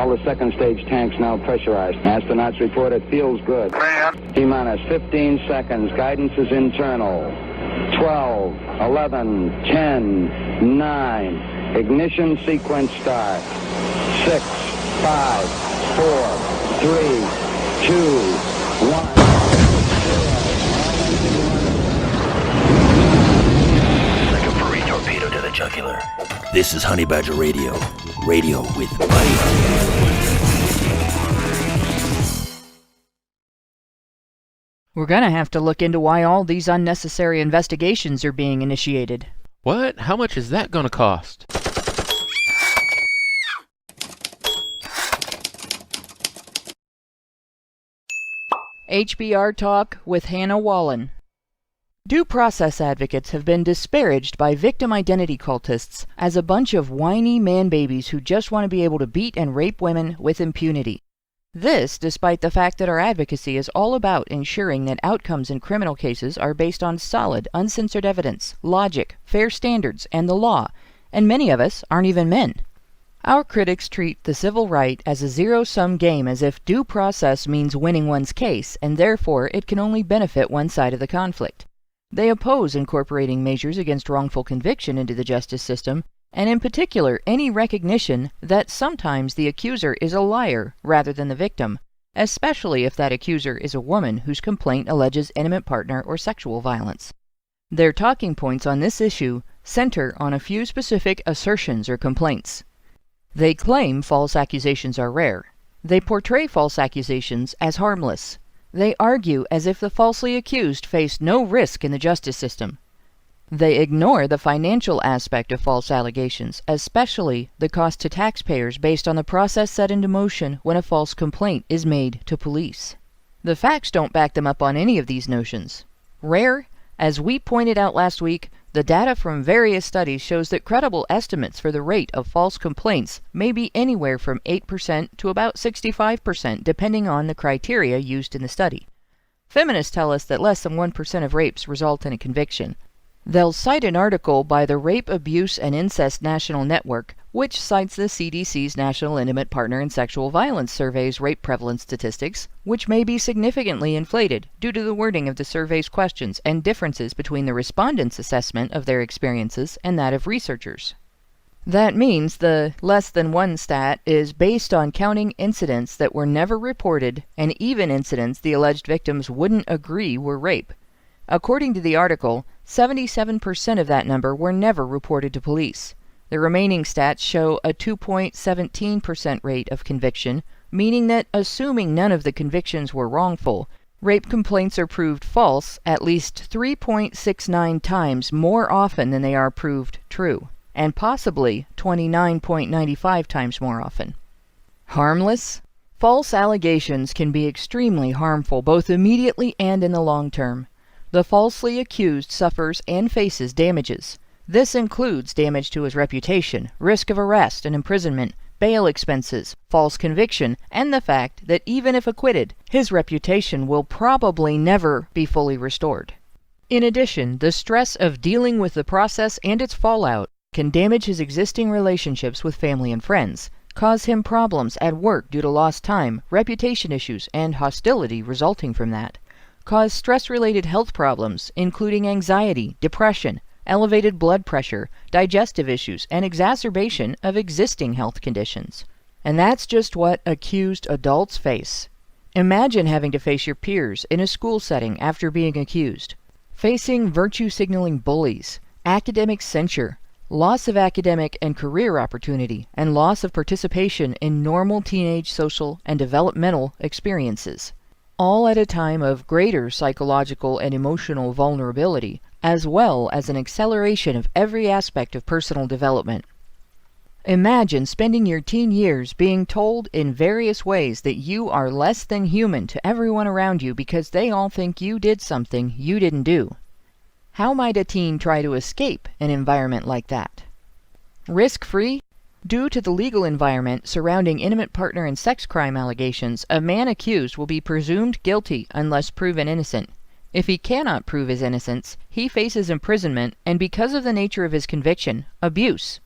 All the second stage tanks now pressurized. Astronauts report it feels good. T-minus 15 seconds. Guidance is internal. 12, 11, 10, 9. Ignition sequence start. 6, 5, 4, 3, 2, 1. Like a furry torpedo to the jugular. This is Honey Badger Radio. Radio with Buddy. We're gonna have to look into why all these unnecessary investigations are being initiated. What? How much is that gonna cost? HBR Talk with Hannah Wallen. Due process advocates have been disparaged by victim identity cultists as a bunch of whiny man-babies who just want to be able to beat and rape women with impunity. This, despite the fact that our advocacy is all about ensuring that outcomes in criminal cases are based on solid, uncensored evidence, logic, fair standards, and the law, and many of us aren't even men. Our critics treat the civil right as a zero-sum game, as if due process means winning one's case, and therefore it can only benefit one side of the conflict. They oppose incorporating measures against wrongful conviction into the justice system, and in particular any recognition that sometimes the accuser is a liar rather than the victim, especially if that accuser is a woman whose complaint alleges intimate partner or sexual violence. Their talking points on this issue center on a few specific assertions or complaints. They claim false accusations are rare. They portray false accusations as harmless. They argue as if the falsely accused face no risk in the justice system. They ignore the financial aspect of false allegations, especially the cost to taxpayers based on the process set into motion when a false complaint is made to police. The facts don't back them up on any of these notions. Rare? As we pointed out last week, the data from various studies shows that credible estimates for the rate of false complaints may be anywhere from 8% to about 65%, depending on the criteria used in the study. Feminists tell us that less than 1% of rapes result in a conviction. They'll cite an article by the Rape, Abuse, and Incest National Network, which cites the CDC's National Intimate Partner and Sexual Violence Survey's rape prevalence statistics, which may be significantly inflated due to the wording of the survey's questions and differences between the respondents' assessment of their experiences and that of researchers. That means the less than one stat is based on counting incidents that were never reported and even incidents the alleged victims wouldn't agree were rape. According to the article, 77% of that number were never reported to police. The remaining stats show a 2.17% rate of conviction, meaning that assuming none of the convictions were wrongful, rape complaints are proved false at least 3.69 times more often than they are proved true, and possibly 29.95 times more often. Harmless? False allegations can be extremely harmful both immediately and in the long term. The falsely accused suffers and faces damages. This includes damage to his reputation, risk of arrest and imprisonment, bail expenses, false conviction, and the fact that even if acquitted, his reputation will probably never be fully restored. In addition, the stress of dealing with the process and its fallout can damage his existing relationships with family and friends, cause him problems at work due to lost time, reputation issues, and hostility resulting from that, cause stress-related health problems, including anxiety, depression, elevated blood pressure, digestive issues, and exacerbation of existing health conditions. And that's just what accused adults face. Imagine having to face your peers in a school setting after being accused, facing virtue-signaling bullies, academic censure, loss of academic and career opportunity, and loss of participation in normal teenage social and developmental experiences, all at a time of greater psychological and emotional vulnerability, as well as an acceleration of every aspect of personal development. Imagine spending your teen years being told in various ways that you are less than human to everyone around you because they all think you did something you didn't do. How might a teen try to escape an environment like that? Risk-free? Due to the legal environment surrounding intimate partner and sex crime allegations, a man accused will be presumed guilty unless proven innocent. If he cannot prove his innocence, he faces imprisonment and, because of the nature of his conviction, abuse.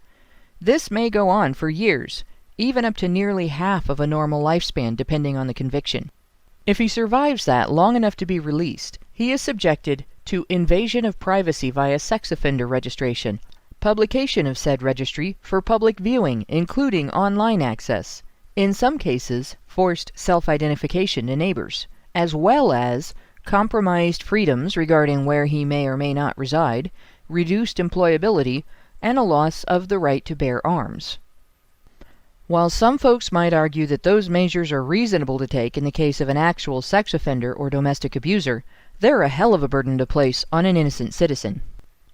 This may go on for years. even up to nearly half of a normal lifespan depending on the conviction. If he survives that long enough to be released, he is subjected to invasion of privacy via sex offender registration, publication of said registry for public viewing, including online access, in some cases forced self-identification to neighbors, as well as compromised freedoms regarding where he may or may not reside, reduced employability, and a loss of the right to bear arms. While some folks might argue that those measures are reasonable to take in the case of an actual sex offender or domestic abuser, they're a hell of a burden to place on an innocent citizen.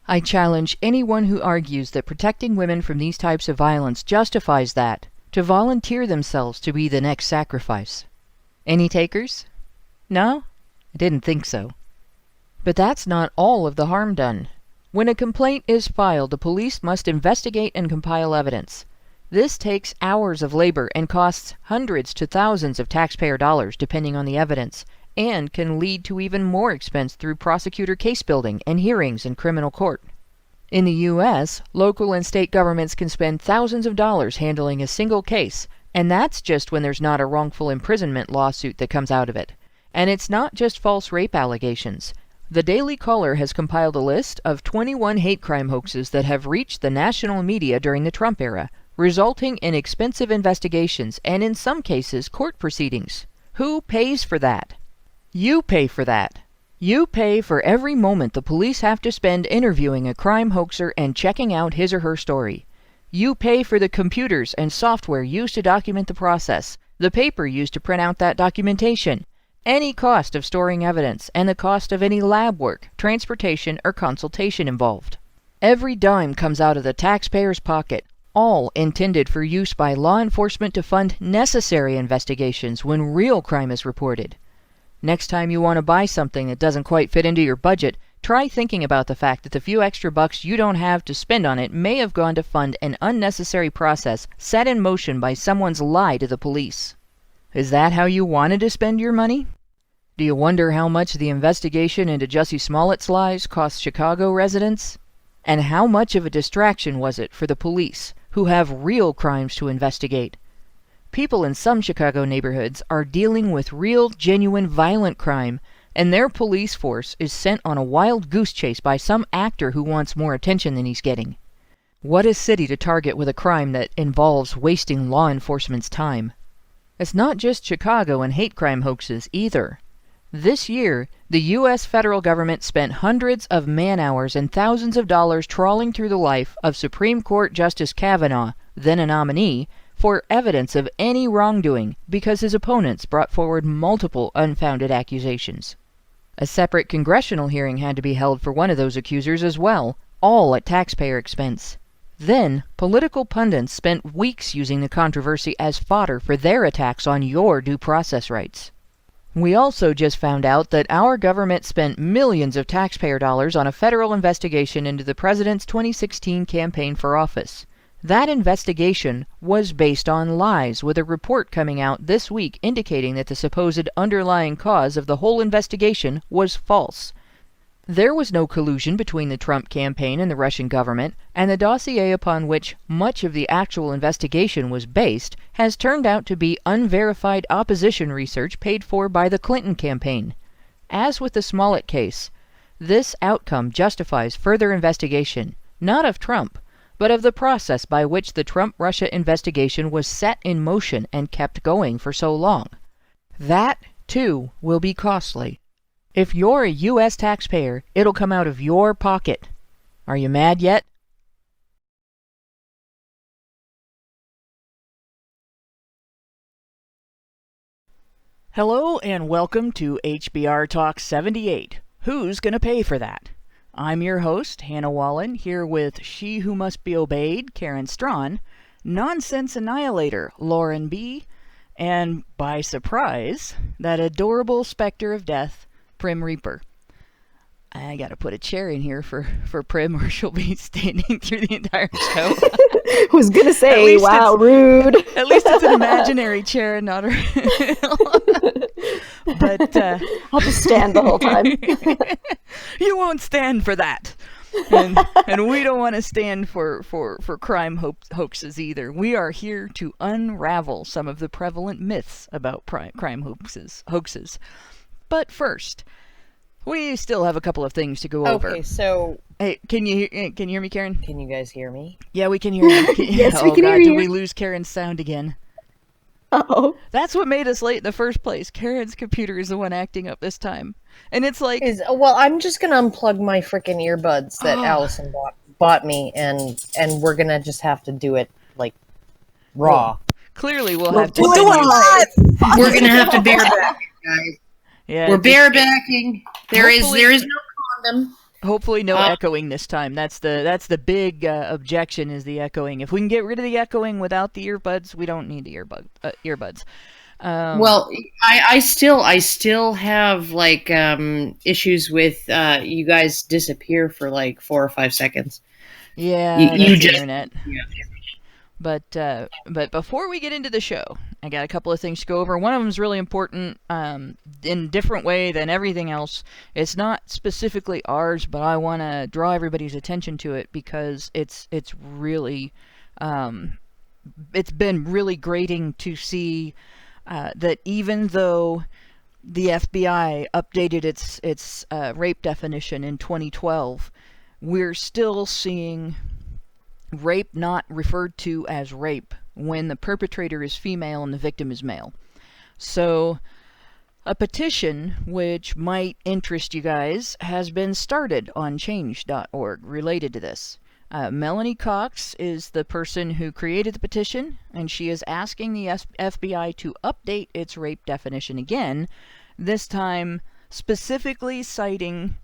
I challenge anyone who argues that protecting women from these types of violence justifies that to volunteer themselves to be the next sacrifice. Any takers? No? I didn't think so. But that's not all of the harm done. When a complaint is filed, the police must investigate and compile evidence. This takes hours of labor and costs hundreds to thousands of taxpayer dollars depending on the evidence, and can lead to even more expense through prosecutor case building and hearings in criminal court. In the U.S., local and state governments can spend thousands of dollars handling a single case, and that's just when there's not a wrongful imprisonment lawsuit that comes out of it. And it's not just false rape allegations. The Daily Caller has compiled a list of 21 hate crime hoaxes that have reached the national media during the Trump era, resulting in expensive investigations and in some cases court proceedings. Who pays for that? You pay for that. You pay for every moment the police have to spend interviewing a crime hoaxer and checking out his or her story. You pay for the computers and software used to document the process, the paper used to print out that documentation, any cost of storing evidence, and the cost of any lab work, transportation, or consultation involved. Every dime comes out of the taxpayer's pocket, all intended for use by law enforcement to fund necessary investigations when real crime is reported. Next time you want to buy something that doesn't quite fit into your budget, try thinking about the fact that the few extra bucks you don't have to spend on it may have gone to fund an unnecessary process set in motion by someone's lie to the police. Is that how you wanted to spend your money? Do you wonder how much the investigation into Jussie Smollett's lies cost Chicago residents? And how much of a distraction was it for the police, who have real crimes to investigate? People in some Chicago neighborhoods are dealing with real, genuine, violent crime, and their police force is sent on a wild goose chase by some actor who wants more attention than he's getting. What a city to target with a crime that involves wasting law enforcement's time. It's not just Chicago and hate crime hoaxes either. This year, the U.S. federal government spent hundreds of man-hours and thousands of dollars trawling through the life of Supreme Court Justice Kavanaugh, then a nominee, for evidence of any wrongdoing because his opponents brought forward multiple unfounded accusations. A separate congressional hearing had to be held for one of those accusers as well, all at taxpayer expense. Then, political pundits spent weeks using the controversy as fodder for their attacks on your due process rights. We also just found out that our government spent millions of taxpayer dollars on a federal investigation into the president's 2016 campaign for office. That investigation was based on lies, with a report coming out this week indicating that the supposed underlying cause of the whole investigation was false. There was no collusion between the Trump campaign and the Russian government, and the dossier upon which much of the actual investigation was based has turned out to be unverified opposition research paid for by the Clinton campaign. As with the Smollett case, this outcome justifies further investigation, not of Trump, but of the process by which the Trump-Russia investigation was set in motion and kept going for so long. That, too, will be costly. If you're a U.S. taxpayer, it'll come out of your pocket. Are you mad yet? Hello and welcome to HBR Talk 78. Who's gonna pay for that? I'm your host, Hannah Wallen, here with She Who Must Be Obeyed, Karen Strawn, Nonsense Annihilator, Lauren B., and, by surprise, that adorable specter of death, Prim Reaper. I gotta put a chair in here for Prim, or she'll be standing through the entire show. I was gonna say, wow, rude. At least it's an imaginary chair and not her. But I'll just stand the whole time. You won't stand for that. and we don't want to stand for crime hoaxes either. We are here to unravel some of the prevalent myths about crime hoaxes. But first, we still have a couple of things to go over. Okay, so... Hey, can you hear me, Karen? Can you guys hear me? Yeah, we can hear you. Yes, we can hear you. Did we lose Karen's sound again? Uh-oh. That's what made us late in the first place. Karen's computer is the one acting up this time. And it's like... Well, I'm just going to unplug my freaking earbuds that Allison bought me, and we're going to just have to do it, like, raw. Clearly, we'll have to... We're going to have to bareback it, guys. Yeah, we're barebacking. There is no condom. Hopefully no echoing this time. That's the big objection, is the echoing. If we can get rid of the echoing without the earbuds, we don't need the earbuds. Well, I still have like issues with you guys disappear for like 4 or 5 seconds. Yeah, you just internet. Yeah. But before we get into the show, I got a couple of things to go over. One of them is really important in a different way than everything else. It's not specifically ours, but I want to draw everybody's attention to it because it's really it's been really grating to see that even though the FBI updated its rape definition in 2012, we're still seeing rape not referred to as rape when the perpetrator is female and the victim is male. So a petition which might interest you guys has been started on change.org related to this. Melanie Cox is the person who created the petition, and she is asking the FBI to update its rape definition again, this time specifically citing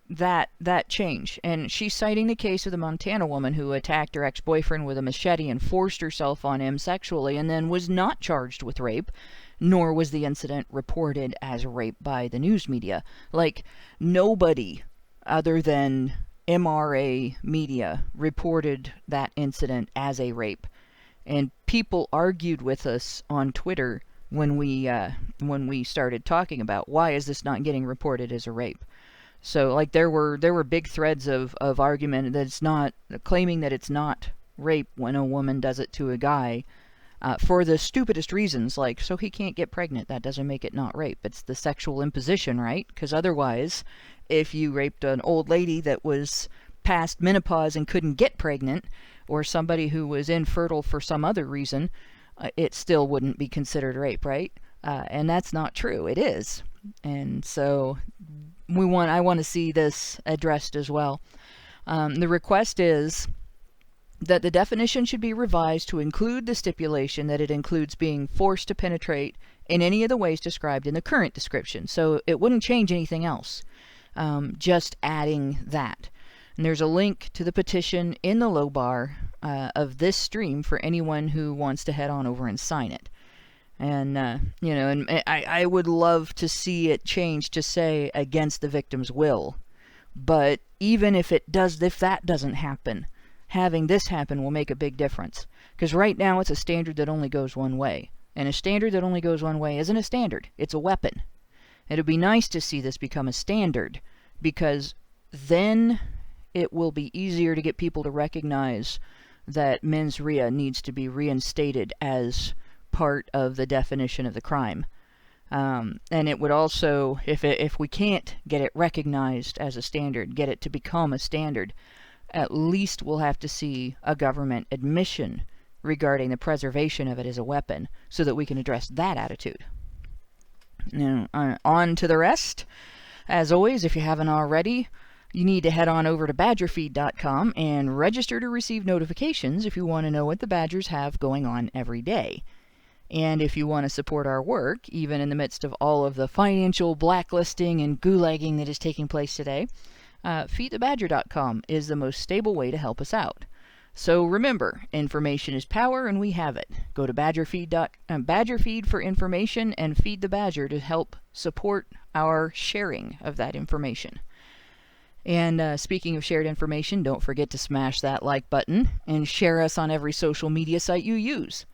that change. And she's citing the case of the Montana woman who attacked her ex-boyfriend with a machete and forced herself on him sexually and then was not charged with rape, nor was the incident reported as rape by the news media. Like, nobody other than MRA media reported that incident as a rape. And people argued with us on Twitter when we started talking about why is this not getting reported as a rape. So, like, there were big threads of argument that it's not, claiming that it's not rape when a woman does it to a guy, for the stupidest reasons, like, so he can't get pregnant. That doesn't make it not rape. It's the sexual imposition, right? Because otherwise, if you raped an old lady that was past menopause and couldn't get pregnant, or somebody who was infertile for some other reason, it still wouldn't be considered rape, right? And that's not true. It is. And so I want to see this addressed as well. The request is that the definition should be revised to include the stipulation that it includes being forced to penetrate in any of the ways described in the current description. So it wouldn't change anything else, just adding that. And there's a link to the petition in the low bar of this stream for anyone who wants to head on over and sign it. And, and I would love to see it change to say against the victim's will. But even if that doesn't happen, having this happen will make a big difference. Because right now it's a standard that only goes one way. And a standard that only goes one way isn't a standard. It's a weapon. It would be nice to see this become a standard, because then it will be easier to get people to recognize that mens rea needs to be reinstated as part of the definition of the crime. And it would also, if we can't get it recognized as a standard, get it to become a standard, at least we'll have to see a government admission regarding the preservation of it as a weapon, so that we can address that attitude. Now, on to the rest. As always, if you haven't already, you need to head on over to badgerfeed.com and register to receive notifications if you want to know what the Badgers have going on every day. And if you want to support our work, even in the midst of all of the financial blacklisting and gulagging that is taking place today, feedthebadger.com is the most stable way to help us out. So remember, information is power, and we have it. Go to Badgerfeed for information, and Feed the Badger to help support our sharing of that information. And speaking of shared information, don't forget to smash that like button and share us on every social media site you use.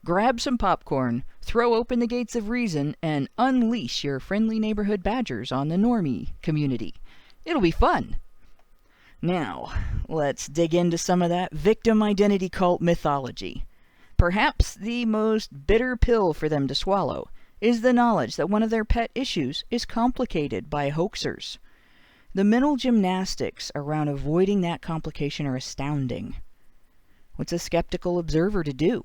Grab some popcorn, throw open the gates of reason, and unleash your friendly neighborhood badgers on the normie community. It'll be fun. Now, let's dig into some of that victim identity cult mythology. Perhaps the most bitter pill for them to swallow is the knowledge that one of their pet issues is complicated by hoaxers. The mental gymnastics around avoiding that complication are astounding. What's a skeptical observer to do?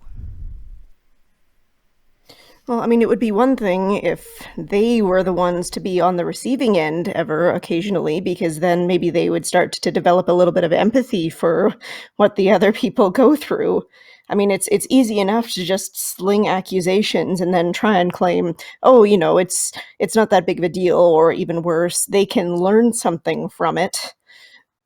Well, I mean, it would be one thing if they were the ones to be on the receiving end ever occasionally, because then maybe they would start to develop a little bit of empathy for what the other people go through. I mean, it's easy enough to just sling accusations and then try and claim, oh, it's not that big of a deal, or even worse, they can learn something from it.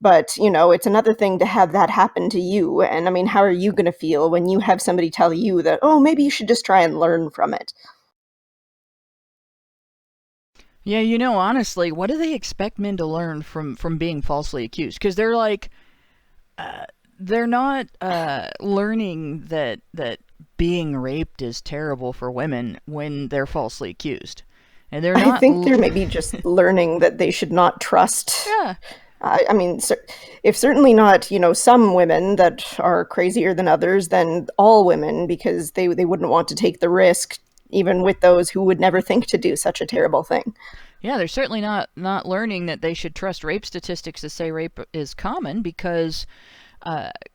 But, it's another thing to have that happen to you. And I mean, how are you going to feel when you have somebody tell you that, oh, maybe you should just try and learn from it? Yeah, honestly, what do they expect men to learn from being falsely accused? Because they're like, they're not learning that being raped is terrible for women when they're falsely accused. And they're not. I think they're maybe just learning that they should not trust. Yeah. I mean, if certainly not, some women that are crazier than others, then all women, because they wouldn't want to take the risk, even with those who would never think to do such a terrible thing. Yeah, they're certainly not learning that they should trust rape statistics that say rape is common, because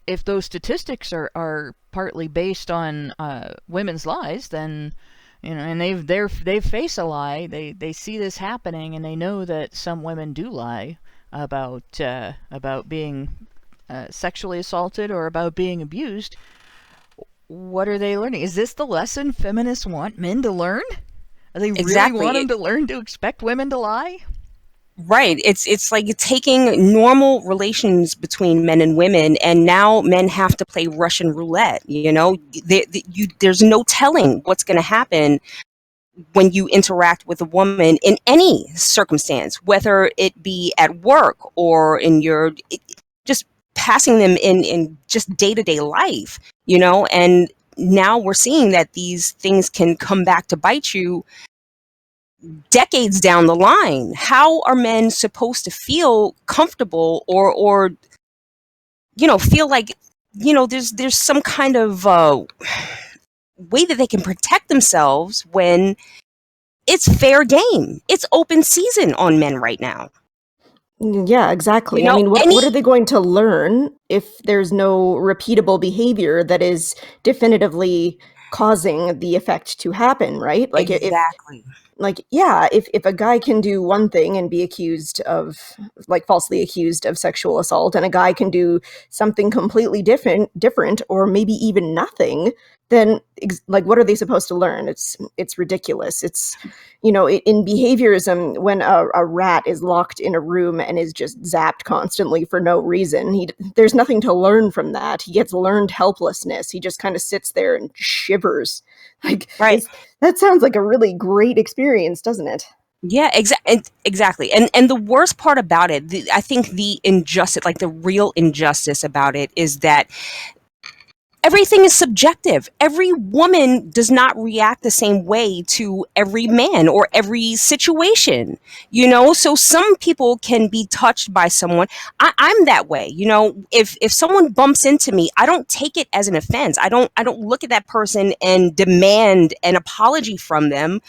if those statistics are partly based on women's lies, then and they face a lie. They see this happening, and they know that some women do lie about being sexually assaulted or about being abused. What are they learning? Is this the lesson feminists want men to learn? Do they really want them to learn to expect women to lie? Right. It's like taking normal relations between men and women, and now men have to play Russian roulette. There's no telling what's going to happen when you interact with a woman in any circumstance, whether it be at work or in your just passing them in just day-to-day life, and now we're seeing that these things can come back to bite you decades down the line. How are men supposed to feel comfortable or feel like there's some kind of way that they can protect themselves when it's fair game? It's open season on men right now. Yeah, exactly. I mean, what are they going to learn if there's no repeatable behavior that is definitively causing the effect to happen, right? Like Exactly. If a guy can do one thing and be accused of, falsely accused of sexual assault, and a guy can do something completely different, or maybe even nothing, then what are they supposed to learn? It's ridiculous. It's, in behaviorism, when a rat is locked in a room and is just zapped constantly for no reason, there's nothing to learn from that. He gets learned helplessness. He just kind of sits there and shivers. Right. That sounds like a really great experience, doesn't it? Yeah, exactly. And the worst part about it, I think the injustice, like the real injustice about it, is that everything is subjective. Every woman does not react the same way to every man or every situation, so some people can be touched by someone. I'm that way. If someone bumps into me, I don't take it as an offense. I don't look at that person and demand an apology from them.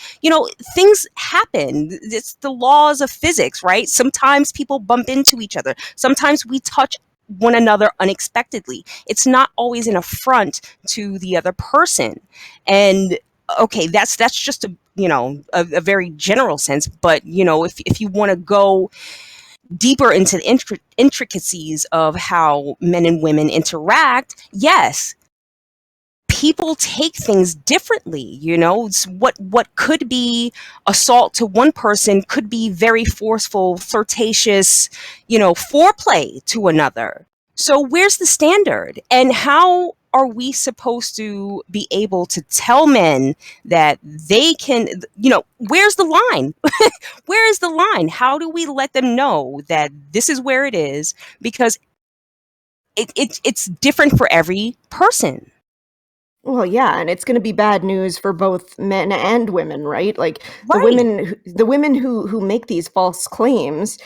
Things happen. It's the laws of physics, right? Sometimes people bump into each other. Sometimes we touch one another unexpectedly. It's not always an affront to the other person. And okay, that's just a very general sense, but if you want to go deeper into the intricacies of how men and women interact, yes, people take things differently. It's what could be assault to one person could be very forceful, flirtatious, foreplay to another. So where's the standard? And how are we supposed to be able to tell men that they can, where's the line? Where is the line? How do we let them know that this is where it is? Because it's different for every person. Well, yeah, and it's going to be bad news for both men and women, right? Like Right. the women who make these false claims,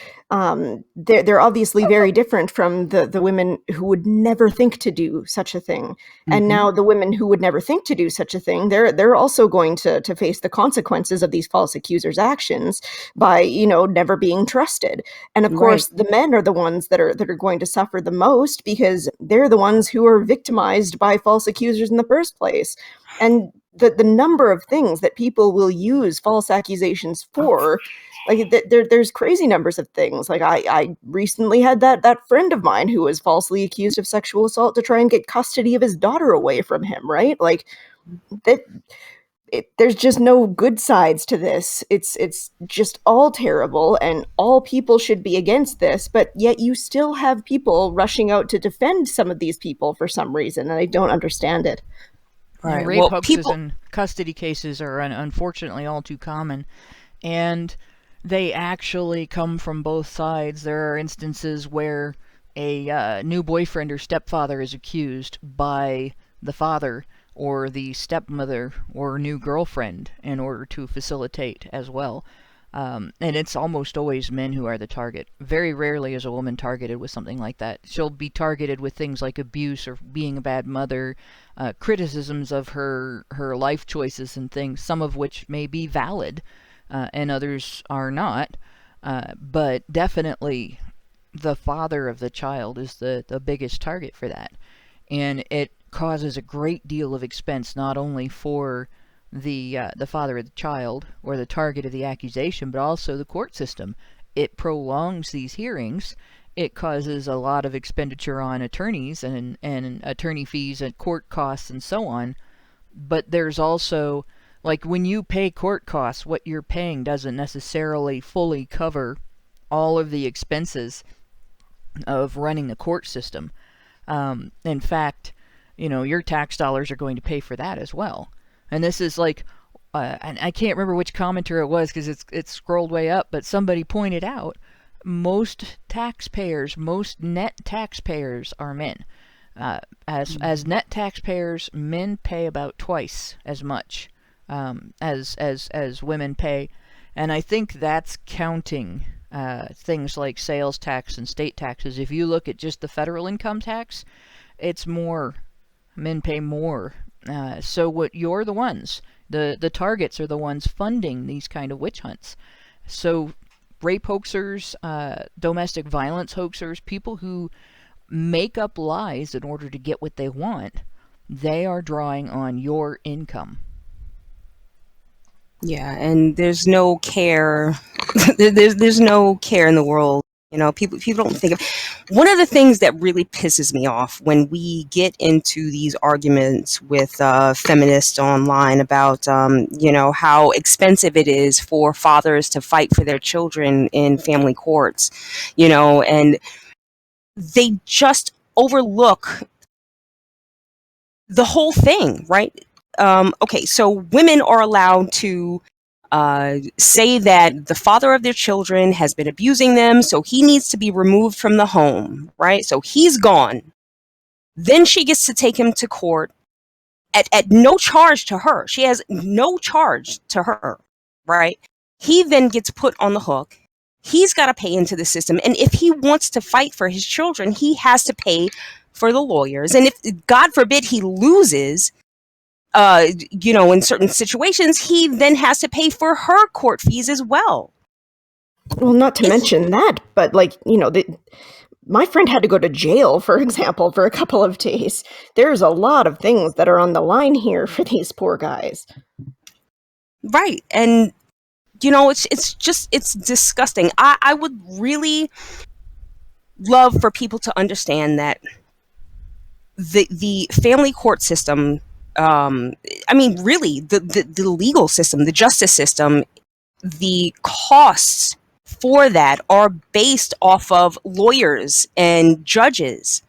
they're obviously very different from the women who would never think to do such a thing. And Hmm. now the women who would never think to do such a thing, they're also going to face the consequences of these false accusers' actions by, never being trusted. And of Right. course, the men are the ones that are going to suffer the most because they're the ones who are victimized by false accusers in the first place. And the number of things that people will use false accusations for, like there's crazy numbers of things. Like I recently had that friend of mine who was falsely accused of sexual assault to try and get custody of his daughter away from him, right? Like that there's just no good sides to this. It's just all terrible, and all people should be against this, but yet you still have people rushing out to defend some of these people for some reason, and I don't understand it. Yeah, Right. rape Well, hoaxes people. and custody cases are unfortunately all too common, and they actually come from both sides. There are instances where a new boyfriend or stepfather is accused by the father or the stepmother or new girlfriend in order to facilitate as well. And it's almost always men who are the target. Very rarely is a woman targeted with something like that. She'll be targeted with things like abuse or being a bad mother, criticisms of her life choices and things, some of which may be valid, and others are not. But definitely the father of the child is the biggest target for that. And it causes a great deal of expense not only for the father of the child or the target of the accusation, but also the court system. It prolongs these hearings. It causes a lot of expenditure on attorneys and attorney fees and court costs and so on. But there's also, like, when you pay court costs, what you're paying doesn't necessarily fully cover all of the expenses of running the court system. In fact, your tax dollars are going to pay for that as well. And this is like, and I can't remember which commenter it was because it's scrolled way up, but somebody pointed out most net taxpayers are men. As net taxpayers, men pay about twice as much as women pay, and I think that's counting things like sales tax and state taxes. If you look at just the federal income tax, it's more. Men pay more. So what you're the ones, the targets are the ones funding these kind of witch hunts. So rape hoaxers, domestic violence hoaxers, people who make up lies in order to get what they want, they are drawing on your income. Yeah, and there's no care. there's no care in the world. People don't think of. One of the things that really pisses me off when we get into these arguments with feminists online about how expensive it is for fathers to fight for their children in family courts, and they just overlook the whole thing, right? Okay, so women are allowed to say that the father of their children has been abusing them, so he needs to be removed from the home, right? So he's gone. Then she gets to take him to court at no charge to her. She has no charge to her, right? He then gets put on the hook. He's got to pay into the system. And if he wants to fight for his children, he has to pay for the lawyers. And if, God forbid, he loses, in certain situations, he then has to pay for her court fees as well. Well, not to mention that, but my friend had to go to jail, for example, for a couple of days. There's a lot of things that are on the line here for these poor guys. Right. And, it's disgusting. I would really love for people to understand that the family court system, really, the legal system, the justice system, the costs for that are based off of lawyers and judges.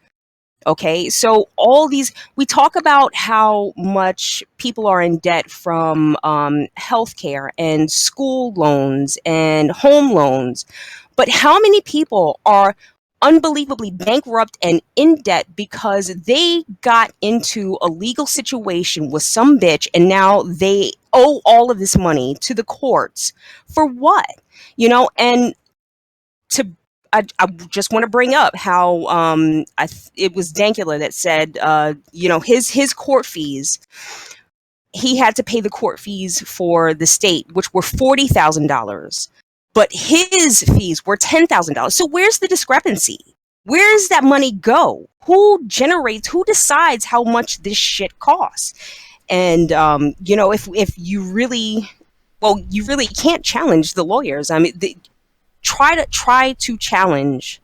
Okay, so all these, we talk about how much people are in debt from healthcare and school loans and home loans, but how many people are unbelievably bankrupt and in debt because they got into a legal situation with some bitch, and now they owe all of this money to the courts for what? And to I just want to bring up how it was Dankula that said his court fees, he had to pay the court fees for the state, which were $40,000, but his fees were $10,000. So where's the discrepancy? Where does that money go? Who decides how much this shit costs? And if you really can't challenge the lawyers. I mean, try to challenge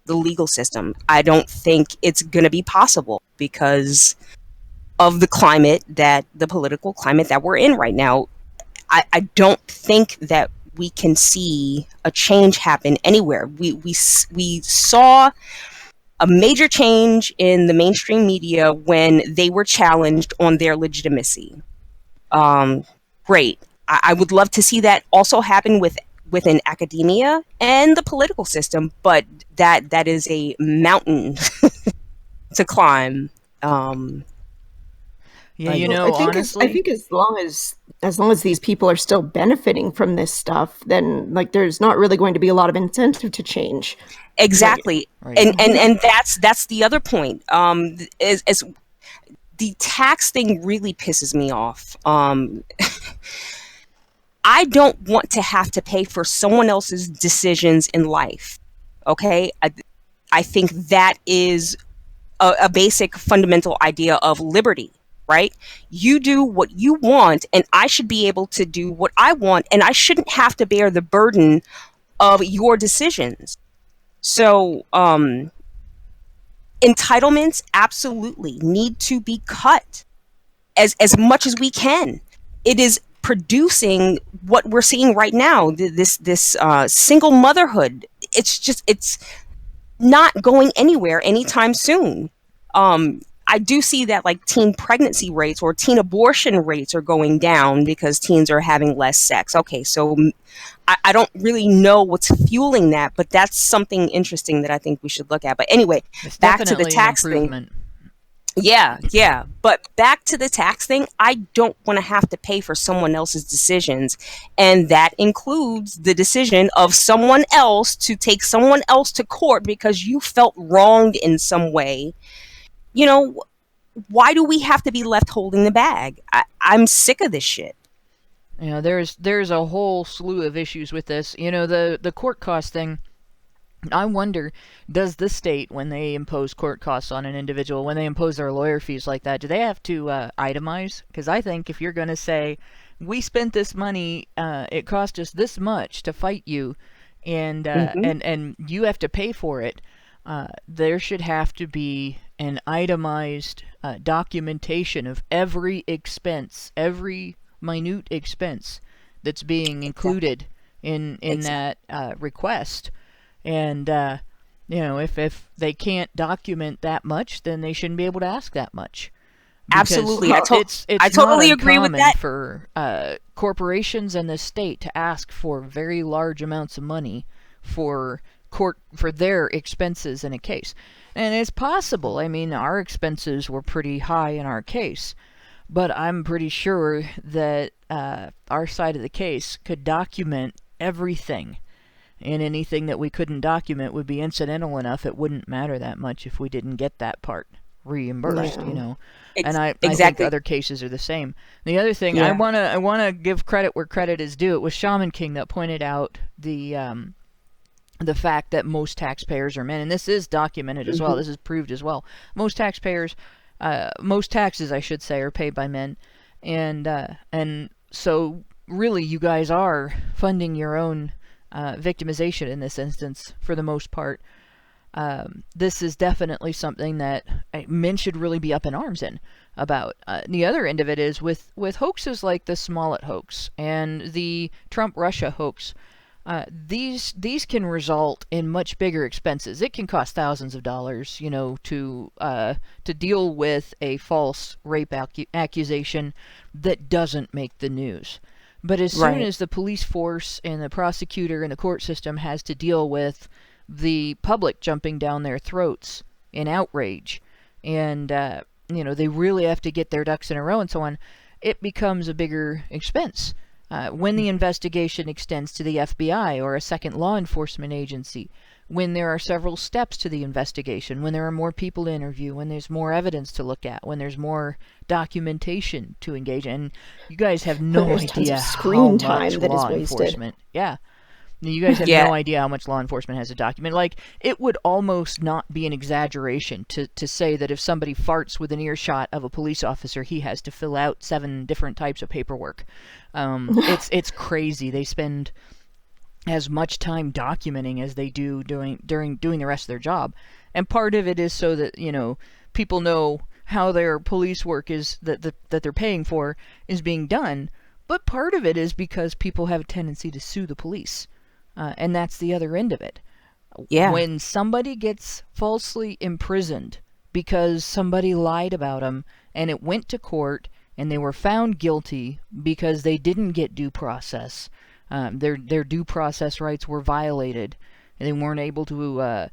the legal system. I don't think it's going to be possible because of the political climate that we're in right now. I don't think that we can see a change happen anywhere. We saw a major change in the mainstream media when they were challenged on their legitimacy. Great. I would love to see that also happen within academia and the political system, but that is a mountain to climb. Honestly, I think as long as these people are still benefiting from this stuff, then there's not really going to be a lot of incentive to change. Exactly. Right. And that's the other point. Is the tax thing really pisses me off. I don't want to have to pay for someone else's decisions in life. Okay? I think that is a basic fundamental idea of liberty, right? You do what you want, and I should be able to do what I want, and I shouldn't have to bear the burden of your decisions. So, entitlements absolutely need to be cut as much as we can. It is producing what we're seeing right now, this single motherhood. It's not going anywhere anytime soon. I do see that teen pregnancy rates or teen abortion rates are going down because teens are having less sex. Okay, so I don't really know what's fueling that, but that's something interesting that I think we should look at. But anyway, it's back to the definitely tax an thing. improvement. Yeah. But back to the tax thing, I don't want to have to pay for someone else's decisions. And that includes the decision of someone else to take someone else to court because you felt wronged in some way. Why do we have to be left holding the bag? I'm sick of this shit. There's a whole slew of issues with this. The court cost thing. I wonder, does the state, when they impose court costs on an individual, when they impose their lawyer fees like that, do they have to itemize? Because I think if you're going to say, we spent this money, it cost us this much to fight you, and you have to pay for it, there should have to be an itemized documentation of every expense, every minute expense that's being included in that request. And, if they can't document that much, then they shouldn't be able to ask that much. Because absolutely. It's I totally agree with that. For corporations and the state to ask for very large amounts of money for their expenses in a case. And it's possible. I mean, our expenses were pretty high in our case. But I'm pretty sure that our side of the case could document everything. And anything that we couldn't document would be incidental enough it wouldn't matter that much if we didn't get that part reimbursed, And I think other cases are the same. The other thing, I wanna give credit where credit is due. It was Shaman King that pointed out the fact that most taxpayers are men, and this is documented as well. This is proved as well. Most taxes, I should say, are paid by men, and so really, you guys are funding your own victimization in this instance for the most part. This is definitely something that men should really be up in arms about. The other end of it is with hoaxes like the Smollett hoax and the Trump-Russia hoax. These can result in much bigger expenses. It can cost thousands of dollars, to deal with a false rape accusation that doesn't make the news. But as soon as the police force and the prosecutor and the court system has to deal with the public jumping down their throats in outrage, and they really have to get their ducks in a row and so on, it becomes a bigger expense. When the investigation extends to the FBI or a second law enforcement agency, when there are several steps to the investigation, when there are more people to interview, when there's more evidence to look at, when there's more documentation to engage in. You guys have no idea screen how time much that is law wasted. enforcement. Yeah. You guys have no idea how much law enforcement has to document. Like, it would almost not be an exaggeration to say that if somebody farts within earshot of a police officer, he has to fill out 7 different types of paperwork. It's crazy. They spend as much time documenting as they do doing the rest of their job. And part of it is so that, people know how their police work is that they're paying for is being done. But part of it is because people have a tendency to sue the police. And that's the other end of it. Yeah. When somebody gets falsely imprisoned because somebody lied about them and it went to court and they were found guilty because they didn't get due process, their due process rights were violated, and they weren't able to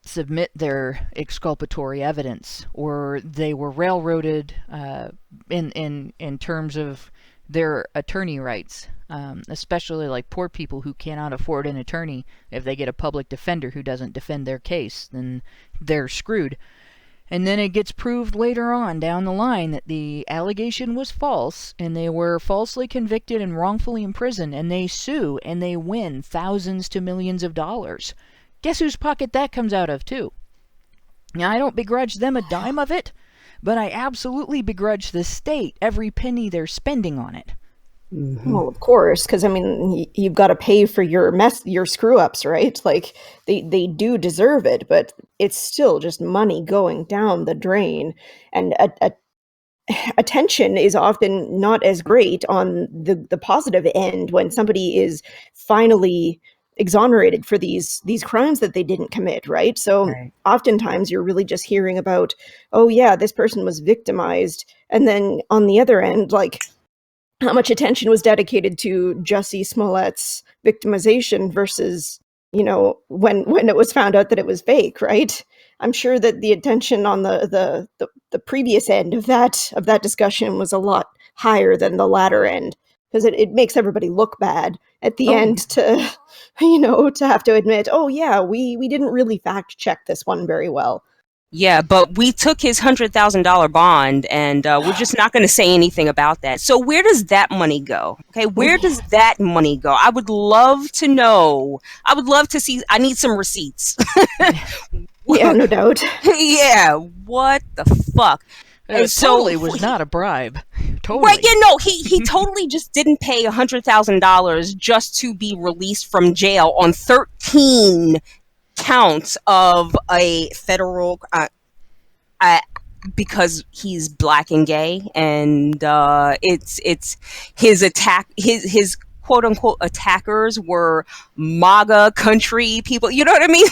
submit their exculpatory evidence, or they were railroaded in terms of their attorney rights, especially like poor people who cannot afford an attorney. If they get a public defender who doesn't defend their case, then they're screwed. And then it gets proved later on down the line that the allegation was false, and they were falsely convicted and wrongfully imprisoned, and they sue, and they win thousands to millions of dollars. Guess whose pocket that comes out of, too? Now, I don't begrudge them a dime of it, but I absolutely begrudge the state every penny they're spending on it. Well, of course, because you've got to pay for your screw ups, right? Like they do deserve it, but it's still just money going down the drain, and attention is often not as great on the positive end when somebody is finally exonerated for these crimes that they didn't commit, right? So oftentimes you're really just hearing about, oh yeah, this person was victimized, and then on the other end, like, how much attention was dedicated to Jussie Smollett's victimization versus, when it was found out that it was fake, right? I'm sure that the attention on the previous end of that discussion was a lot higher than the latter end, because it makes everybody look bad at the end to have to admit, oh yeah, we didn't really fact check this one very well. Yeah, but we took his $100,000 bond, and we're just not going to say anything about that. So where does that money go? Okay, where does that money go? I would love to know. I would love to see. I need some receipts. Yeah, no doubt. Yeah, what the fuck? It totally was not a bribe. Totally. Right, yeah, no, he totally just didn't pay $100,000 just to be released from jail on 13 counts of a federal because he's black and gay, and it's his quote unquote attackers were MAGA country people. You know what I mean?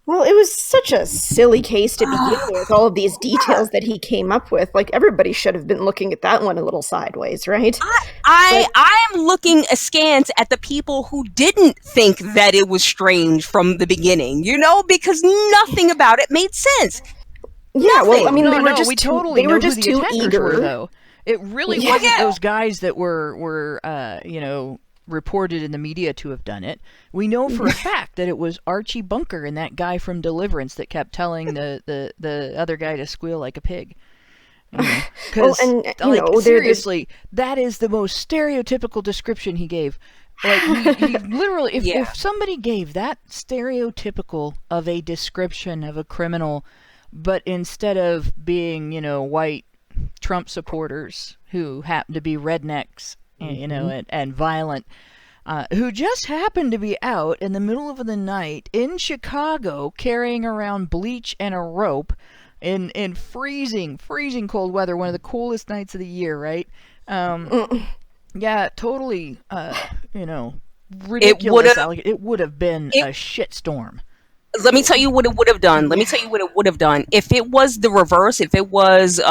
Well, it was such a silly case to begin with, all of these details that he came up with. Like, everybody should have been looking at that one a little sideways, right? I am looking askance at the people who didn't think that it was strange from the beginning, because nothing about it made sense. Yeah, nothing. well, I mean, they were just too eager. Though. It really wasn't those guys that were reported in the media to have done it. We know for a fact that it was Archie Bunker and that guy from Deliverance that kept telling the other guy to squeal like a pig. Seriously, that is the most stereotypical description he gave. Like, he literally, if somebody gave that stereotypical of a description of a criminal, but instead of being, white Trump supporters who happen to be rednecks, and violent, who just happened to be out in the middle of the night in Chicago carrying around bleach and a rope in freezing cold weather, one of the coolest nights of the year, right? Yeah, totally, ridiculous. It would have been a shitstorm. Let me tell you what it would have done. If it was the reverse, if it was,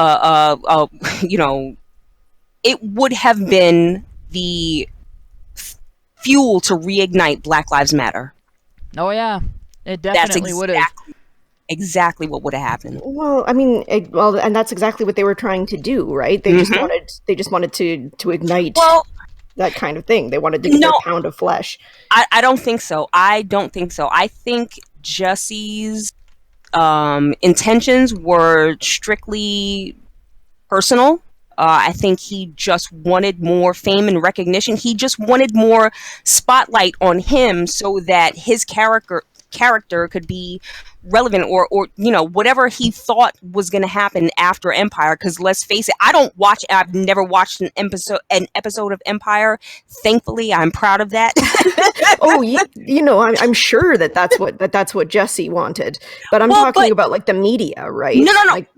it would have been the fuel to reignite Black Lives Matter. Oh yeah, it That's definitely would have. exactly what would have happened. Well, I mean, and that's exactly what they were trying to do, right? They just wanted to ignite that kind of thing. They wanted to get their pound of flesh. I don't think so. I think Jesse's intentions were strictly personal. I think he just wanted more fame and recognition. He just wanted more spotlight on him so that his character could be relevant, or whatever he thought was going to happen after Empire. Because let's face it, I've never watched an episode of Empire. Thankfully, I'm proud of that. I'm sure that's what Jesse wanted, but I'm talking about like the media, right? No.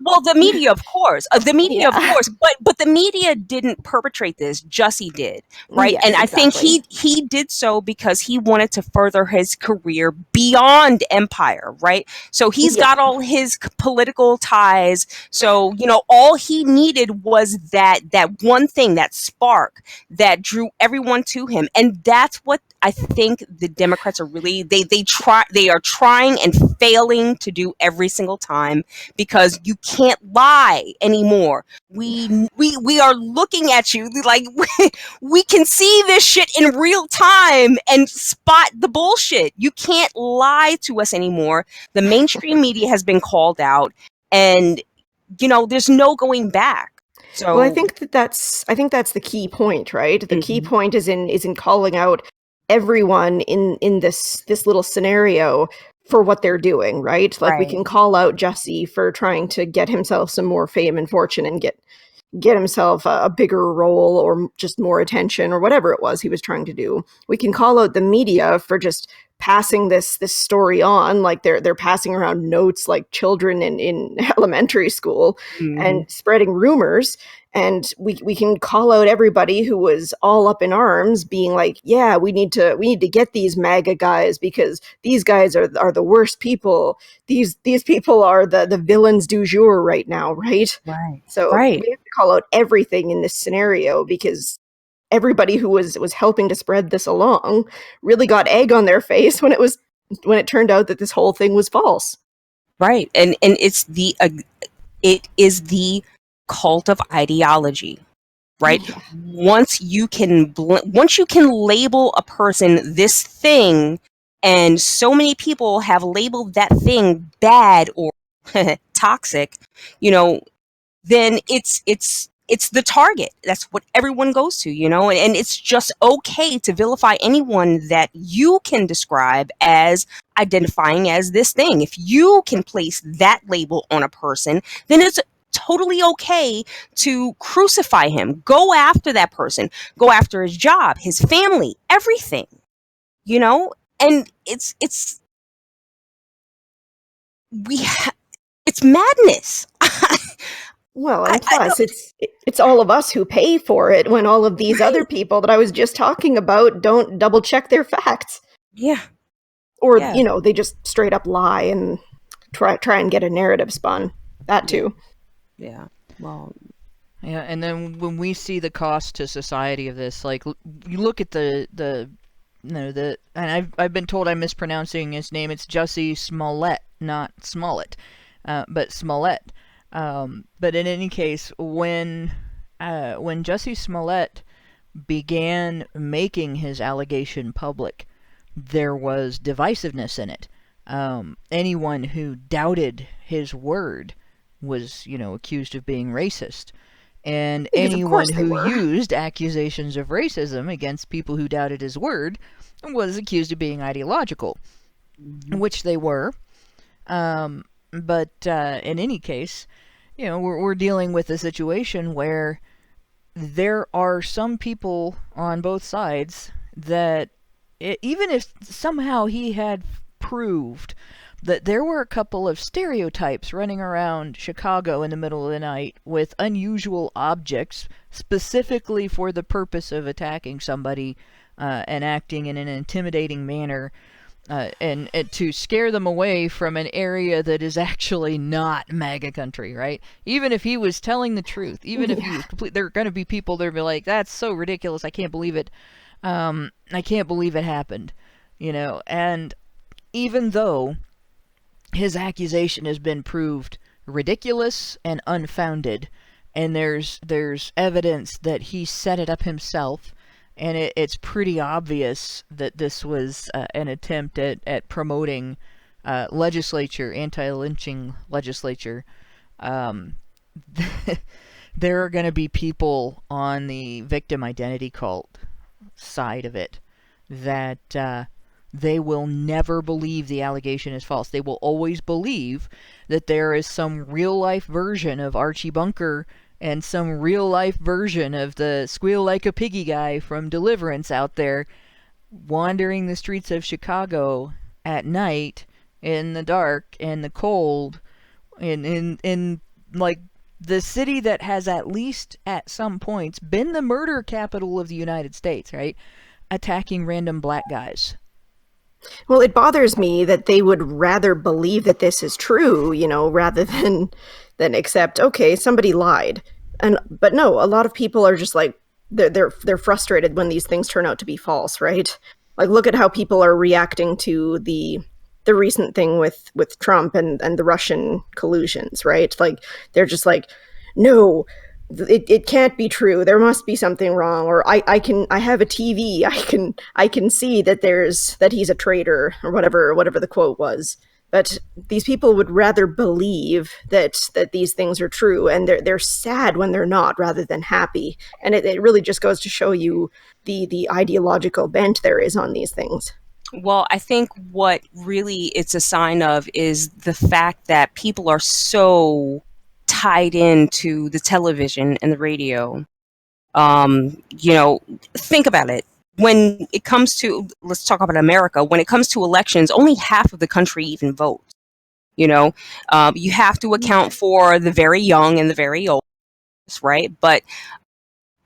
Well, the media, of course, but the media didn't perpetrate this. Jesse did, right? Yes, and I exactly. think he did so because he wanted to further his career beyond Empire, right? So he's got all his political ties. So, all he needed was that one thing, that spark that drew everyone to him. And that's what I think the Democrats are really, they are trying and failing to do every single time, because you can't lie anymore. We are looking at you like we can see this shit in real time and spot the bullshit. You can't lie to us anymore. The mainstream media has been called out, and there's no going back. So, well, I think that's the key point, right? The key point is in calling out everyone in this little scenario for what they're doing, right? Like, we can call out Jesse for trying to get himself some more fame and fortune and get himself a bigger role or just more attention or whatever it was he was trying to do. We can call out the media for just passing this story on, like they're passing around notes like children in elementary school and spreading rumors. And we can call out everybody who was all up in arms, being like, yeah, we need to get these MAGA guys because these guys are the worst people. These people are the villains du jour right now, right? Right. So we have to call out everything in this scenario, because everybody who was helping to spread this along really got egg on their face when it turned out that this whole thing was false. Right. And it is the cult of ideology, right? Yeah. Once you can label a person this thing, and so many people have labeled that thing bad or toxic, then it's the target. That's what everyone goes to, and it's just okay to vilify anyone that you can describe as identifying as this thing. If you can place that label on a person, then it's totally okay to crucify him, go after that person, go after his job, his family, everything, and it's madness. Well, and plus, it's all of us who pay for it when all of these other people that I was just talking about don't double check their facts. Yeah. Or, they just straight up lie and try and get a narrative spun. That too. Yeah. Well. Yeah, and then when we see the cost to society of this, like, you look at and I've been told I'm mispronouncing his name. It's Jussie Smollett, not Smollett, but Smollett. But in any case, when Jussie Smollett began making his allegation public, there was divisiveness in it. Anyone who doubted his word was, accused of being racist. And anyone who used accusations of racism against people who doubted his word was accused of being ideological, which they were. But in any case, we're dealing with a situation where there are some people on both sides that, even if somehow he had proved that there were a couple of stereotypes running around Chicago in the middle of the night with unusual objects specifically for the purpose of attacking somebody and acting in an intimidating manner, and to scare them away from an area that is actually not MAGA country, right? Even if he was telling the truth, even if he was there are going to be people that will be like, that's so ridiculous, I can't believe it. I can't believe it happened, and even though his accusation has been proved ridiculous and unfounded, and there's evidence that he set it up himself, and it's pretty obvious that this was an attempt at promoting anti-lynching legislature. There are going to be people on the victim identity cult side of it that they will never believe the allegation is false. They will always believe that there is some real-life version of Archie Bunker and some real-life version of the Squeal Like a Piggy guy from Deliverance out there wandering the streets of Chicago at night in the dark and the cold in like the city that has at least at some points been the murder capital of the United States, right? Attacking random black guys. Well, it bothers me that they would rather believe that this is true, rather than accept, okay, somebody lied. But no, a lot of people are just like, they're frustrated when these things turn out to be false, right? Like, look at how people are reacting to the recent thing with Trump and the Russian collusions, right? Like, they're just like, no, it can't be true. There must be something wrong. Or I have a TV. I can see that he's a traitor, or whatever the quote was. But these people would rather believe that these things are true, and they're sad when they're not, rather than happy. And it really just goes to show you the ideological bent there is on these things. Well, I think what really it's a sign of is the fact that people are so tied into the television and the radio. Think about it. When it comes to, let's talk about America, when it comes to elections, only half of the country even votes. You have to account for the very young and the very old, right? But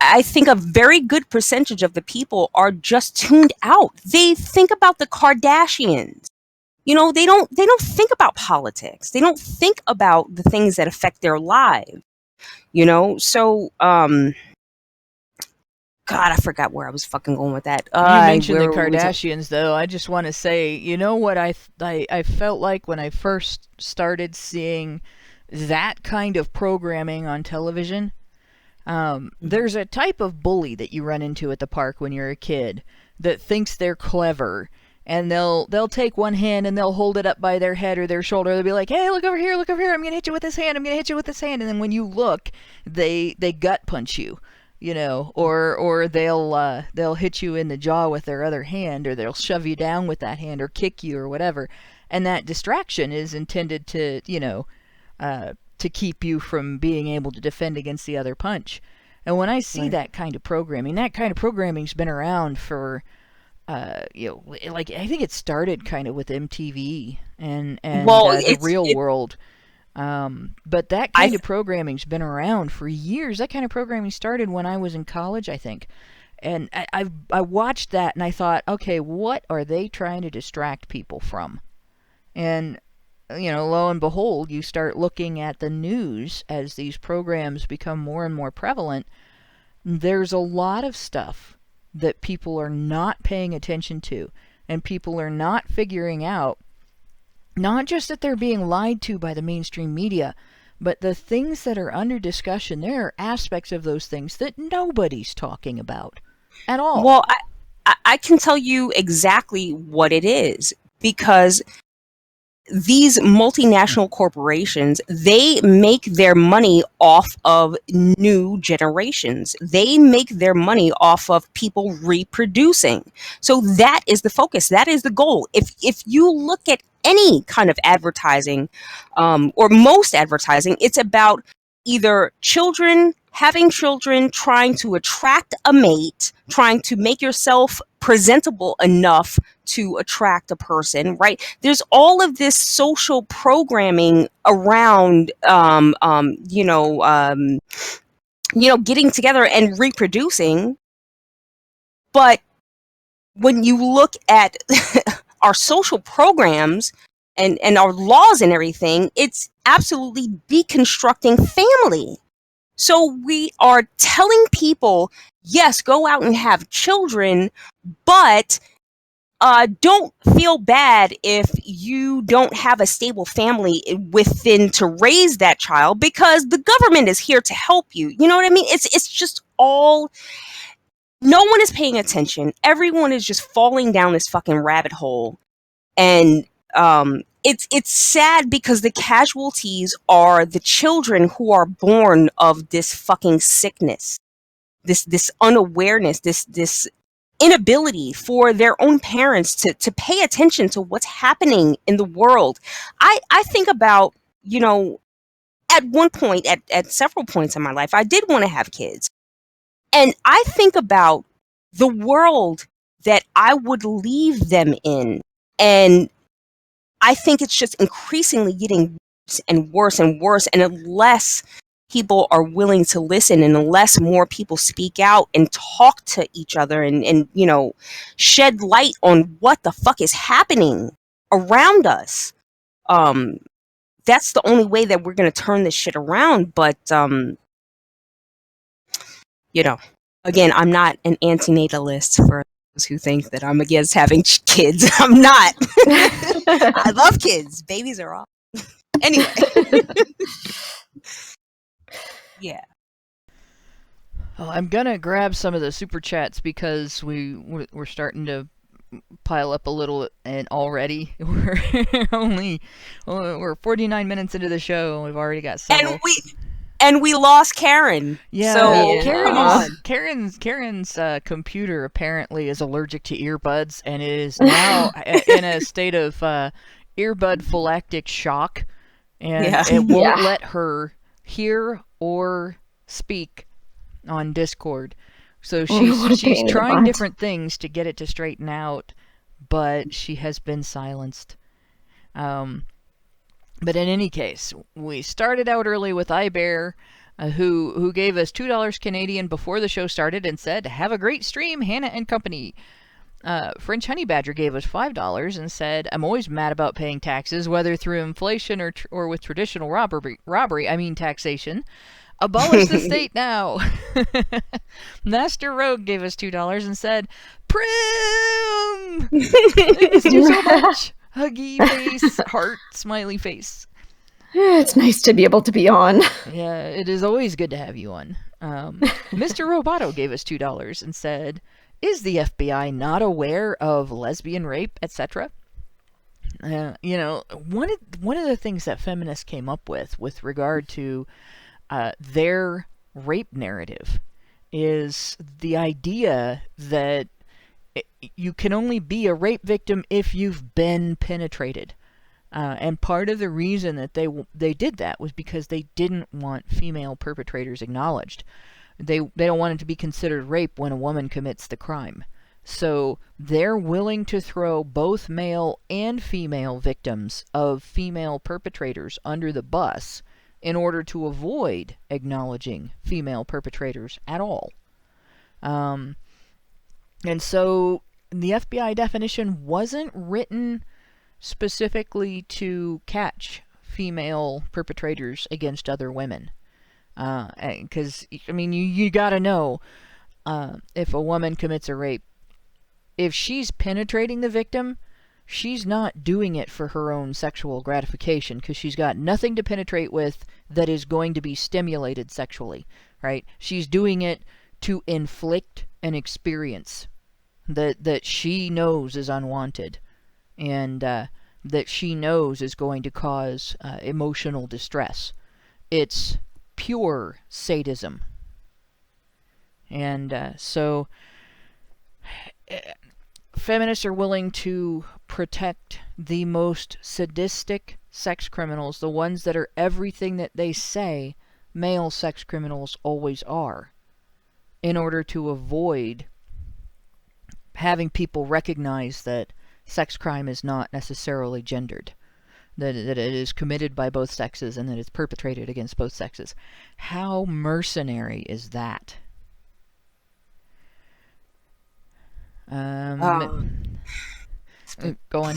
I think a very good percentage of the people are just tuned out. They think about the Kardashians. They don't think about politics. They don't think about the things that affect their lives. So God, I forgot where I was fucking going with that. You mentioned the Kardashians, though. I just want to say, what I felt like when I first started seeing that kind of programming on television? There's a type of bully that you run into at the park when you're a kid that thinks they're clever, and they'll take one hand and they'll hold it up by their head or their shoulder. They'll be like, "Hey, look over here, I'm gonna hit you with this hand, and then when you look, they gut punch you. Or they'll hit you in the jaw with their other hand, or they'll shove you down with that hand, or kick you, or whatever. And that distraction is intended to, to keep you from being able to defend against the other punch. And when I see that kind of programming's been around for, like, I think it started kind of with MTV and the Real World. But that kind of programming's been around for years. That kind of programming started when I was in college, I think. And I watched that and I thought, okay, what are they trying to distract people from? And, lo and behold, you start looking at the news as these programs become more and more prevalent. There's a lot of stuff that people are not paying attention to, and people are not figuring out. Not just that they're being lied to by the mainstream media, but the things that are under discussion, there are aspects of those things that nobody's talking about at all. Well, I can tell you exactly what it is, because these multinational corporations, they make their money off of new generations. They make their money off of people reproducing. So that is the focus. That is the goal. If you look at any kind of advertising, or most advertising, it's about either having children, trying to attract a mate, trying to make yourself presentable enough to attract a person, right? There's all of this social programming around, getting together and reproducing. But when you look at our social programs and our laws and everything, it's absolutely deconstructing family. So we are telling people, yes, go out and have children, but don't feel bad if you don't have a stable family within to raise that child, because the government is here to help you. You know what I mean? It's just all, no one is paying attention. Everyone is just falling down this fucking rabbit hole. And it's sad because the casualties are the children who are born of this fucking sickness, this unawareness, this inability for their own parents to pay attention to what's happening in the world. I think about, you know, at one point, at several points in my life, I did want to have kids. And I think about the world that I would leave them in. And I think it's just increasingly getting worse and worse and worse. And unless people are willing to listen, and unless more people speak out and talk to each other and you know, shed light on what the fuck is happening around us, that's the only way that we're going to turn this shit around. But you know, again, I'm not an antinatalist, for those who think that I'm against having kids. I'm not. I love kids. Babies are awesome. Anyway. Yeah. Oh, I'm gonna grab some of the super chats because we're starting to pile up a little, and already we're 49 minutes into the show and we've already got several. And we lost Karen. Yeah, so Karen's computer apparently is allergic to earbuds and is now in a state of earbud phylactic shock, and it won't let her hear or speak on Discord. So she's trying different things to get it to straighten out, but she has been silenced. But in any case, we started out early with iBear, who gave us $2 Canadian before the show started and said, "Have a great stream, Hannah and company." French Honey Badger gave us $5 and said, "I'm always mad about paying taxes, whether through inflation or with traditional robbery, I mean taxation. Abolish the state now." Master Rogue gave us $2 and said, "Prim! I missed you so much. Huggy face, heart, smiley face." It's nice to be able to be on. Yeah, it is always good to have you on. Mr. Roboto gave us $2 and said, "Is the FBI not aware of lesbian rape, etc.?" You know, one of the things that feminists came up with regard to their rape narrative is the idea that you can only be a rape victim if you've been penetrated. And part of the reason that they did that was because they didn't want female perpetrators acknowledged. They don't want it to be considered rape when a woman commits the crime. So they're willing to throw both male and female victims of female perpetrators under the bus in order to avoid acknowledging female perpetrators at all. And so the FBI definition wasn't written specifically to catch female perpetrators against other women. Because, I mean, you gotta know, if a woman commits a rape, if she's penetrating the victim, she's not doing it for her own sexual gratification, because she's got nothing to penetrate with that is going to be stimulated sexually, right? She's doing it to inflict an experience that she knows is unwanted, and that she knows is going to cause emotional distress. It's pure sadism. And so feminists are willing to protect the most sadistic sex criminals, the ones that are everything that they say male sex criminals always are, in order to avoid having people recognize that sex crime is not necessarily gendered, that it is committed by both sexes and that it's perpetrated against both sexes. How mercenary is that? Go on.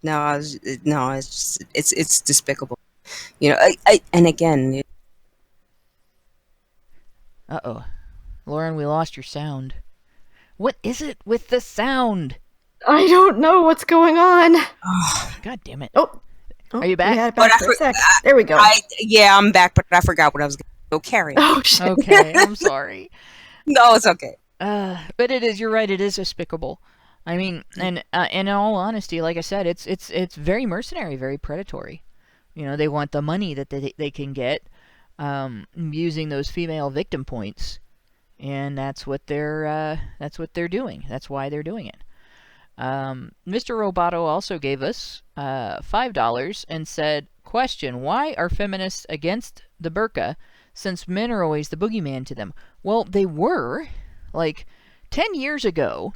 It's just, it's despicable. You know, and again, Uh-oh. Lauren, we lost your sound. What is it with the sound? I don't know what's going on. God damn it. Oh, are you back? We had it back for a sec. There we go. Yeah, I'm back, but I forgot what I was going to go carry. Oh, shit. Okay, I'm sorry. No, it's okay. But it is, you're right, it is despicable. I mean, and in all honesty, like I said, it's very mercenary, very predatory. You know, they want the money that they can get using those female victim points, and that's what they're doing. That's why they're doing it. Mr. Roboto also gave us $5 and said, question, why are feminists against the burqa since men are always the boogeyman to them? Well, they were, like, 10 years ago,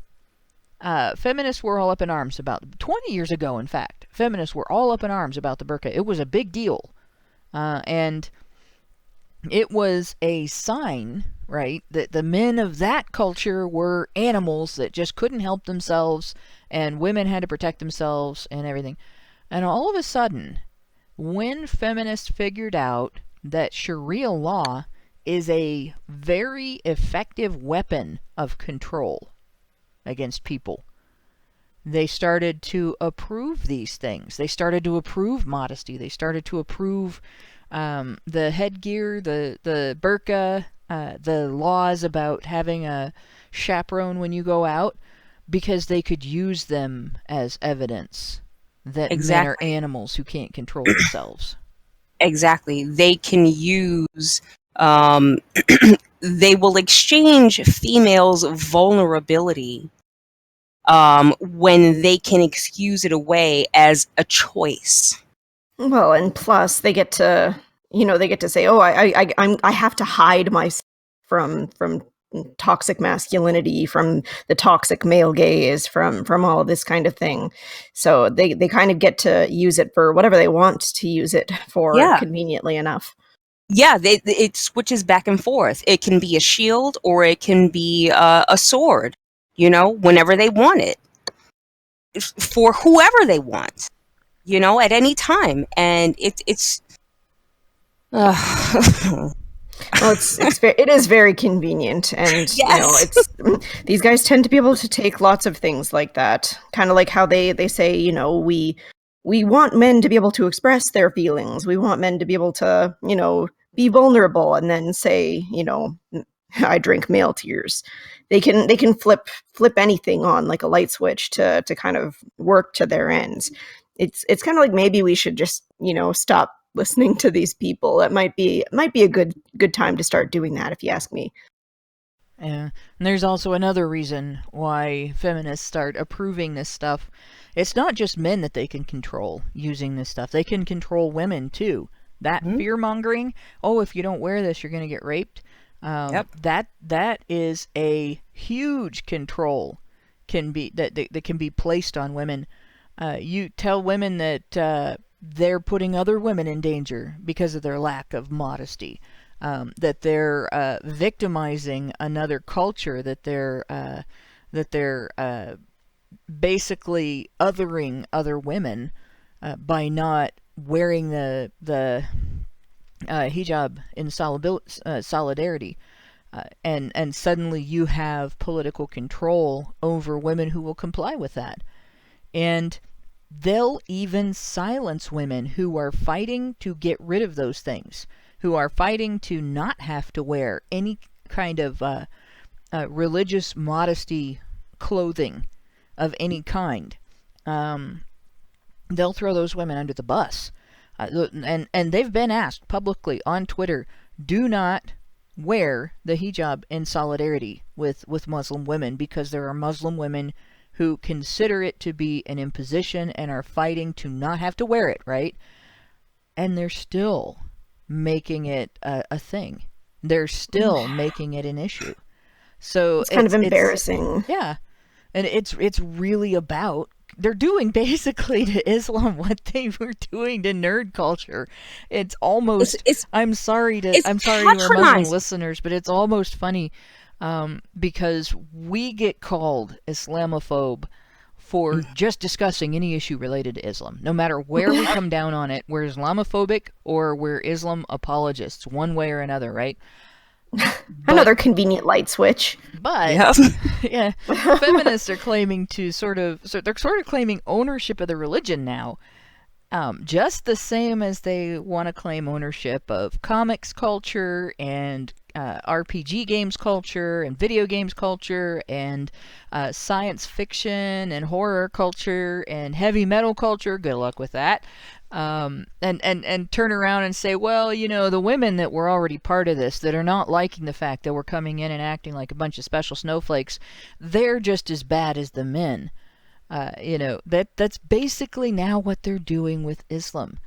feminists were all up in arms about, 20 years ago, in fact, feminists were all up in arms about the burqa. It was a big deal. And it was a sign, right, that the men of that culture were animals that just couldn't help themselves, and women had to protect themselves and everything. And all of a sudden, when feminists figured out that Sharia law is a very effective weapon of control against people, they started to approve these things. They started to approve modesty. They started to approve the headgear, the burqa, the laws about having a chaperone when you go out, because they could use them as evidence that men are animals who can't control themselves. Exactly. They can use, they will exchange females' vulnerability when they can excuse it away as a choice. Well, and plus they get to, say, oh, I have to hide myself from toxic masculinity, from the toxic male gaze, from all of this kind of thing. So they kind of get to use it for whatever they want to use it for, conveniently enough. Yeah, it switches back and forth. It can be a shield or it can be a sword, whenever they want it, for whoever they want, at any time. And it's well, it is very convenient, and yes. These guys tend to be able to take lots of things like that, kind of like how they say, we want men to be able to express their feelings, we want men to be able to, be vulnerable, and then say, I drink male tears. They can flip anything on like a light switch to kind of work to their ends. It's kind of like maybe we should just, stop listening to these people. It might be a good time to start doing that, if you ask me. Yeah, and there's also another reason why feminists start approving this stuff. It's not just men that they can control using this stuff. They can control women too. That fear-mongering, oh, if you don't wear this, you're going to get raped. That is a huge control that can be placed on women. You tell women that they're putting other women in danger because of their lack of modesty, that they're victimizing another culture, that they're basically othering other women by not wearing the hijab in solidarity, and suddenly you have political control over women who will comply with that. And they'll even silence women who are fighting to get rid of those things, who are fighting to not have to wear any kind of religious modesty clothing of any kind. They'll throw those women under the bus. And they've been asked publicly on Twitter, do not wear the hijab in solidarity with Muslim women, because there are Muslim women who consider it to be an imposition and are fighting to not have to wear it, right? And they're still making it a thing. They're still making it an issue. So it's kind of embarrassing. Yeah. And it's really about, they're doing basically to Islam what they were doing to nerd culture. It's almost, I'm sorry to our Muslim listeners, but it's almost funny because we get called Islamophobe for just discussing any issue related to Islam. No matter where we come down on it, we're Islamophobic or we're Islam apologists, one way or another, right? Another convenient light switch. But Yep. yeah, feminists are claiming to they're sort of claiming ownership of the religion now. Just the same as they want to claim ownership of comics culture and RPG games culture and video games culture and science fiction and horror culture and heavy metal culture. Good luck with that. And turn around and say, well, the women that were already part of this, that are not liking the fact that we're coming in and acting like a bunch of special snowflakes, they're just as bad as the men. That's basically now what they're doing with Islam.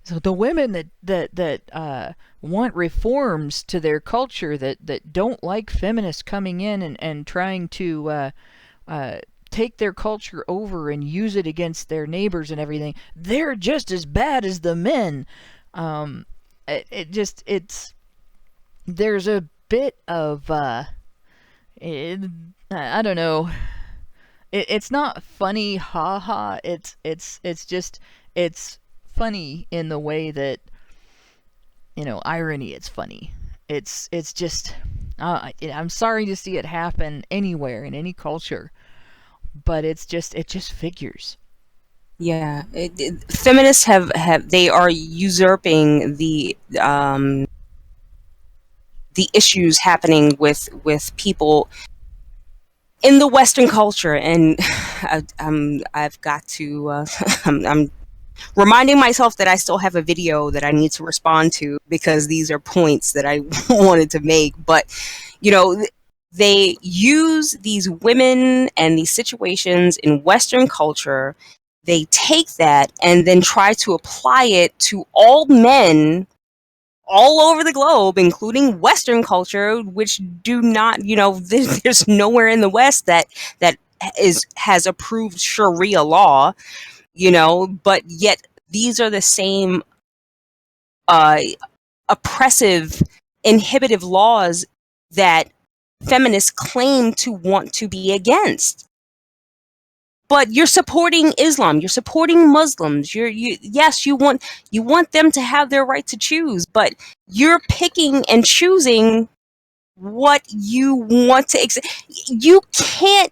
So the women that want reforms to their culture, that don't like feminists coming in and trying to take their culture over and use it against their neighbors and everything, they're just as bad as the men. There's a bit of I don't know. It's not funny, haha. It's funny in the way that, irony. It's funny. It's just. I'm sorry to see it happen anywhere in any culture, but it just figures. Yeah, feminists they are usurping the issues happening with people in the Western culture, and I've got to. I'm reminding myself that I still have a video that I need to respond to, because these are points that I wanted to make. But they use these women and these situations in Western culture. They take that and then try to apply it to all men all over the globe, including Western culture, which do not, there's nowhere in the West that has approved Sharia law, but yet these are the same oppressive, inhibitive laws that feminists claim to want to be against. But you're supporting Islam, you're supporting Muslims. Yes, you want them to have their right to choose, but you're picking and choosing what you want to. You can't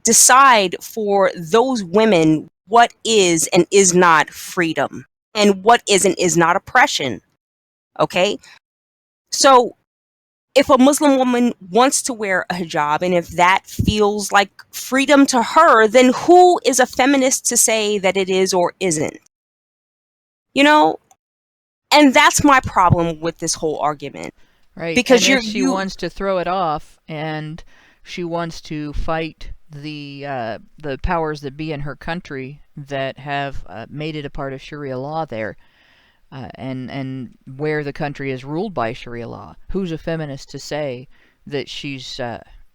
decide for those women what is and is not freedom, and what is and is not oppression. Okay, so if a Muslim woman wants to wear a hijab, and if that feels like freedom to her, then who is a feminist to say that it is or isn't? And that's my problem with this whole argument. Right. Because and if she wants to throw it off, and she wants to fight the powers that be in her country that have made it a part of Sharia law there, and where the country is ruled by Sharia law. Who's a feminist to say that she's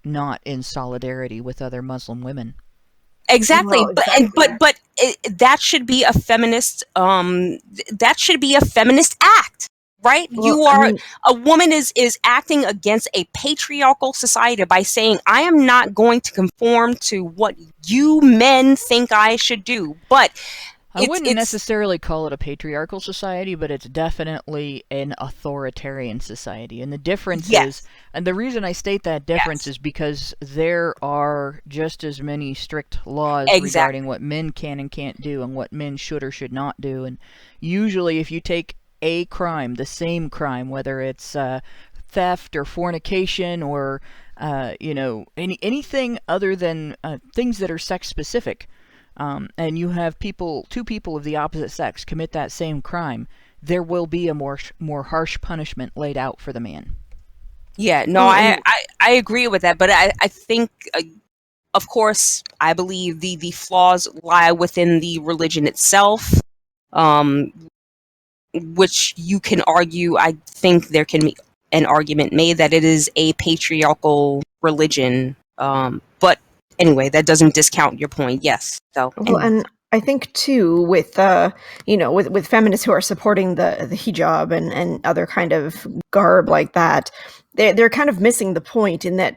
not in solidarity with other Muslim women? Exactly, but that should be a feminist. That should be a feminist act, right? Well, a woman is acting against a patriarchal society by saying, I am not going to conform to what you men think I should do, but. I wouldn't necessarily call it a patriarchal society, but it's definitely an authoritarian society. And the difference is, and the reason I state that difference is because there are just as many strict laws regarding what men can and can't do and what men should or should not do. And usually if you take a crime, the same crime, whether it's theft or fornication or, anything other than things that are sex specific, and you have two people of the opposite sex commit that same crime, there will be a more harsh punishment laid out for the man. Yeah, no, I agree with that, but I think, of course, I believe the flaws lie within the religion itself, which you can argue. I think there can be an argument made that it is a patriarchal religion, but anyway, that doesn't discount your point. Yes. So, well, and I think too, with with feminists who are supporting the hijab and other kind of garb like that, they're kind of missing the point in that,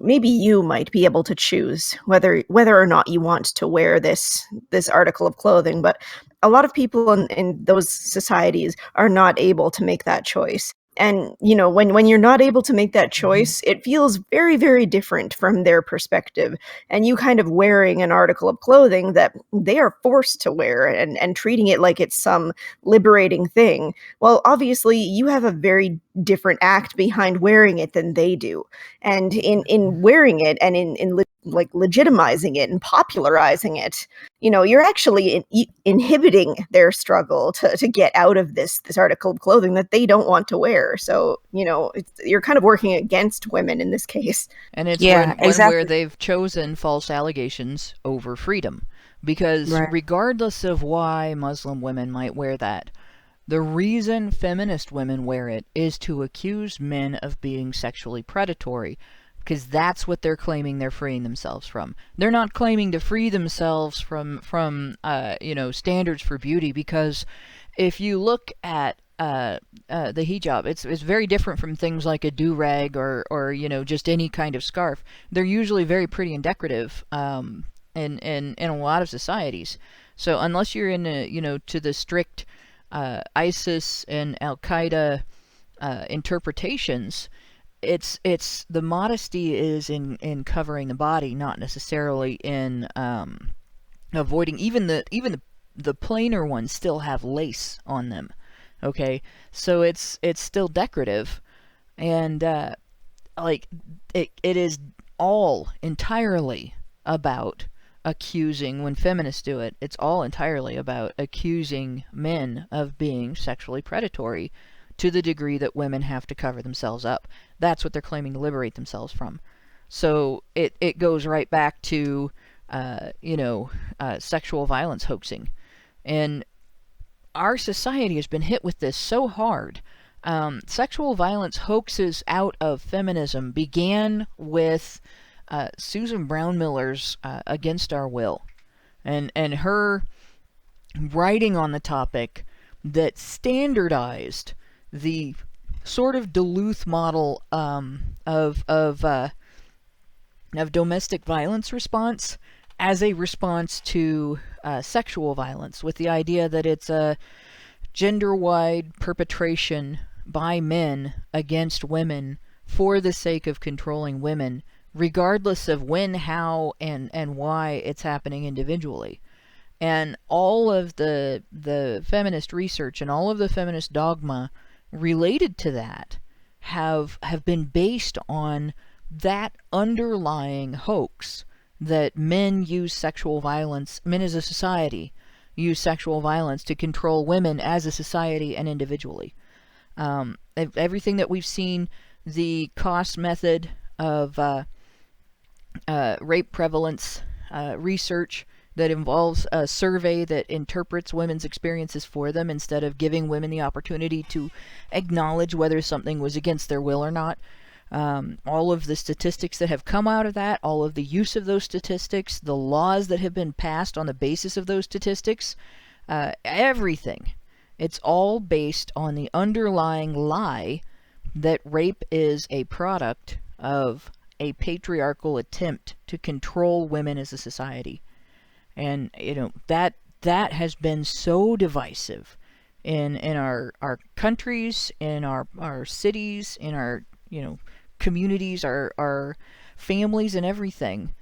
maybe you might be able to choose whether or not you want to wear this article of clothing, but a lot of people in those societies are not able to make that choice. And, when you're not able to make that choice, it feels very, very different from their perspective. And you kind of wearing an article of clothing that they are forced to wear and treating it like it's some liberating thing. Well, obviously, you have a very different act behind wearing it than they do. And in wearing it and in legitimizing it and popularizing it, you're actually inhibiting their struggle to get out of this article of clothing that they don't want to wear. So, you're kind of working against women in this case. And it's Yeah, one exactly. where they've chosen false allegations over freedom. Because Right. regardless of why Muslim women might wear that, the reason feminist women wear it is to accuse men of being sexually predatory. Because that's what they're claiming they're freeing themselves from. They're not claiming to free themselves from standards for beauty, because if you look at the hijab, it's very different from things like a do-rag or just any kind of scarf. They're usually very pretty and decorative in a lot of societies. So unless you're in to the strict ISIS and Al-Qaeda interpretations, it's the modesty is in covering the body, not necessarily in avoiding. Even the plainer ones still have lace on them. Okay, so it's still decorative, and it is all entirely about accusing. When feminists do it, it's all entirely about accusing men of being sexually predatory, to the degree that women have to cover themselves up. That's what they're claiming to liberate themselves from. So it goes right back to sexual violence hoaxing. And our society has been hit with this so hard. Sexual violence hoaxes out of feminism began with Susan Brown Miller's Against Our Will, and her writing on the topic that standardized the sort of Duluth model of domestic violence response as a response to sexual violence, with the idea that it's a gender-wide perpetration by men against women for the sake of controlling women, regardless of when, how, and why it's happening individually. And all of the feminist research and all of the feminist dogma related to that have been based on that underlying hoax that men use sexual violence, men as a society use sexual violence to control women as a society and individually. Everything that we've seen, the cost method of rape prevalence research that involves a survey that interprets women's experiences for them instead of giving women the opportunity to acknowledge whether something was against their will or not. All of the statistics that have come out of that, all of the use of those statistics, the laws that have been passed on the basis of those statistics, everything. It's all based on the underlying lie that rape is a product of a patriarchal attempt to control women as a society. And that has been so divisive in our countries, in our cities, in our communities, our families, and everything,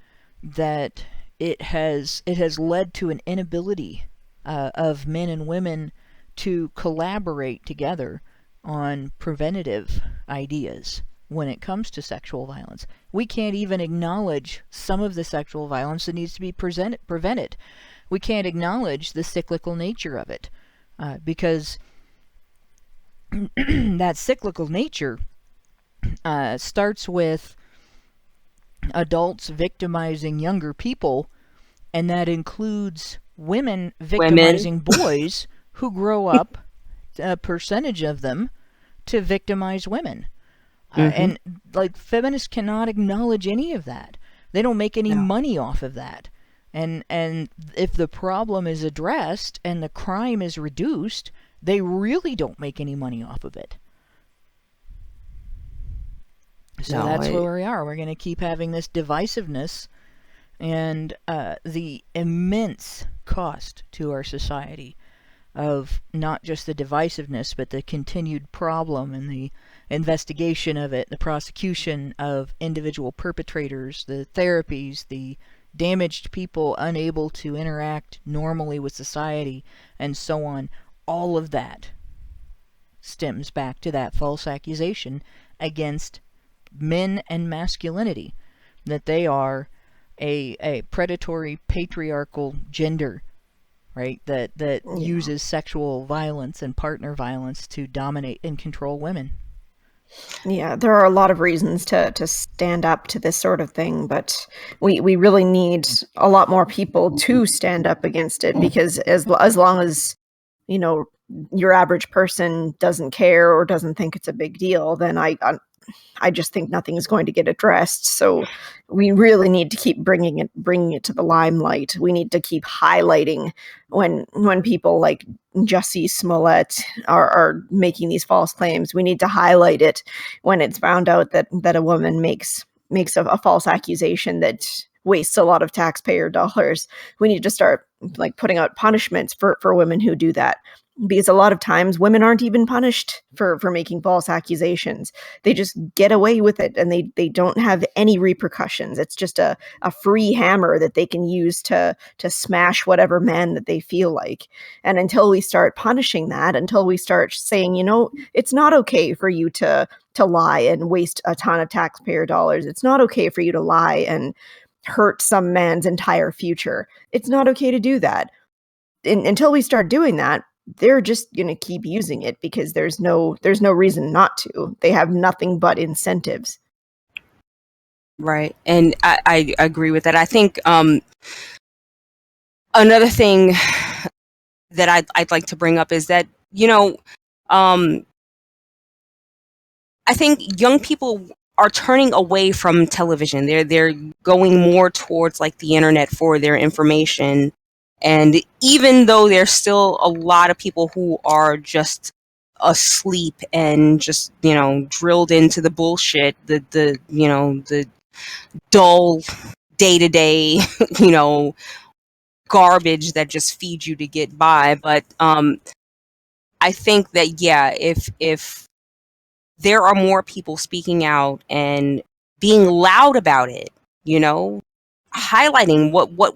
that it has led to an inability of men and women to collaborate together on preventative ideas when it comes to sexual violence. We can't even acknowledge some of the sexual violence that needs to be prevented. We can't acknowledge the cyclical nature of it, because that cyclical nature starts with adults victimizing younger people, and that includes women victimizing boys who grow up, a percentage of them, to victimize women. And feminists cannot acknowledge any of that. They don't make any money off of that. And if the problem is addressed and the crime is reduced, they really don't make any money off of it. So that's where we are. We're going to keep having this divisiveness and the immense cost to our society of not just the divisiveness, but the continued problem and the investigation of it, the prosecution of individual perpetrators, the therapies, the damaged people unable to interact normally with society, and so on. All of that stems back to that false accusation against men and masculinity, that they are a predatory patriarchal gender, right, that uses sexual violence and partner violence to dominate and control women. Yeah, there are a lot of reasons to stand up to this sort of thing, but we really need a lot more people to stand up against it, because as long as, you know, your average person doesn't care or doesn't think it's a big deal, then I just think nothing is going to get addressed. So we really need to keep bringing it to the limelight. We need to keep highlighting when people like Jussie Smollett are making these false claims. We need to highlight it when it's found out that a woman makes a false accusation that wastes a lot of taxpayer dollars. We need to start like putting out punishments for women who do that. Because a lot of times women aren't even punished for making false accusations. They just get away with it, and they don't have any repercussions. It's just a free hammer that they can use to smash whatever man that they feel like. And until we start punishing that, until we start saying, you know, it's not okay for you to lie and waste a ton of taxpayer dollars. It's not okay for you to lie and hurt some man's entire future. It's not okay to do that. Until we start doing that, they're just going to keep using it, because there's no reason not to. They have nothing but incentives. Right. And I agree with that. I think another thing that I'd like to bring up is that, you know, I think young people are turning away from television. They're going more towards like the internet for their information. And even though there's still a lot of people who are just asleep and just, you know, drilled into the bullshit, the you know, the dull day-to-day, you know, garbage that just feeds you to get by. But I think that, yeah, if there are more people speaking out and being loud about it, you know, highlighting what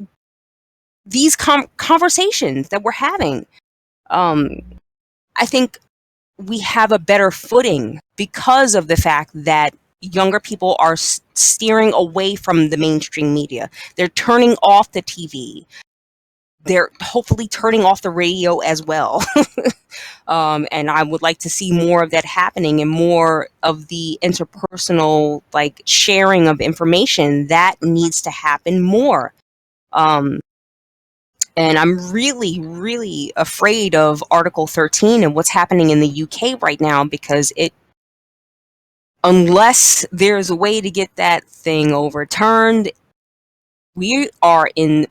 these conversations that we're having, I think we have a better footing because of the fact that younger people are steering away from the mainstream media. They're turning off the TV. They're hopefully turning off the radio as well. And I would like to see more of that happening, and more of the interpersonal, like, sharing of information that needs to happen more. And I'm really, really afraid of Article 13 and what's happening in the UK right now, because unless there's a way to get that thing overturned, they are in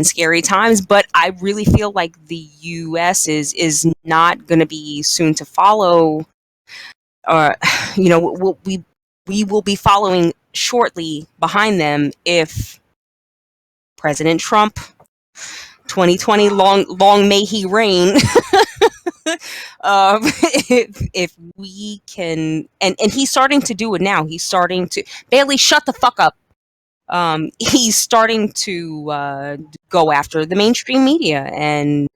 scary times. But I really feel like the US is not going to be soon to follow. You know, we will be following shortly behind them if President Trump, 2020, long may he reign. If we can, and he's starting to do it now. He's starting to, Bailey, shut the fuck up. He's starting to go after the mainstream media, and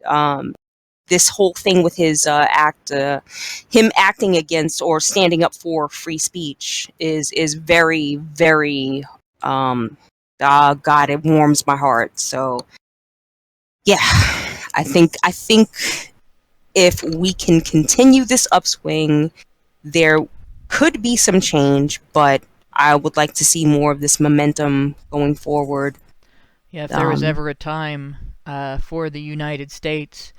this whole thing with his him acting against or standing up for free speech is very, very God, it warms my heart. So yeah, I think if we can continue this upswing, there could be some change, but I would like to see more of this momentum going forward. Yeah, if there was ever a time for the United States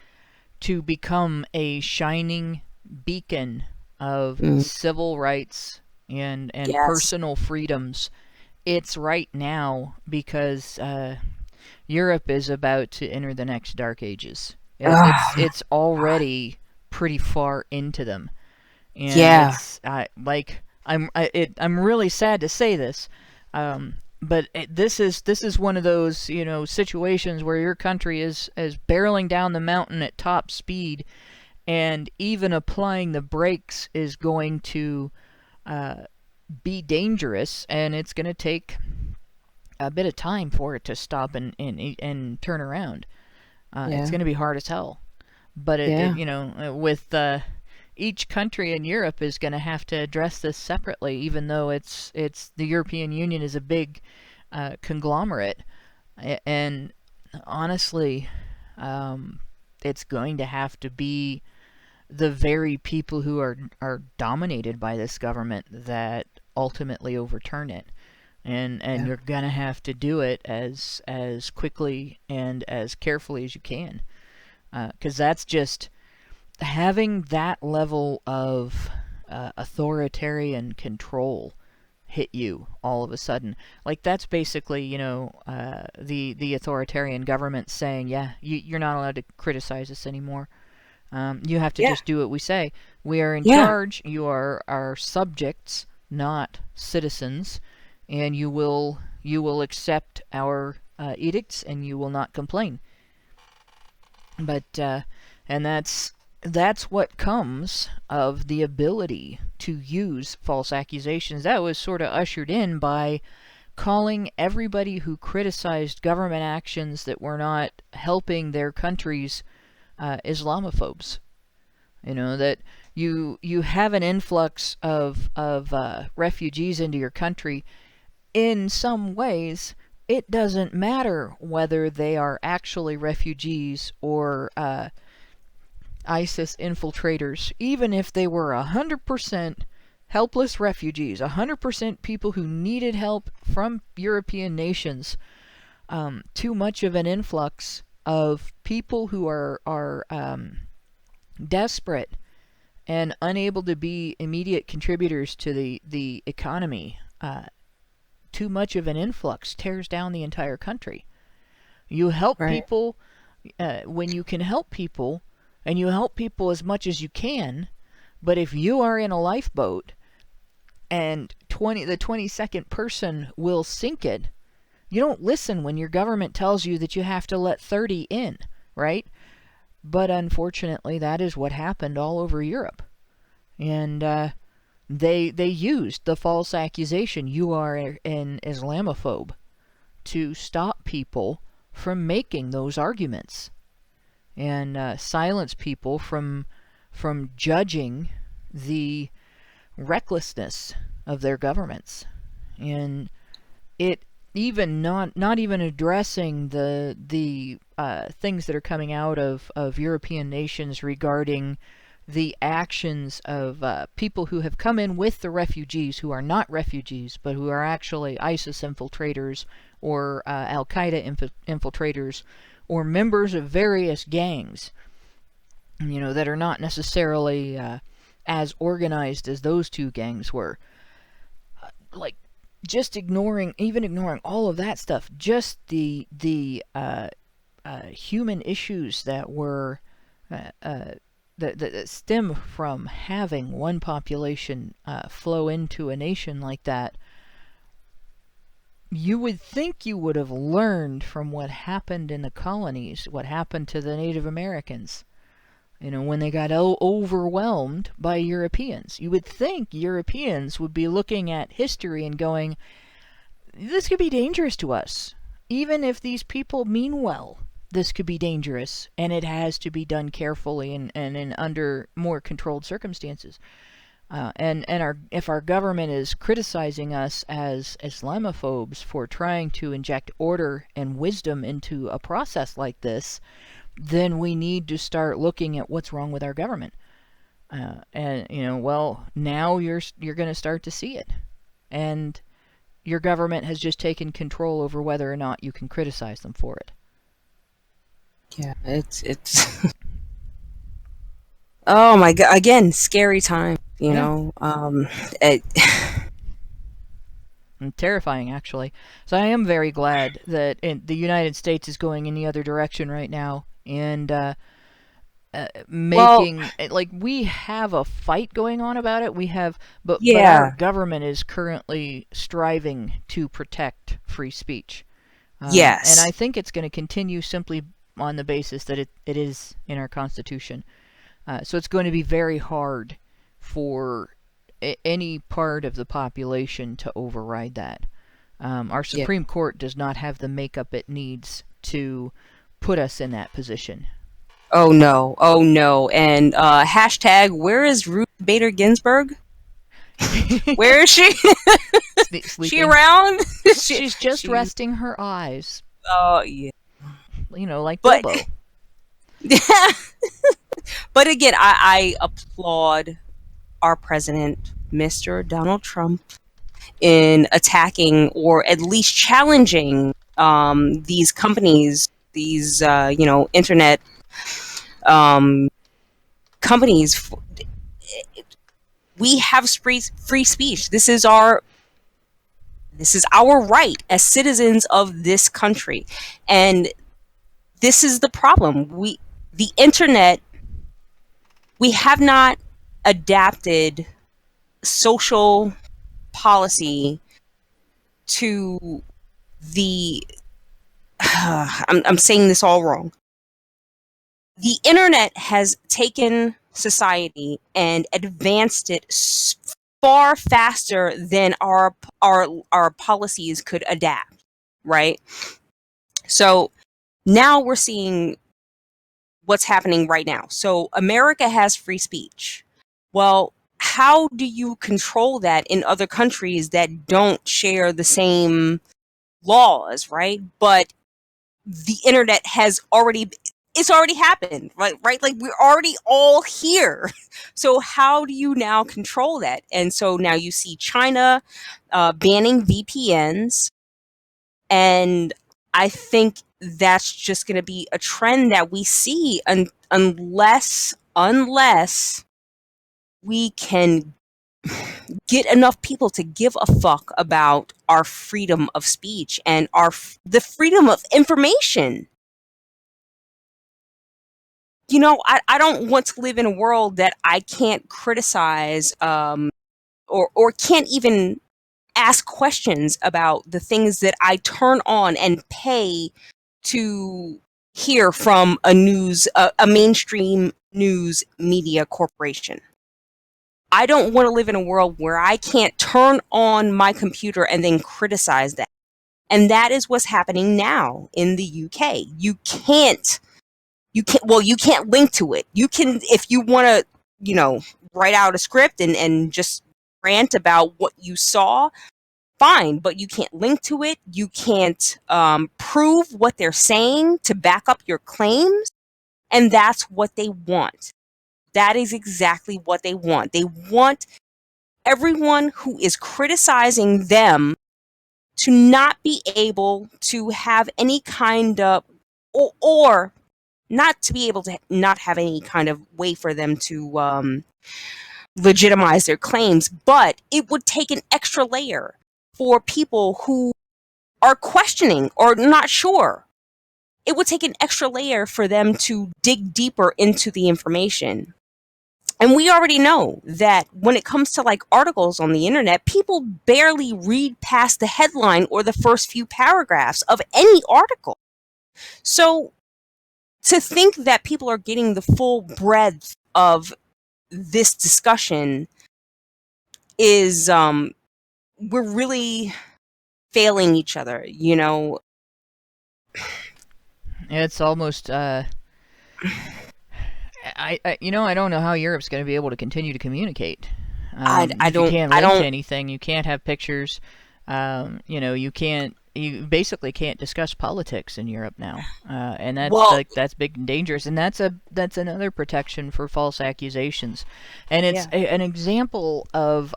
to become a shining beacon of civil rights and yes, personal freedoms, it's right now, because Europe is about to enter the next dark ages. It's already pretty far into them, and yeah, I'm really sad to say this. But this is one of those, situations where your country is barreling down the mountain at top speed, and even applying the brakes is going to be dangerous, and it's going to take a bit of time for it to stop and turn around. It's going to be hard as hell. But with each country in Europe is going to have to address this separately, even though it's the European Union is a big conglomerate, and honestly, it's going to have to be the very people who are dominated by this government that ultimately overturn it, and you're gonna have to do it as quickly and as carefully as you can, because that's just having that level of authoritarian control hit you all of a sudden. Like, that's basically, the authoritarian government saying, yeah, you're not allowed to criticize us anymore. You have to just do what we say. We are in charge. You are our subjects, not citizens, and you will accept our edicts, and you will not complain. But and that's what comes of the ability to use false accusations. That was sort of ushered in by calling everybody who criticized government actions that were not helping their countries Islamophobes. That you have an influx of refugees into your country. In some ways, it doesn't matter whether they are actually refugees or ISIS infiltrators. Even if they were 100% helpless refugees, 100% people who needed help from European nations, too much of an influx of people who are desperate and unable to be immediate contributors to the economy. Too much of an influx tears down the entire country. You help people when you can help people, and you help people as much as you can, but if you are in a lifeboat and the 22nd person will sink it, you don't listen when your government tells you that you have to let 30 in, right? But unfortunately, that is what happened all over Europe. And they used the false accusation, you are an Islamophobe, to stop people from making those arguments, and silence people from judging the recklessness of their governments. And it even not even addressing the things that are coming out of European nations regarding the actions of people who have come in with the refugees, who are not refugees, but who are actually ISIS infiltrators or Al-Qaeda infiltrators, or members of various gangs, that are not necessarily as organized as those two gangs were. Like, just ignoring all of that stuff, just the human issues that were that stem from having one population flow into a nation like that. You would think you would have learned from what happened in the colonies, what happened to the Native Americans, when they got overwhelmed by Europeans. You would think Europeans would be looking at history and going, this could be dangerous to us. Even if these people mean well, this could be dangerous, and it has to be done carefully and in under more controlled circumstances. If our government is criticizing us as Islamophobes for trying to inject order and wisdom into a process like this, then we need to start looking at what's wrong with our government. Now you're going to start to see it, and your government has just taken control over whether or not you can criticize them for it. Yeah, it's oh my god, again, scary time, terrifying, actually. So I am very glad that the United States is going in the other direction right now, and making like we have a fight going on about it. But our government is currently striving to protect free speech. Yes. And I think it's going to continue simply on the basis that it is in our Constitution. So it's going to be very hard for any part of the population to override that. Our Supreme Court does not have the makeup it needs to put us in that position. Oh no. And hashtag, where is Ruth Bader Ginsburg? Where is she? She around? She's just resting her eyes. Oh, yeah. Like Bilbo. But again, I applaud our president, Mr. Donald Trump, in attacking or at least challenging these companies, these internet companies. We have free speech. This is our right as citizens of this country, and this is the problem. The internet, we have not adapted social policy to the I'm saying this all wrong. The internet has taken society and advanced it far faster than our policies could adapt, right? So now we're seeing what's happening right now. So America has free speech. Well, how do you control that in other countries that don't share the same laws, right? But the internet it's already happened, right? Like we're already all here. So how do you now control that? And so now you see China banning VPNs. And I think that's just going to be a trend that we see unless we can get enough people to give a fuck about our freedom of speech and the freedom of information. I don't want to live in a world that I can't criticize or can't even ask questions about the things that I turn on and pay to hear from a mainstream news media corporation. I don't want to live in a world where I can't turn on my computer and then criticize that. And that is what's happening now in the UK. You can't link to it. You can, if you want to, write out a script and just rant about what you saw, fine, but you can't link to it. You can't prove what they're saying to back up your claims. And that's what they want. That is exactly what they want. They want everyone who is criticizing them to not be able to have any kind of, or not to be able to not have any kind of way for them to legitimize their claims. But it would take an extra layer for people who are questioning or not sure. It would take an extra layer for them to dig deeper into the information. And we already know that when it comes to like articles on the internet, people barely read past the headline or the first few paragraphs of any article. So to think that people are getting the full breadth of this discussion is, we're really failing each other, It's almost, I don't know how Europe's going to be able to continue to communicate. You can't link to anything. You can't have pictures. You basically can't discuss politics in Europe now, and that's big and dangerous. And that's another protection for false accusations. And it's an example of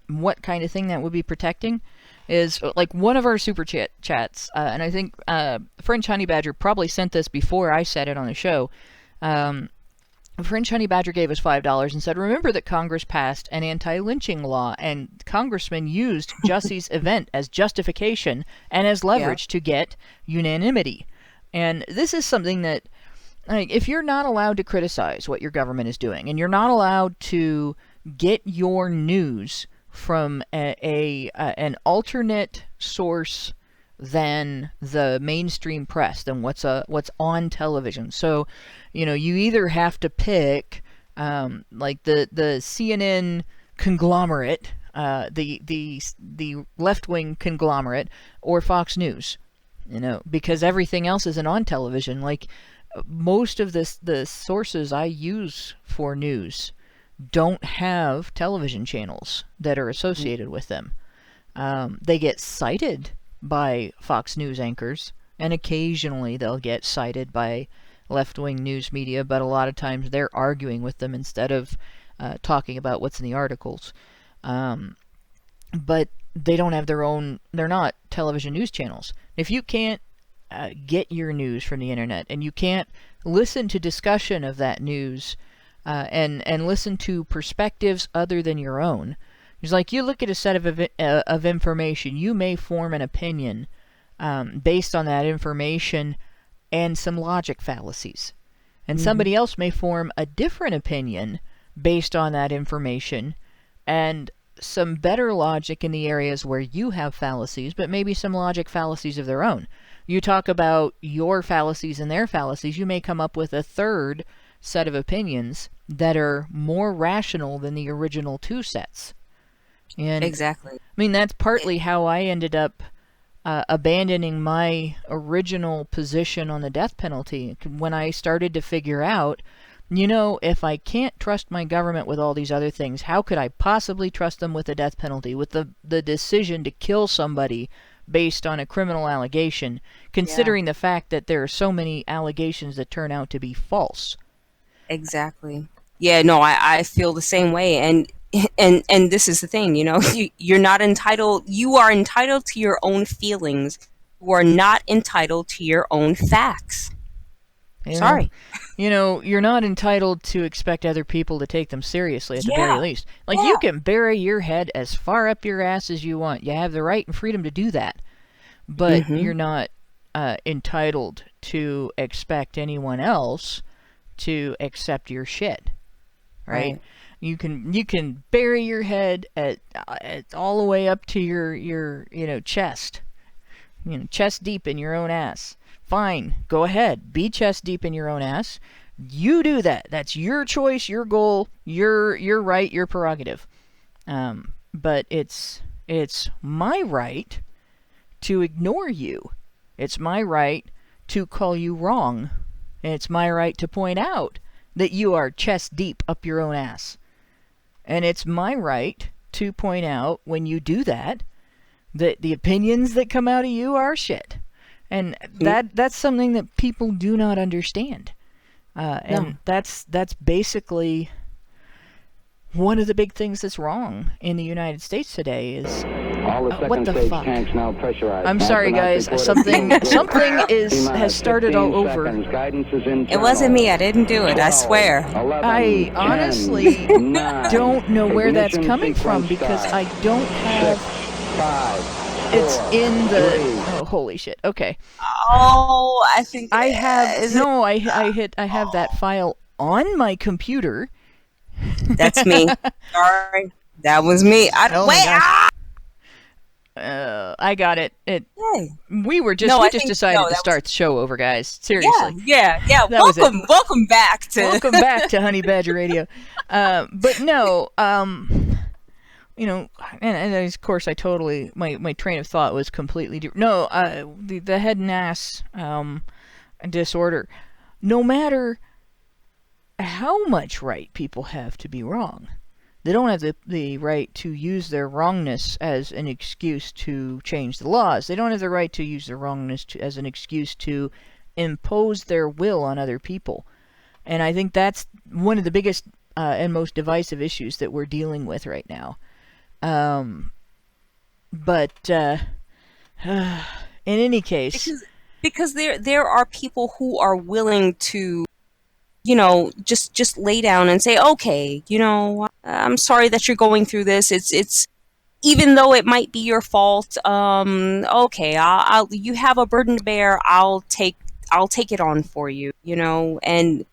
what kind of thing that would be protecting is like one of our super chats, and I think French Honey Badger probably sent this before I said it on the show. French Honey Badger gave us $5 and said, remember that Congress passed an anti-lynching law, and congressmen used Jussie's event as justification and as leverage to get unanimity. And this is something that like, if you're not allowed to criticize what your government is doing, and you're not allowed to get your news from an alternate source than the mainstream press, than what's on television. So, you either have to pick like the CNN conglomerate, the left-wing conglomerate, or Fox News, because everything else isn't on television. Like, most of the sources I use for news don't have television channels that are associated with them. They get cited by Fox News anchors, and occasionally they'll get cited by left-wing news media, but a lot of times they're arguing with them instead of talking about what's in the articles. But they don't have their own, they're not television news channels. If you can't get your news from the internet, and you can't listen to discussion of that news and listen to perspectives other than your own, it's like you look at a set of information, you may form an opinion based on that information and some logic fallacies. And somebody else may form a different opinion based on that information and some better logic in the areas where you have fallacies, but maybe some logic fallacies of their own. You talk about your fallacies and their fallacies, you may come up with a third set of opinions that are more rational than the original two sets. And Exactly. I mean, that's partly how I ended up abandoning my original position on the death penalty, when I started to figure out, if I can't trust my government with all these other things, how could I possibly trust them with the death penalty, with the decision to kill somebody based on a criminal allegation, considering the fact that there are so many allegations that turn out to be false. Exactly. Yeah, no, I feel the same way. And this is the thing, you're not entitled, you are entitled to your own feelings. You are not entitled to your own facts. Sorry. You're not entitled to expect other people to take them seriously, at the very least. Like, you can bury your head as far up your ass as you want. You have the right and freedom to do that. But you're not entitled to expect anyone else to accept your shit. Right? You can bury your head at all the way up to your chest. Chest deep in your own ass. Fine, go ahead. Be chest deep in your own ass. You do that. That's your choice, your goal, your right, your prerogative. But it's my right to ignore you. It's my right to call you wrong. And it's my right to point out that you are chest deep up your own ass. And it's my right to point out, when you do that the opinions that come out of you are shit. And that's something that people do not understand. And that's basically one of the big things that's wrong in the United States today is All the what second the stage fuck? tanks now pressurized. I'm sorry, guys. Something has started all over. It wasn't me. I didn't do it. I swear. I honestly don't know where that's coming from, because I don't have. 5. It's in the. Oh, holy shit. Okay. Oh, I think I have. No, I have that file on my computer. That's me. Sorry, that was me. I got it. We just decided to start the show over, guys. Seriously. Yeah. Welcome back to Honey Badger Radio. But no, and of course I totally my train of thought was completely different. No, the head and ass disorder. No matter how much right people have to be wrong, they don't have the right to use their wrongness as an excuse to change the laws. They don't have the right to use their wrongness as an excuse to impose their will on other people. And I think that's one of the biggest and most divisive issues that we're dealing with right now. But in any case, because there are people who are willing to, just lay down and say, okay, I'm sorry that you're going through this. It's even though it might be your fault. Okay, you have a burden to bear. I'll take I'll take it on for you, you know. And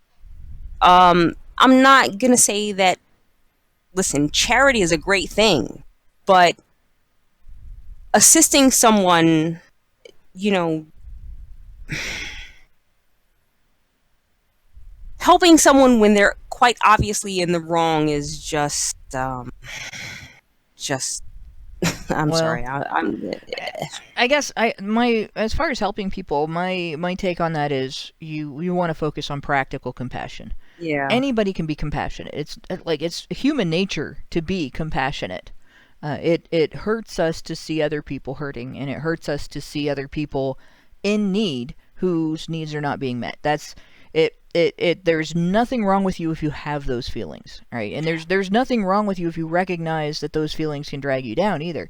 I'm not gonna say that. Listen, charity is a great thing, but assisting someone, you know, helping someone when they're quite obviously in the wrong is just I'm Well, sorry. I guess as far as helping people, my take on that is you want to focus on practical compassion. Yeah. Anybody can be compassionate. It's human nature to be compassionate. It hurts us to see other people hurting, and it hurts us to see other people in need whose needs are not being met. That's it. There's nothing wrong with you if you have those feelings, right? And there's nothing wrong with you if you recognize that those feelings can drag you down either.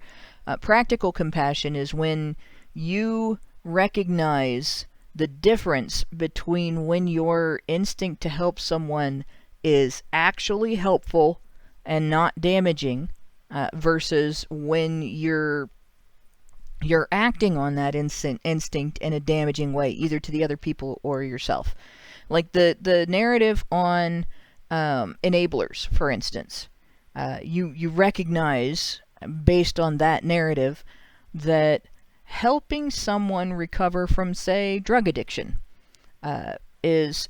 Practical compassion is when you recognize the difference between when your instinct to help someone is actually helpful and not damaging, versus when you're acting on that instinct in a damaging way, either to the other people or yourself. Like the narrative on enablers, for instance. You recognize, based on that narrative, that helping someone recover from, say, drug addiction is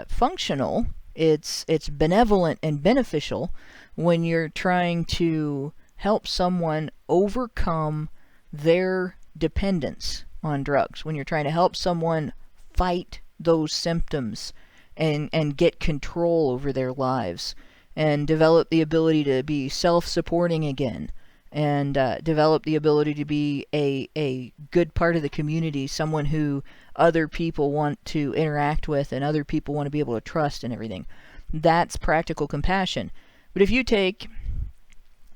functional. It's benevolent and beneficial when you're trying to help someone overcome their dependence on drugs, when you're trying to help someone fight those symptoms and get control over their lives and develop the ability to be self-supporting again, and develop the ability to be a good part of the community, someone who other people want to interact with and other people want to be able to trust and everything. That's practical compassion. But if you take,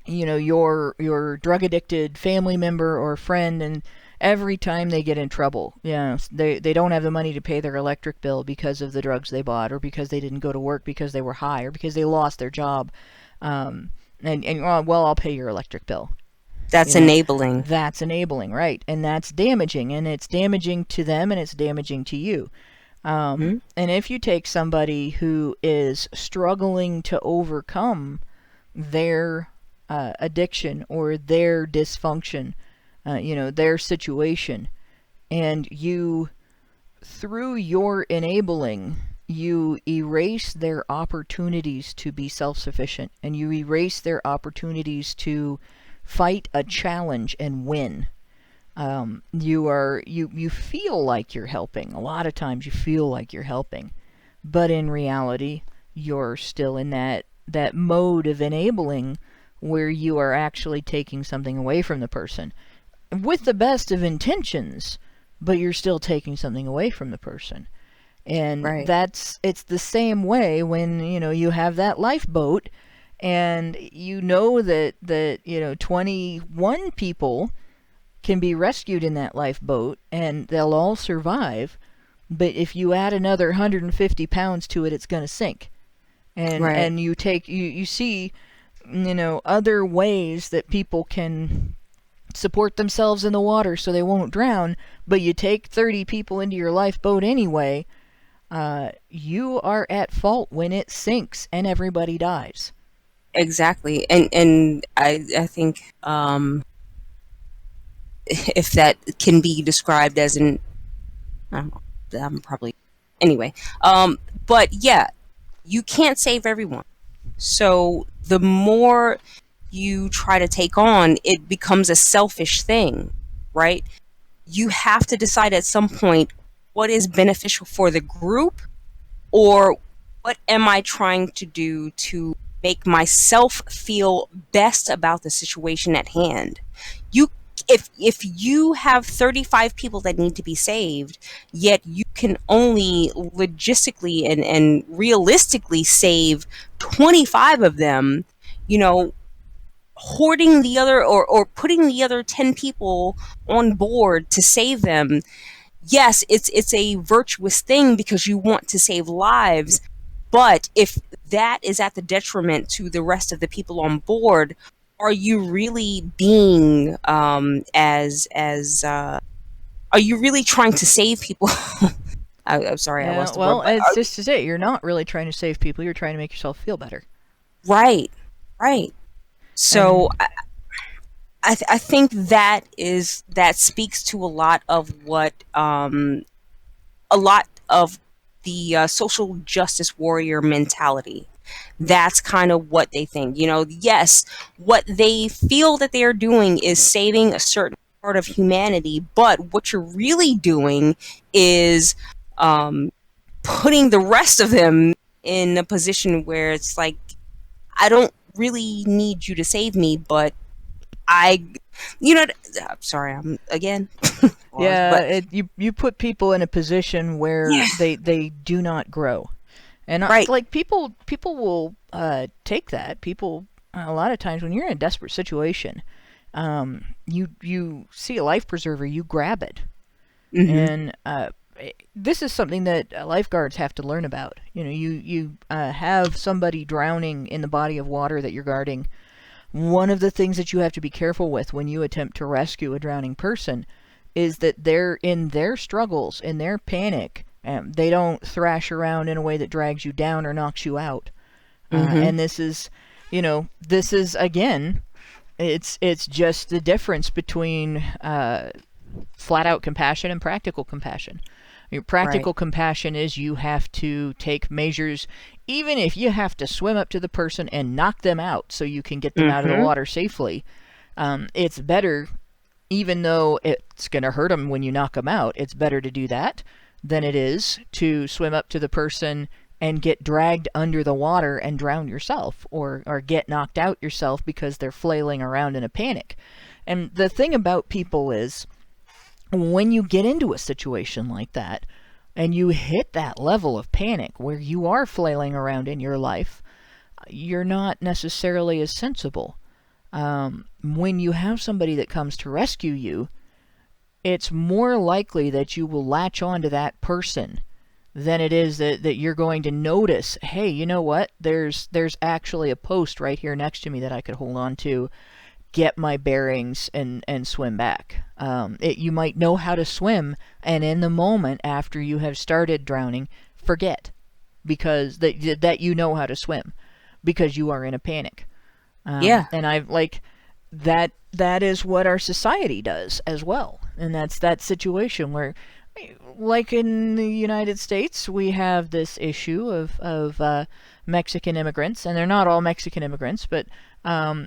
you know, your drug addicted family member or friend, and every time they get in trouble, you know, they don't have the money to pay their electric bill because of the drugs they bought, or because they didn't go to work because they were high, or because they lost their job, and well, I'll pay your electric bill. That's enabling. That's enabling, right? And that's damaging, and it's damaging to them, and it's damaging to you. And if you take somebody who is struggling to overcome their addiction or their dysfunction, their situation, and you, through your enabling, you erase their opportunities to be self-sufficient, and you erase their opportunities to fight a challenge and win. You feel like you're helping. A lot of times you feel like you're helping, but in reality, you're still in that mode of enabling, where you are actually taking something away from the person with the best of intentions, but you're still taking something away from the person. And right. It's the same way when, you have that lifeboat, and that 21 people can be rescued in that lifeboat and they'll all survive, but if you add another 150 pounds to it, it's going to sink. And right. and you see other ways that people can support themselves in the water so they won't drown, but you take 30 people into your lifeboat anyway, you are at fault when it sinks and everybody dies. Exactly. And I think if that can be described as an, I don't know, I'm probably, anyway, but yeah, you can't save everyone. So the more you try to take on, it becomes a selfish thing, right? You have to decide at some point what is beneficial for the group, or what am I trying to do to make myself feel best about the situation at hand. If you have 35 people that need to be saved, yet you can only logistically and realistically save 25 of them, hoarding the other or putting the other 10 people on board to save them, yes, it's a virtuous thing because you want to save lives. But if that is at the detriment to the rest of the people on board, are you really being are you really trying to save people? I'm sorry, I Yeah, lost the well, word. But, it's just it. You're not really trying to save people. You're trying to make yourself feel better. right, right. So And I think that speaks to a lot of what a lot of the social justice warrior mentality. That's kind of what they think. Yes, what they feel that they are doing is saving a certain part of humanity, but what you're really doing is putting the rest of them in a position where it's like, I don't really need you to save me, but I, I'm sorry, I'm again. yeah, But you put people in a position where yeah, they do not grow. And right. like people will take that. People a lot of times when you're in a desperate situation, you see a life preserver, you grab it. Mm-hmm. And this is something that lifeguards have to learn about. You have somebody drowning in the body of water that you're guarding. One of the things that you have to be careful with when you attempt to rescue a drowning person is that they're in their struggles, in their panic. They don't thrash around in a way that drags you down or knocks you out. Mm-hmm. And this is again, it's just the difference between flat out compassion and practical compassion. Your practical compassion is you have to take measures, even if you have to swim up to the person and knock them out so you can get them out of the water safely. It's better, even though it's going to hurt them when you knock them out, it's better to do that than it is to swim up to the person and get dragged under the water and drown yourself, or get knocked out yourself because they're flailing around in a panic. And the thing about people is, when you get into a situation like that, and you hit that level of panic where you are flailing around in your life, you're not necessarily as sensible. When you have somebody that comes to rescue you, it's more likely that you will latch on to that person than it is that you're going to notice, hey, you know what? There's actually a post right here next to me that I could hold on to, get my bearings, and swim back. You might know how to swim, and in the moment after you have started drowning, forget because that you know how to swim because you are in a panic. And I've that is what our society does as well. And that's that situation where, like in the United States, we have this issue of Mexican immigrants, and they're not all Mexican immigrants, but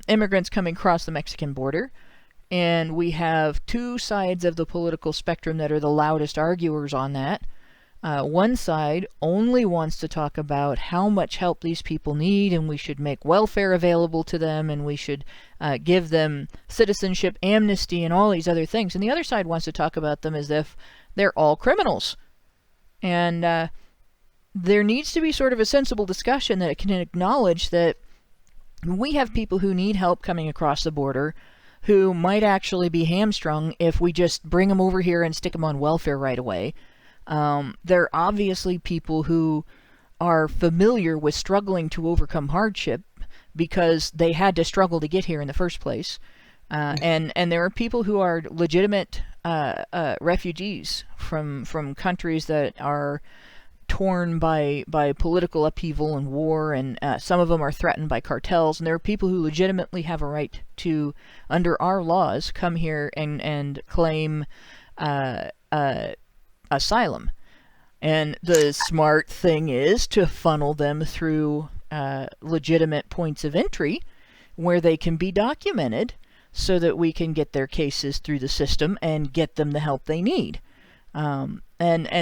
immigrants coming across the Mexican border. And we have two sides of the political spectrum that are the loudest arguers on that. One side only wants to talk about how much help these people need, and we should make welfare available to them, and we should give them citizenship, amnesty, and all these other things. And the other side wants to talk about them as if they're all criminals. And there needs to be sort of a sensible discussion that can acknowledge that we have people who need help coming across the border who might actually be hamstrung if we just bring them over here and stick them on welfare right away. There are obviously people who are familiar with struggling to overcome hardship because they had to struggle to get here in the first place. And there are people who are legitimate refugees from countries that are torn by political upheaval and war, and some of them are threatened by cartels, and there are people who legitimately have a right to, under our laws, come here and claim asylum. And the smart thing is to funnel them through legitimate points of entry where they can be documented so that we can get their cases through the system and get them the help they need. And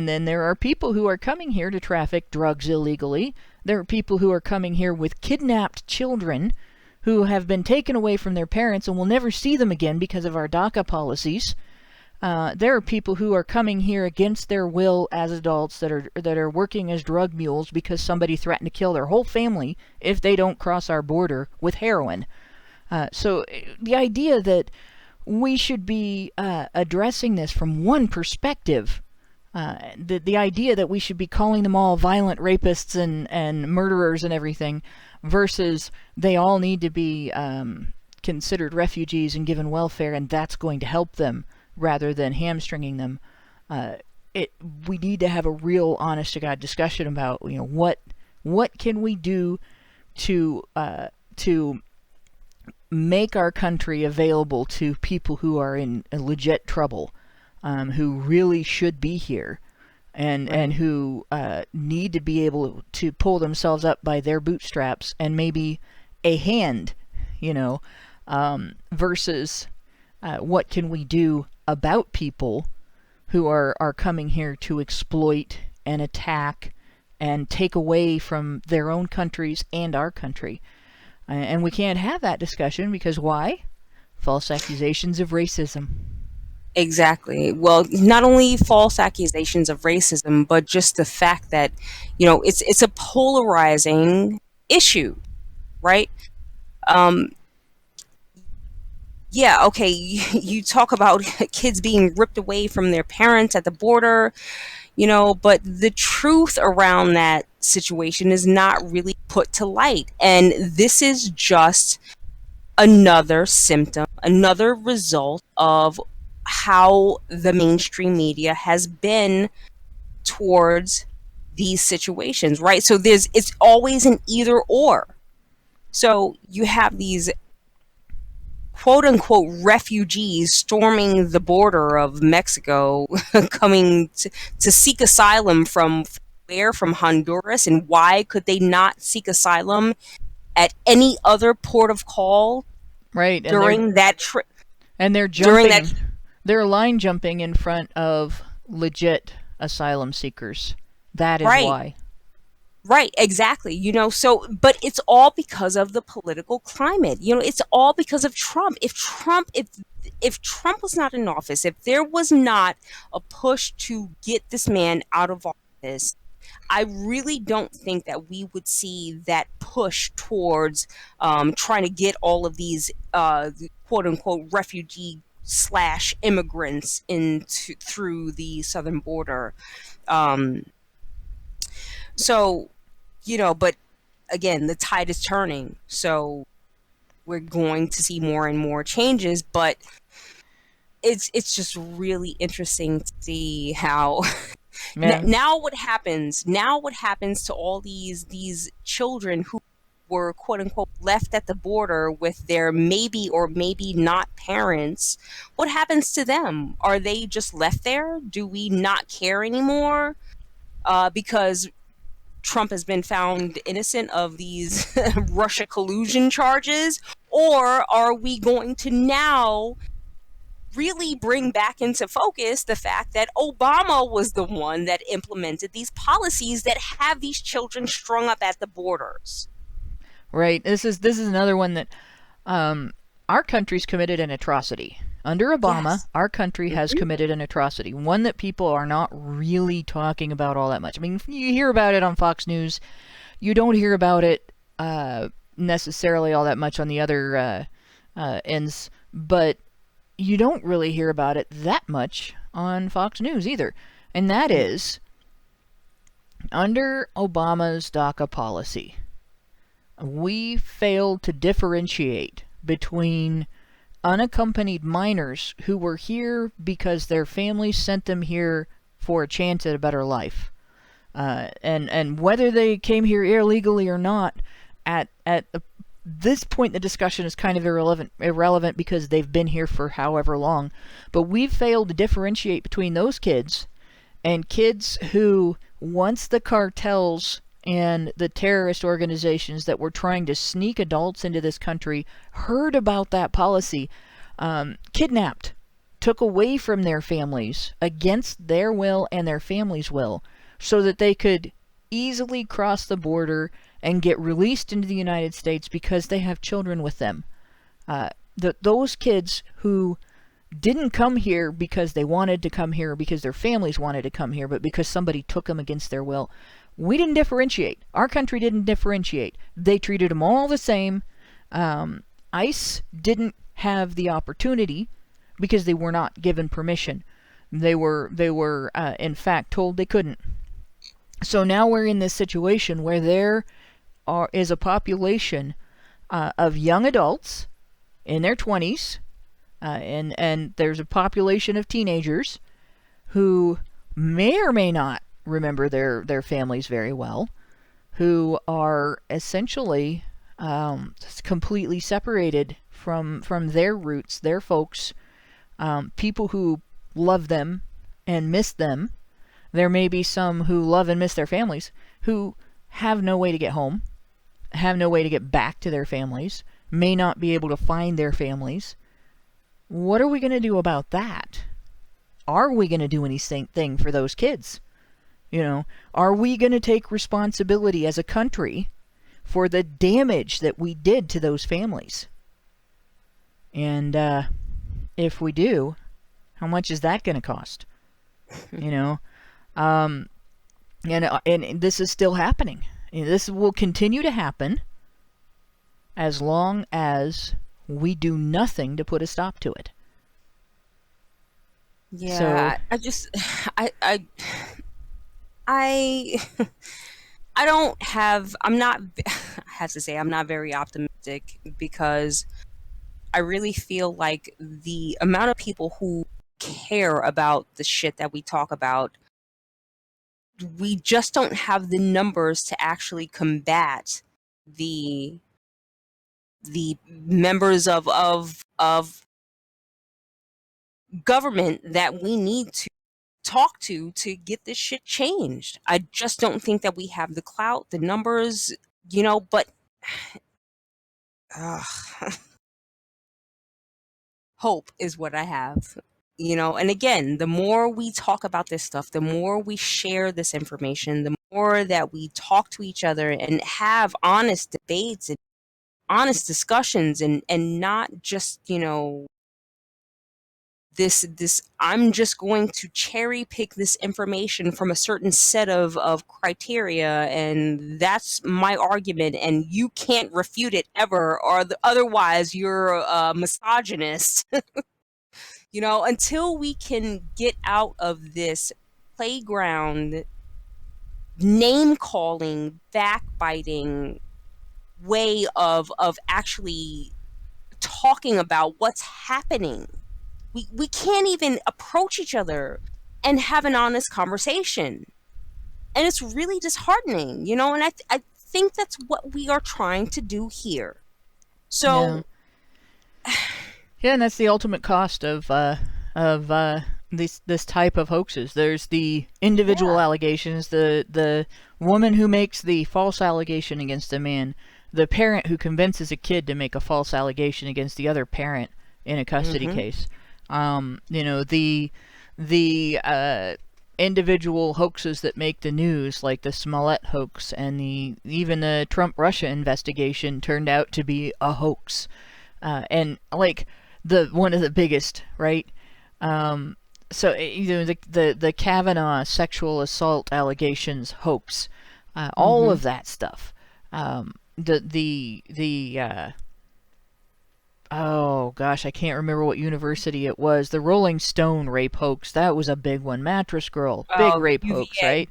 then there are people who are coming here to traffic drugs illegally. There are people who are coming here with kidnapped children who have been taken away from their parents and will never see them again because of our DACA policies. There are people who are coming here against their will as adults that are working as drug mules because somebody threatened to kill their whole family if they don't cross our border with heroin. So the idea that we should be addressing this from one perspective, the idea that we should be calling them all violent rapists and murderers and everything, versus they all need to be considered refugees and given welfare, and that's going to help them rather than hamstringing them. we need to have a real honest to God discussion about, what can we do to make our country available to people who are in legit trouble, who really should be here, and who need to be able to pull themselves up by their bootstraps and maybe a hand, versus what can we do about people who are coming here to exploit and attack and take away from their own countries and our country. And we can't have that discussion because why? False accusations of racism. Exactly. Well, not only false accusations of racism, but just the fact that, it's a polarizing issue, right? Yeah, okay, you talk about kids being ripped away from their parents at the border, but the truth around that situation is not really put to light. And this is just another symptom, another result of how the mainstream media has been towards these situations, right? So it's always an either or. So you have these quote unquote refugees storming the border of Mexico, coming to seek asylum from where? From Honduras. And why could they not seek asylum at any other port of call? Right. During that trip. And they're jumping. They're line jumping in front of legit asylum seekers. That is why. Right, exactly. But it's all because of the political climate. It's all because of Trump. If Trump was not in office, if there was not a push to get this man out of office, I really don't think that we would see that push towards trying to get all of these quote unquote refugee / immigrants through the southern border. But again, the tide is turning. So we're going to see more and more changes, but it's just really interesting to see how now what happens to all these children who were quote unquote left at the border with their maybe or maybe not parents. What happens to them? Are they just left there? Do we not care anymore? Because Trump has been found innocent of these Russia collusion charges? Or are we going to now really bring back into focus the fact that Obama was the one that implemented these policies that have these children strung up at the borders? Right. This is another one that our country's committed an atrocity. Under Obama, Yes. our country has committed an atrocity, one that people are not really talking about all that much. I mean, you hear about it on Fox News. You don't hear about it necessarily all that much on the other ends, but you don't really hear about it that much on Fox News either. And that is, under Obama's DACA policy, we failed to differentiate between unaccompanied minors who were here because their families sent them here for a chance at a better life. And whether they came here illegally or not, at this point the discussion is kind of irrelevant because they've been here for however long. But we've failed to differentiate between those kids and kids who, once the cartels and the terrorist organizations that were trying to sneak adults into this country heard about that policy, kidnapped, took away from their families against their will and their family's will, so that they could easily cross the border and get released into the United States because they have children with them. Those kids who didn't come here because they wanted to come here, because their families wanted to come here, but because somebody took them against their will. We didn't differentiate. Our country didn't differentiate. They treated them all the same. ICE didn't have the opportunity because they were not given permission. They were in fact told they couldn't. So now we're in this situation where there is a population of young adults in their 20s, and there's a population of teenagers who may or may not remember their families very well, who are essentially completely separated from their roots, their folks, people who love them and miss them. There may be some who love and miss their families, who have no way to get home, have no way to get back to their families, may not be able to find their families. What are we going to do about that? Are we going to do anything for those kids? You know, are we going to take responsibility as a country for the damage that we did to those families? And if we do, how much is that going to cost? You know, and this is still happening. You know, this will continue to happen as long as we do nothing to put a stop to it. Yeah, So, I don't have, I'm not, I have to say, I'm not very optimistic, because I really feel like the amount of people who care about the shit that we talk about, we just don't have the numbers to actually combat the members of government that we need to talk to get this shit changed. I just don't think that we have the clout, the numbers, you know, but hope is what I have, you know. And again, the more we talk about this stuff, the more we share this information, the more that we talk to each other and have honest debates and honest discussions, and not just, you know, this I'm just going to cherry pick this information from a certain set of criteria, and that's my argument, and you can't refute it ever, or otherwise you're a misogynist. You know, until we can get out of this playground name calling, backbiting way of actually talking about what's happening, we can't even approach each other and have an honest conversation. And it's really disheartening, you know, and I think that's what we are trying to do here. So yeah, and that's the ultimate cost of this type of hoaxes. There's the individual allegations, the woman who makes the false allegation against a man, the parent who convinces a kid to make a false allegation against the other parent in a custody case. You know, the individual hoaxes that make the news, like the Smollett hoax, and even the Trump-Russia investigation turned out to be a hoax. And like one of the biggest, right? So you know, the Kavanaugh sexual assault allegations hoax, all of that stuff. Oh gosh, I can't remember what university it was. The Rolling Stone rape hoax, that was a big one. Mattress Girl, big rape hoax, right?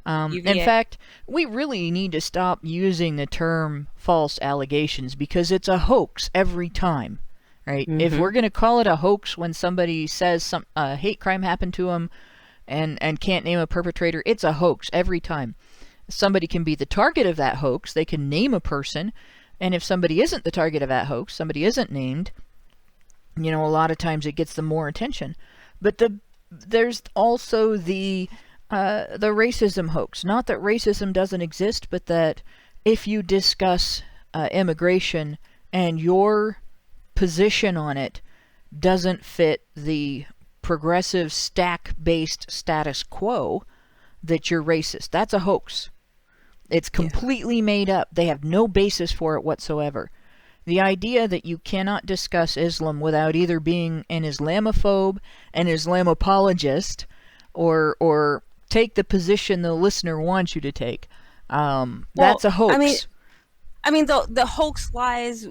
In fact, we really need to stop using the term false allegations, because it's a hoax every time, right? If we're going to call it a hoax when somebody says some hate crime happened to them and can't name a perpetrator, it's a hoax every time. Somebody can be the target of that hoax, they can name a person, and if somebody isn't the target of that hoax, somebody isn't named, you know, a lot of times it gets them more attention. But there's also the racism hoax. Not that racism doesn't exist, but that if you discuss immigration and your position on it doesn't fit the progressive stack-based status quo, that you're racist. That's a hoax. It's completely made up. They have no basis for it whatsoever. The idea that you cannot discuss Islam without either being an Islamophobe, an Islam apologist, or take the position the listener wants you to take, that's a hoax. I mean, the hoax lies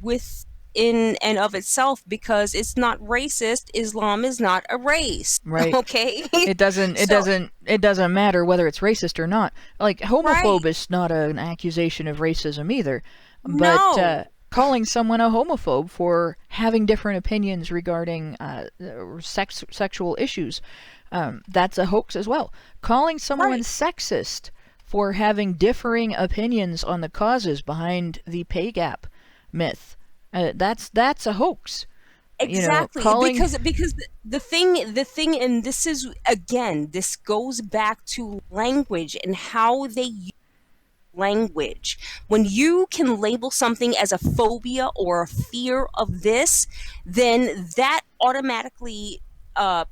within and of itself, because it's not racist. Islam is not a race, right? Okay, it doesn't matter whether it's racist or not. Like homophobe is not an accusation of racism either, but no. calling someone a homophobe for having different opinions regarding sexual issues, that's a hoax as well. Calling someone sexist for having differing opinions on the causes behind the pay gap myth, that's a hoax. Exactly, because the thing, and this is, again, this goes back to language and how they use language. When you can label something as a phobia or a fear of this, then that automatically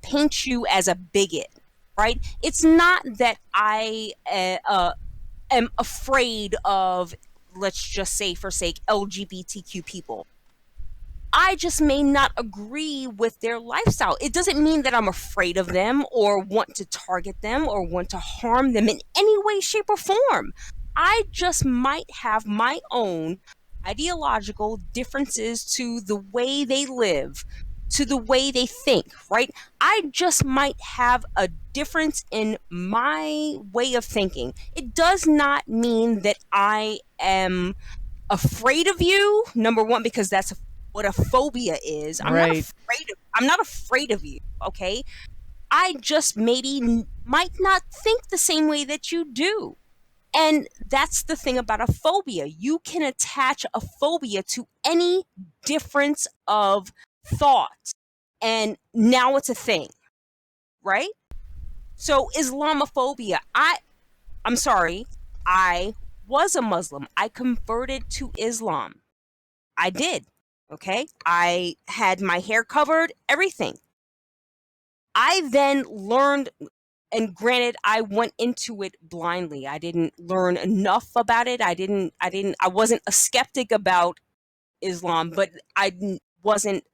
paints you as a bigot, right? It's not that I am afraid of, let's just say for sake, LGBTQ people. I just may not agree with their lifestyle. It doesn't mean that I'm afraid of them or want to target them or want to harm them in any way, shape, or form. I just might have my own ideological differences to the way they live, to the way they think, right? I just might have a difference in my way of thinking. It does not mean that I am afraid of you, number one, because that's what a phobia is. I'm not afraid of you, okay? I just maybe might not think the same way that you do. And that's the thing about a phobia. You can attach a phobia to any difference of thought, and now it's a thing, right? So Islamophobia, I'm sorry, I was a Muslim. I converted to Islam. I did. Okay, I had my hair covered, everything. I then learned, and granted, I went into it blindly. I didn't learn enough about it. I wasn't a skeptic about Islam, but I wasn't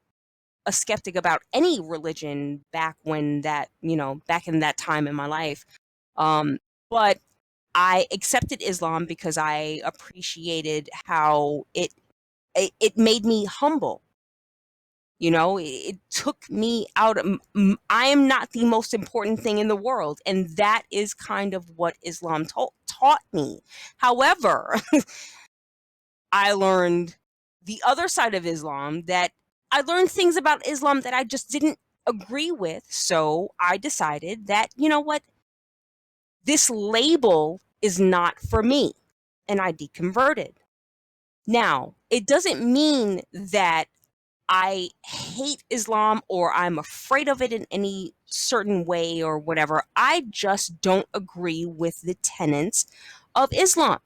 a skeptic about any religion back in that time in my life. But I accepted Islam because I appreciated how it made me humble. It took me out. I am not the most important thing in the world. And that is kind of what Islam taught me. However, I learned the other side of Islam, that I learned things about Islam that I just didn't agree with. So I decided that, you know what? This label is not for me. And I deconverted. Now, it doesn't mean that I hate Islam or I'm afraid of it in any certain way or whatever. I just don't agree with the tenets of Islam.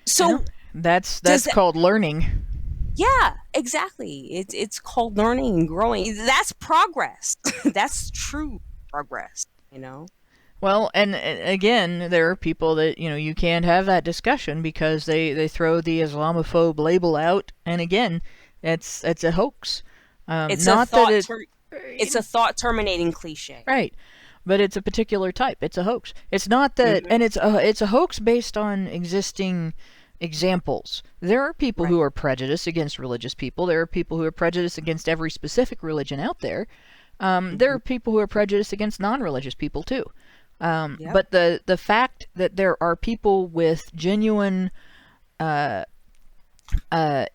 So that's called learning. Yeah, exactly. It's called learning and growing. That's progress. That's true progress, Well, and again, there are people that, you can't have that discussion because they throw the Islamophobe label out, and again, it's a hoax. It's a thought-terminating cliche. Right. But it's a particular type. It's a hoax. It's not that, and it's a hoax based on existing examples. There are people who are prejudiced against religious people. There are people who are prejudiced against every specific religion out there. There are people who are prejudiced against non-religious people too. But the fact that there are people with genuine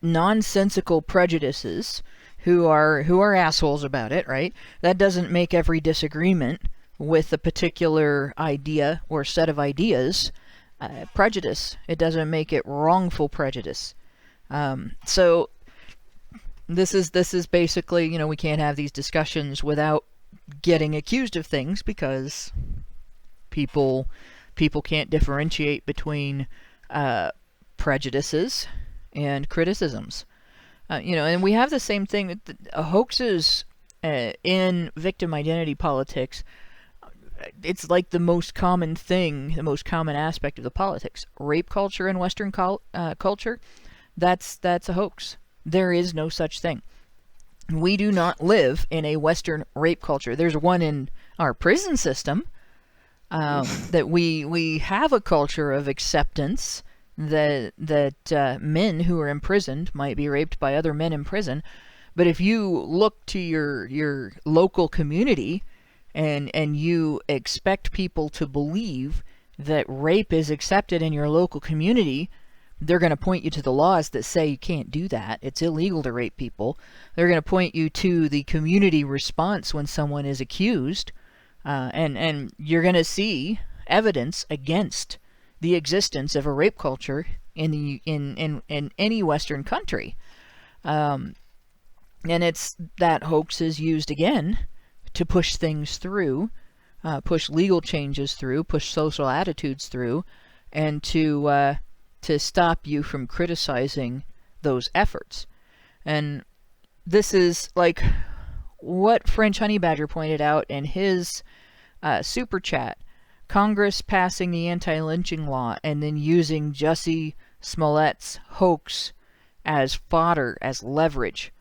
nonsensical prejudices who are assholes about it, right? That doesn't make every disagreement with a particular idea or set of ideas prejudice. It doesn't make it wrongful prejudice. So this is basically, we can't have these discussions without getting accused of things because people can't differentiate between prejudices and criticisms. And we have the same thing. Hoaxes in victim identity politics, it's like the most common thing, the most common aspect of the politics. Rape culture in Western culture, that's a hoax. There is no such thing. We do not live in a Western rape culture. There's one in our prison system. That we have a culture of acceptance that men who are imprisoned might be raped by other men in prison. But if you look to your local community and you expect people to believe that rape is accepted in your local community, they're going to point you to the laws that say you can't do that. It's illegal to rape people. They're going to point you to the community response when someone is accused, and you're going to see evidence against the existence of a rape culture in any Western country. And it's that hoax is used again to push things through, push legal changes through, push social attitudes through, and to stop you from criticizing those efforts. And this is like what French Honey Badger pointed out in his super chat. Congress passing the anti-lynching law and then using Jussie Smollett's hoax as fodder, as leverage,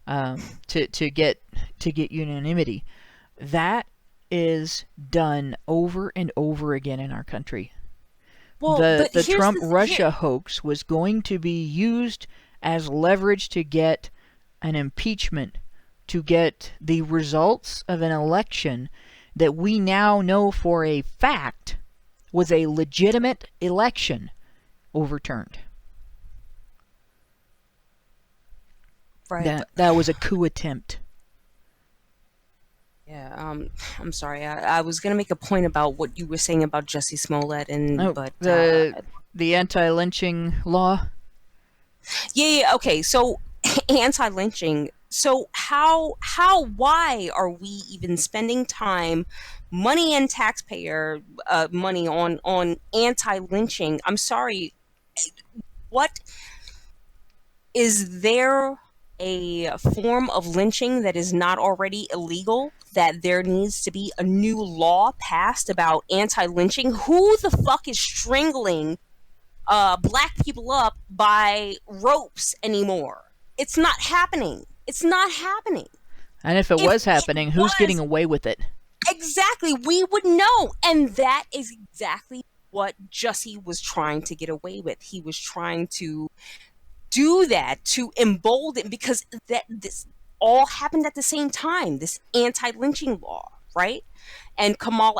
to get unanimity. That is done over and over again in our country. Well, the Trump-Russia hoax was going to be used as leverage to get an impeachment, to get the results of an election that we now know for a fact was a legitimate election overturned. Right. That was a coup attempt. Yeah, I'm sorry. I was gonna make a point about what you were saying about Jussie Smollett, but the anti-lynching law. Yeah. Okay, so anti-lynching. So why are we even spending time, money and taxpayer money on anti-lynching? I'm sorry. What is there? A form of lynching that is not already illegal, that there needs to be a new law passed about anti-lynching? Who the fuck is strangling black people up by ropes anymore? It's not happening. It's not happening. And if it was happening, who's getting away with it? Exactly. We would know. And that is exactly what Jussie was trying to get away with. He was trying to do that to embolden, because this all happened at the same time, this anti-lynching law, right? And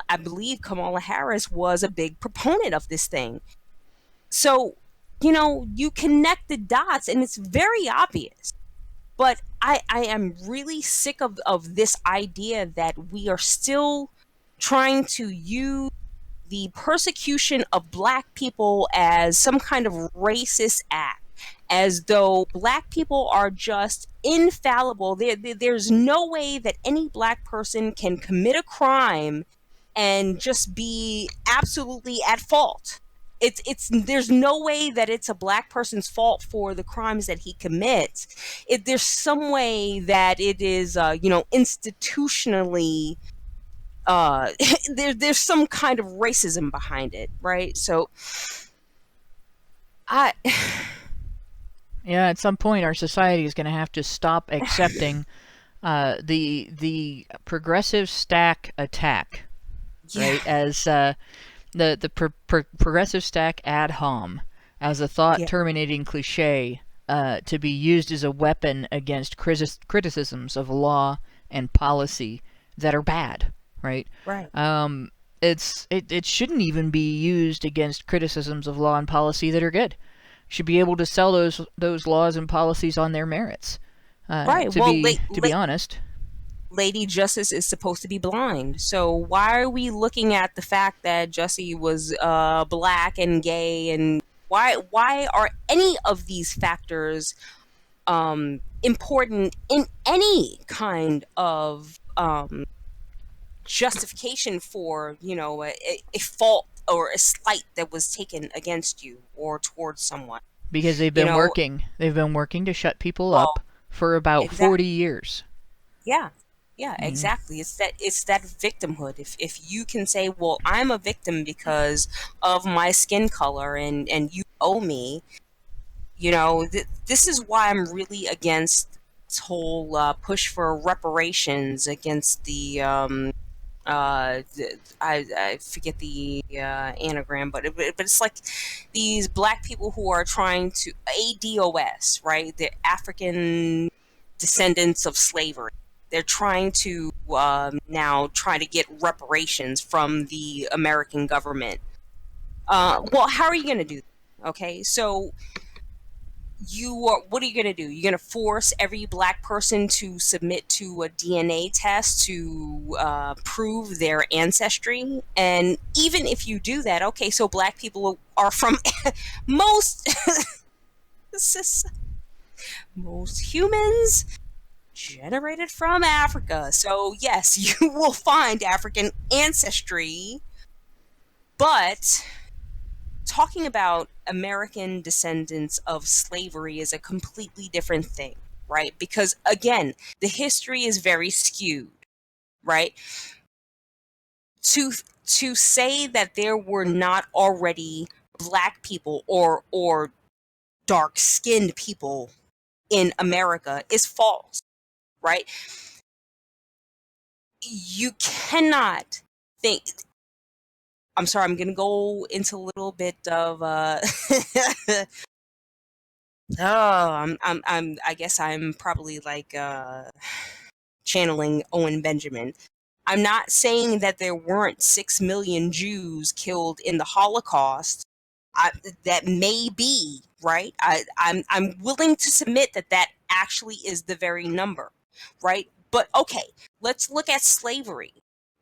I believe Kamala Harris was a big proponent of this thing. So, you connect the dots and it's very obvious. But I am really sick of this idea that we are still trying to use the persecution of black people as some kind of racist act, as though black people are just infallible. There's no way that any black person can commit a crime and just be absolutely at fault. There's no way that it's a black person's fault for the crimes that he commits. There's some way that it is, institutionally, there's some kind of racism behind it, right? So, Yeah, at some point our society is going to have to stop accepting the progressive stack attack, right? As the progressive stack ad hom, as a thought-terminating cliche to be used as a weapon against criticisms of law and policy that are bad, right? Right. It shouldn't even be used against criticisms of law and policy that are good. Should be able to sell those laws and policies on their merits. Right. To be honest, Lady Justice is supposed to be blind. So why are we looking at the fact that Jussie was black and gay, and why are any of these factors important in any kind of justification for a fault or a slight that was taken against you or towards someone? Because they've been working. They've been working to shut people up for about 40 years. Yeah, exactly. It's that victimhood. If you can say, well, I'm a victim because of my skin color and you owe me, this is why I'm really against this whole push for reparations against the I forget the anagram, but it's like these black people who are trying to ADOS, right? The African descendants of slavery. They're trying to now try to get reparations from the American government. Well, how are you going to do that? Okay, so what are you going to do? You're going to force every black person to submit to a DNA test to prove their ancestry. And even if you do that, okay, so black people are from most most humans generated from Africa. So yes, you will find African ancestry, but talking about American descendants of slavery is a completely different thing, right? Because again, the history is very skewed, right? To say that there were not already black people or dark-skinned people in America is false, right? You cannot think. I'm sorry, I'm gonna go into a little bit of I guess I'm probably like channeling Owen Benjamin. I'm not saying that there weren't 6 million Jews killed in the Holocaust. That may be right. I'm willing to submit that that actually is the very number, right? But okay, let's look at slavery.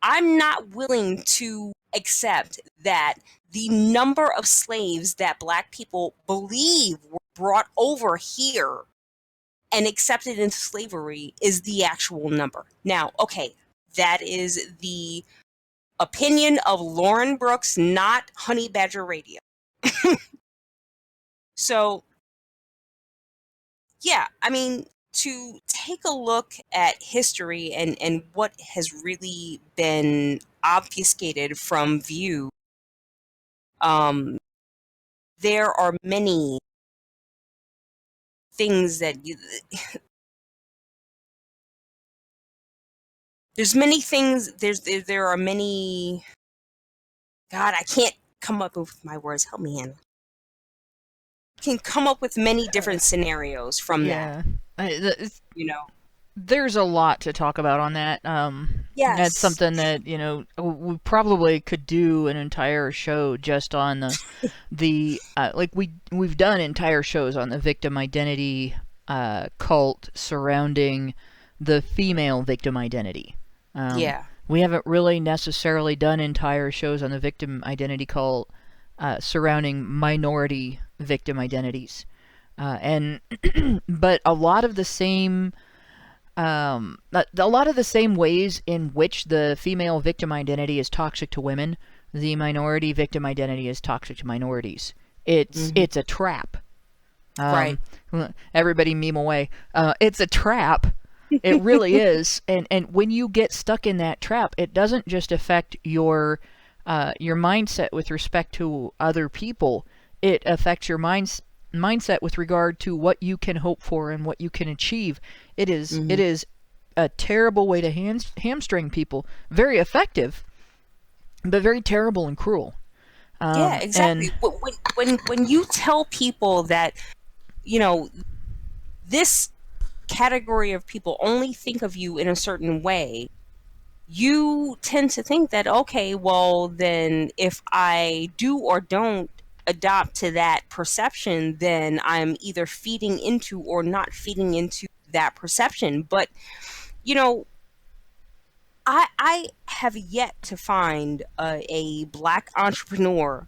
I'm not willing to accept that the number of slaves that black people believe were brought over here and accepted into slavery is the actual number. Now, okay, that is the opinion of Lauren Brooks, not Honey Badger Radio. So, yeah, I mean, to take a look at history and what has really been obfuscated from view, there are many things that there are many. God, I can't come up with my words. Help me, Hannah. Can come up with many different scenarios from that. There's a lot to talk about on that. Yes. That's something that, we probably could do an entire show just on the like we've done entire shows on the victim identity cult surrounding the female victim identity. We haven't really necessarily done entire shows on the victim identity cult surrounding minority victim identities. But a lot of the same ways in which the female victim identity is toxic to women, the minority victim identity is toxic to minorities. It's a trap. Right. Everybody meme away. It's a trap. It really is. And when you get stuck in that trap, it doesn't just affect your mindset with respect to other people. It affects your mindset with regard to what you can hope for and what you can achieve. It is a terrible way to hamstring people. Very effective, but very terrible and cruel. Yeah, exactly. When you tell people that, this category of people only think of you in a certain way, you tend to think that, okay, well, then if I do or don't adopt to that perception, then I'm either feeding into or not feeding into that perception. But, I have yet to find a black entrepreneur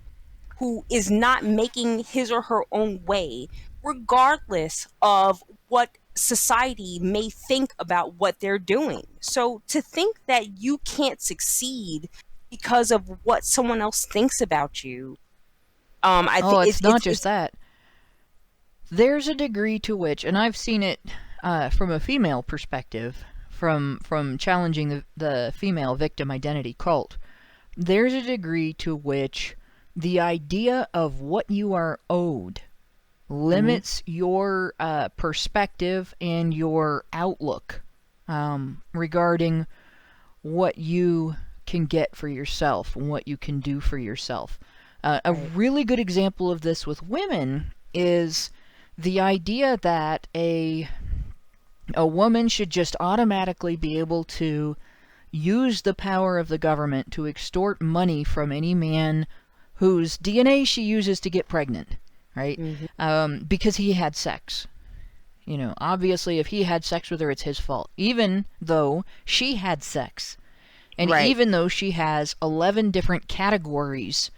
who is not making his or her own way, regardless of what society may think about what they're doing. So to think that you can't succeed because of what someone else thinks about you, I think it's not just that. There's a degree to which, and I've seen it from a female perspective, from challenging the female victim identity cult. There's a degree to which the idea of what you are owed limits your perspective and your outlook regarding what you can get for yourself and what you can do for yourself. A really good example of this with women is the idea that a woman should just automatically be able to use the power of the government to extort money from any man whose DNA she uses to get pregnant. right? Because he had sex. Obviously, if he had sex with her, it's his fault. Even though she had sex. And even though she has 11 different categories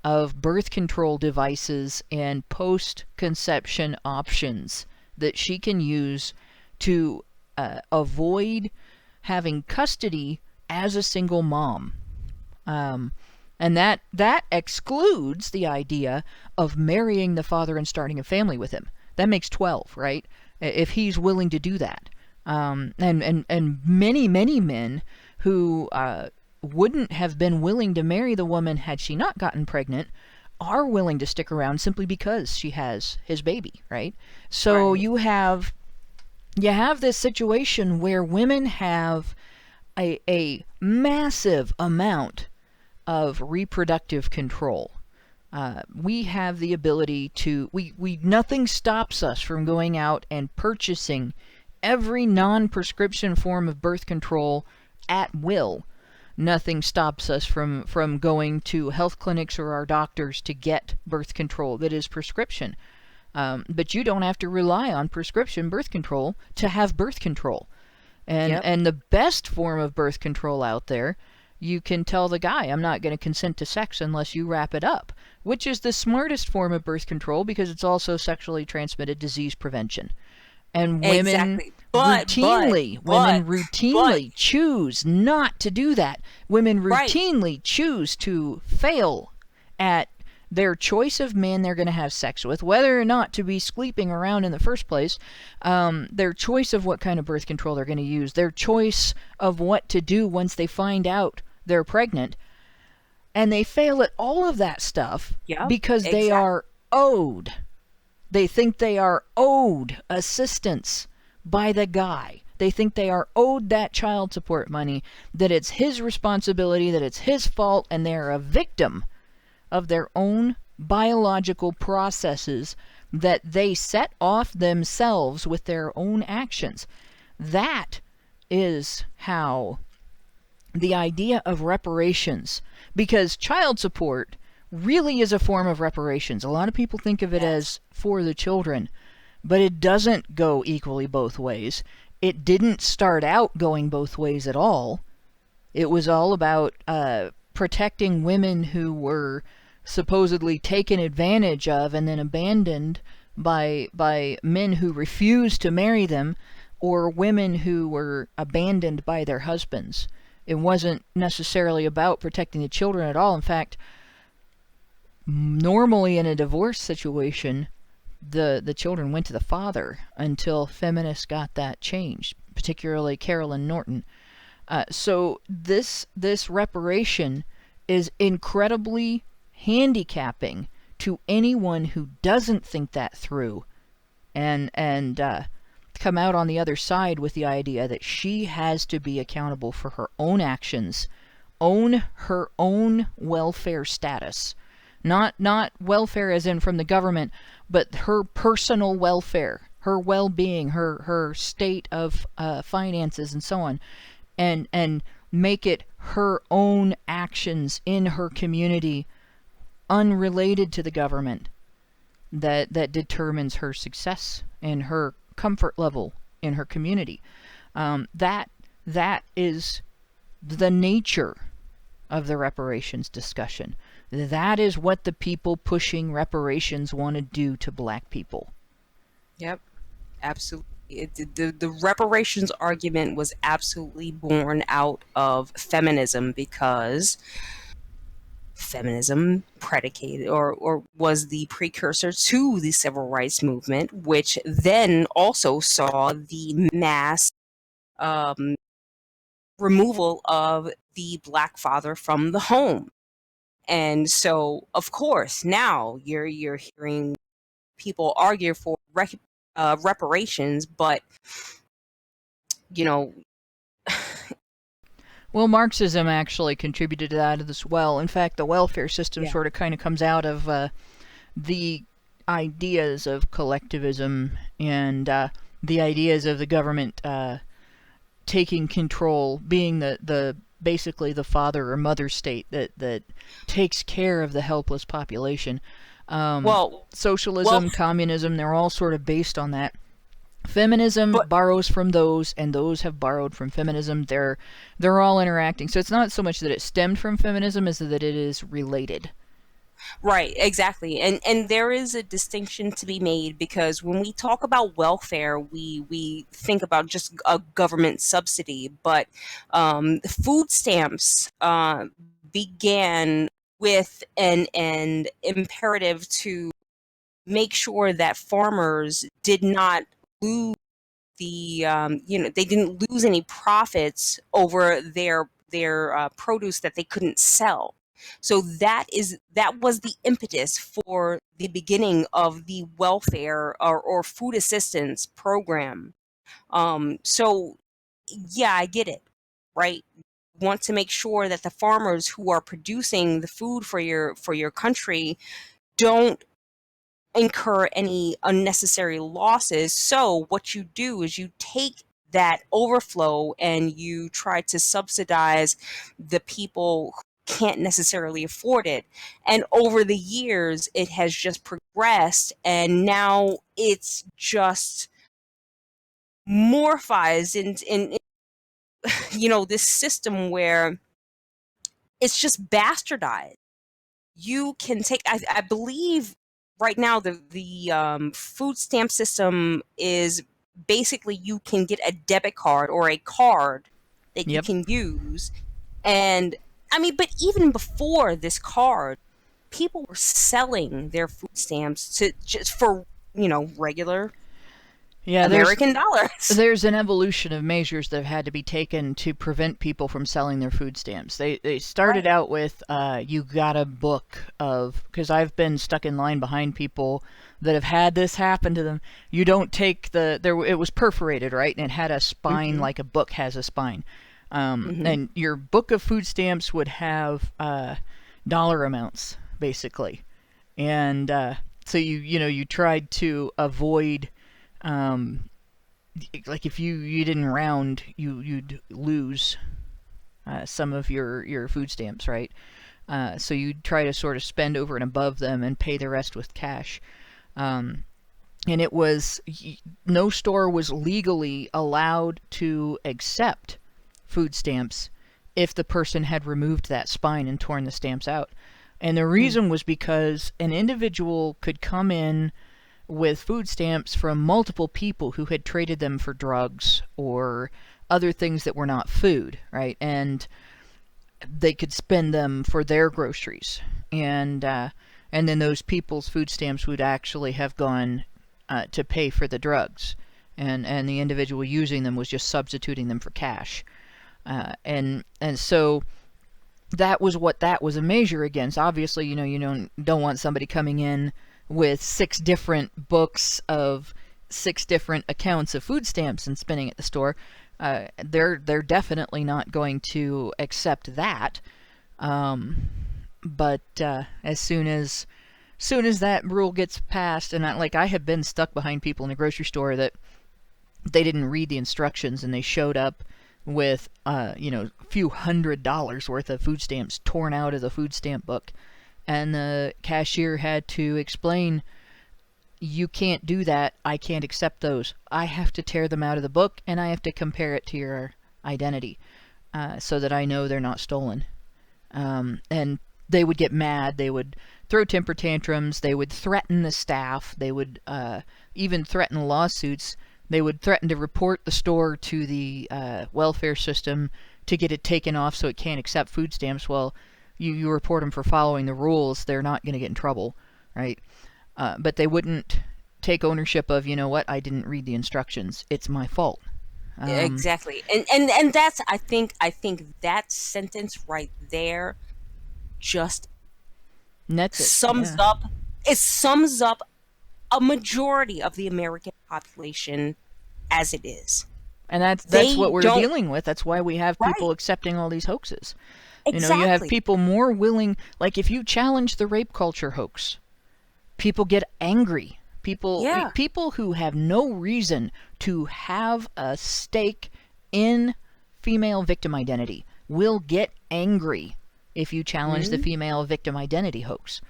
of birth control devices and post-conception options that she can use to avoid having custody as a single mom. And that excludes the idea of marrying the father and starting a family with him. That makes 12, right? If he's willing to do that. And many, many men who wouldn't have been willing to marry the woman had she not gotten pregnant are willing to stick around simply because she has his baby, right? So you have this situation where women have a massive amount of reproductive control. We have the ability to, nothing stops us from going out and purchasing every non-prescription form of birth control at will. Nothing stops us from going to health clinics or our doctors to get birth control that is prescription. But you don't have to rely on prescription birth control to have birth control. And the best form of birth control out there, you can tell the guy, I'm not going to consent to sex unless you wrap it up, which is the smartest form of birth control because it's also sexually transmitted disease prevention. And women routinely choose not to do that. Women routinely choose to fail at their choice of man they're going to have sex with, whether or not to be sleeping around in the first place, their choice of what kind of birth control they're going to use, their choice of what to do once they find out they're pregnant. And they fail at all of that stuff because they are owed. They think they are owed assistance by the guy. They think they are owed that child support money, that it's his responsibility, that it's his fault, and they're a victim of their own biological processes that they set off themselves with their own actions. That is how the idea of reparations, because child support really is a form of reparations. A lot of people think of it as for the children, but it doesn't go equally both ways. It didn't start out going both ways at all. It was all about protecting women who were supposedly taken advantage of and then abandoned by men who refused to marry them, or women who were abandoned by their husbands. It wasn't necessarily about protecting the children at all. In fact, normally in a divorce situation, the children went to the father until feminists got that changed, particularly Carolyn Norton. So this reparation is incredibly handicapping to anyone who doesn't think that through and come out on the other side with the idea that she has to be accountable for her own actions, own her own welfare status. Not welfare as in from the government, but her personal welfare, her well-being, her state of finances and so on, and make it her own actions in her community, unrelated to the government, that determines her success and her comfort level in her community. That is the nature of the reparations discussion. That is what the people pushing reparations want to do to black people. Yep, absolutely. The reparations argument was absolutely born out of feminism, because feminism predicated or was the precursor to the civil rights movement, which then also saw the mass removal of the black father from the home. And so, of course, now you're hearing people argue for reparations, but well, Marxism actually contributed to that as well. In fact, the welfare system sort of kind of comes out of the ideas of collectivism and the ideas of the government taking control, being the basically the father or mother state that takes care of the helpless population. Socialism, communism, they're all sort of based on that. Feminism borrows from those, and those have borrowed from feminism. They're all interacting. So it's not so much that it stemmed from feminism as that it is related. Right, exactly. And there is a distinction to be made, because when we talk about welfare, we think about just a government subsidy, but food stamps began with an imperative to make sure that farmers did not lose they didn't lose any profits over their produce that they couldn't sell. So that was the impetus for the beginning of the welfare or food assistance program. So yeah, I get it, right? Want to make sure that the farmers who are producing the food for your country don't incur any unnecessary losses. So what you do is you take that overflow and you try to subsidize the people who can't necessarily afford it. And over the years, it has just progressed, and now it's just morphies in this system where it's just bastardized. You can take, I believe right now the food stamp system is basically you can get a debit card or a card that you can use. And I mean, but even before this card, people were selling their food stamps to just for regular American dollars. There's an evolution of measures that have had to be taken to prevent people from selling their food stamps. They started out with you got a book of, because I've been stuck in line behind people that have had this happen to them. You don't take it was perforated, right, and it had a spine like a book has a spine. And your book of food stamps would have dollar amounts basically, and so you tried to avoid. Like if you didn't round, you'd lose some of your food stamps, right? So you'd try to sort of spend over and above them and pay the rest with cash. And it was no store was legally allowed to accept food stamps if the person had removed that spine and torn the stamps out. And the reason was because an individual could come in with food stamps from multiple people who had traded them for drugs or other things that were not food, right? And they could spend them for their groceries, and then those people's food stamps would actually have gone to pay for the drugs, and the individual using them was just substituting them for cash, and so that was what that was a measure against. Obviously, you don't want somebody coming in with 6 different books of 6 different accounts of food stamps and spending at the store. They're definitely not going to accept that. But as soon as that rule gets passed, and I have been stuck behind people in a grocery store that they didn't read the instructions, and they showed up with a few $100s worth of food stamps torn out of the food stamp book. And the cashier had to explain, you can't do that. I can't accept those. I have to tear them out of the book, and I have to compare it to your identity so that I know they're not stolen. And they would get mad. They would throw temper tantrums. They would threaten the staff. They would even threaten lawsuits. They would threaten to report the store to the welfare system to get it taken off so it can't accept food stamps. Well, you report them for following the rules, they're not going to get in trouble, right? But they wouldn't take ownership of, I didn't read the instructions. It's my fault. Exactly. And that's, I think that sentence right there just sums up a majority of the American population as it is. And that's what we're dealing with. That's why we have people accepting all these hoaxes. Exactly. You have people more willing, like if you challenge the rape culture hoax, people get angry. People who have no reason to have a stake in female victim identity will get angry if you challenge the female victim identity hoax.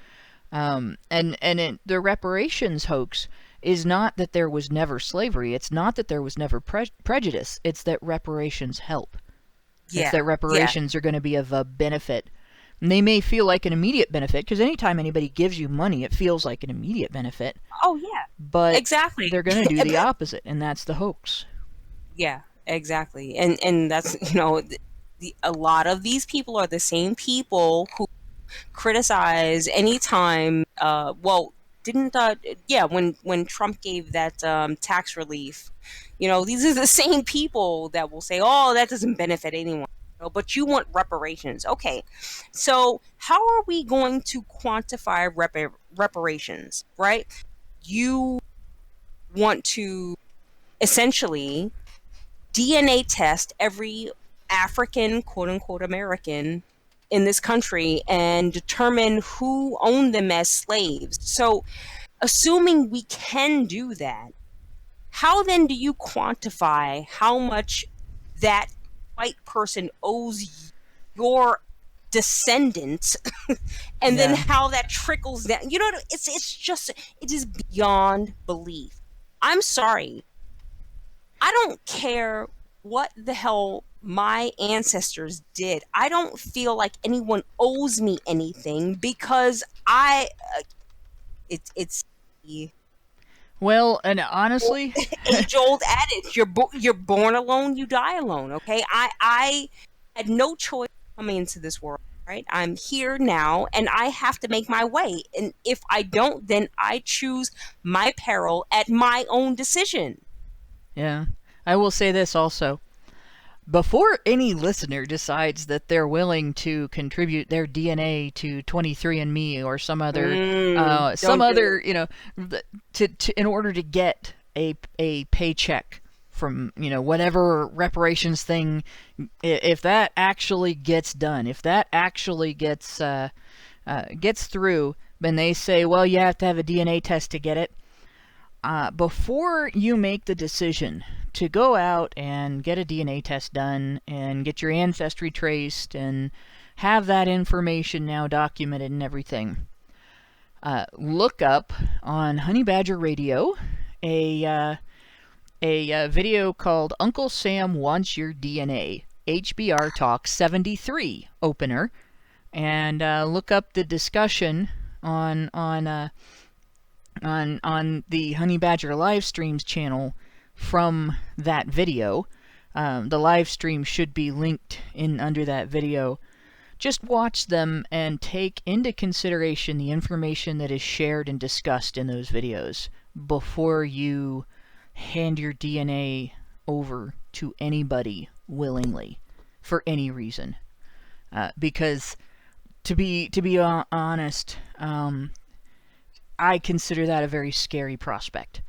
The reparations hoax is not that there was never slavery. It's not that there was never prejudice. It's that reparations help. It's that reparations are going to be of a benefit. And they may feel like an immediate benefit, because anytime anybody gives you money, it feels like an immediate benefit. Oh, yeah. But exactly. They're going to do the opposite, and that's the hoax. Yeah, exactly. And that's, a lot of these people are the same people who criticize anytime, when Trump gave that tax relief, these are the same people that will say, oh, that doesn't benefit anyone. But you want reparations. Okay, so how are we going to quantify reparations, right? You want to essentially DNA test every African, quote-unquote, American in this country and determine who owned them as slaves. So assuming we can do that, how then do you quantify how much that white person owes your descendants and then how that trickles down? It is beyond belief. I'm sorry. I don't care what the hell my ancestors did. I don't feel like anyone owes me anything because it's well, and honestly, age-old adage: you're born alone, you die alone. Okay, I had no choice coming into this world. Right, I'm here now, and I have to make my way. And if I don't, then I choose my peril at my own decision. Yeah, I will say this also. Before any listener decides that they're willing to contribute their DNA to 23andMe or some other, in order to get a paycheck from, whatever reparations thing, if that actually gets done, if that actually gets through, then they say, well, you have to have a DNA test to get it. Before you make the decision to go out and get a DNA test done and get your ancestry traced and have that information now documented and everything, look up on Honey Badger Radio a video called Uncle Sam Wants Your DNA, HBR Talk 73 opener, and look up the discussion on the Honey Badger live streams channel from that video. The live stream should be linked in under that video. Just watch them and take into consideration the information that is shared and discussed in those videos before you hand your DNA over to anybody willingly for any reason. Because to be honest, I consider that a very scary prospect.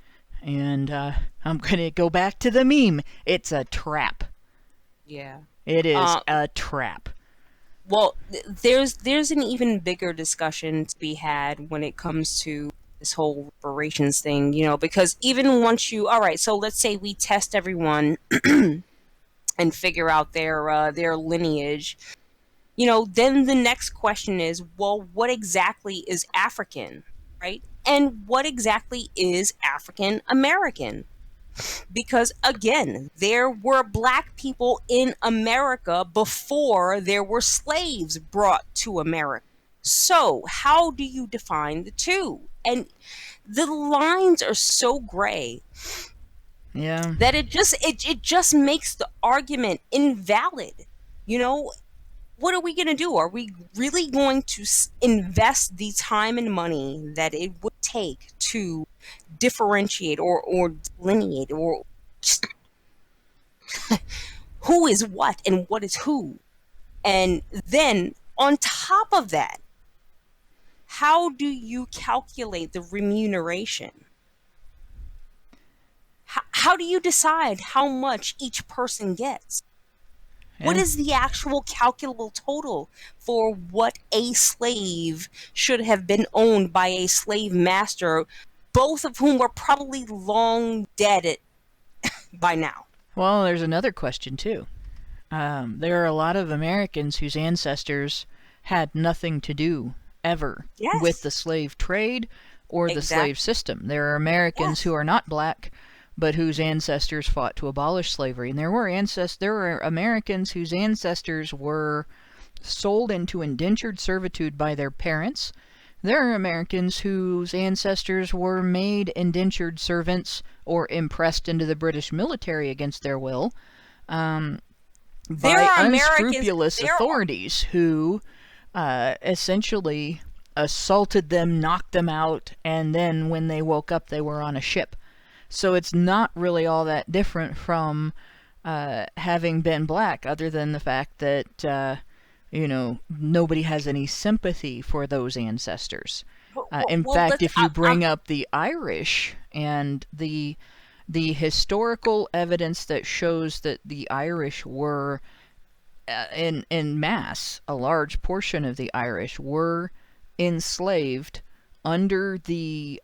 And I'm going to go back to the meme. It's a trap. Yeah. It is a trap. Well, there's an even bigger discussion to be had when it comes to this whole reparations thing, because even once alright, so let's say we test everyone and figure out their lineage, then the next question is, well, what exactly is African, right? And what exactly is African American? Because again, there were black people in America before there were slaves brought to America. So how do you define the two? And the lines are so gray that it just makes the argument invalid. What are we going to do? Are we really going to invest the time and money that it would take to differentiate or delineate or just who is what and what is who? And then on top of that, how do you calculate the remuneration? How do you decide how much each person gets? What is the actual calculable total for what a slave should have been owned by a slave master, both of whom were probably long dead by now? Well, there's another question, too. There are a lot of Americans whose ancestors had nothing to do ever Yes. with the slave trade or the slave system. There are Americans who are not black, but whose ancestors fought to abolish slavery. And there were Americans whose ancestors were sold into indentured servitude by their parents. There are Americans whose ancestors were made indentured servants or impressed into the British military against their will by unscrupulous authorities who essentially assaulted them, knocked them out, and then when they woke up, they were on a ship. So it's not really all that different from having been black, other than the fact that nobody has any sympathy for those ancestors. In fact, if you bring up the Irish and the historical evidence that shows that the Irish were, in mass, a large portion of the Irish were enslaved under the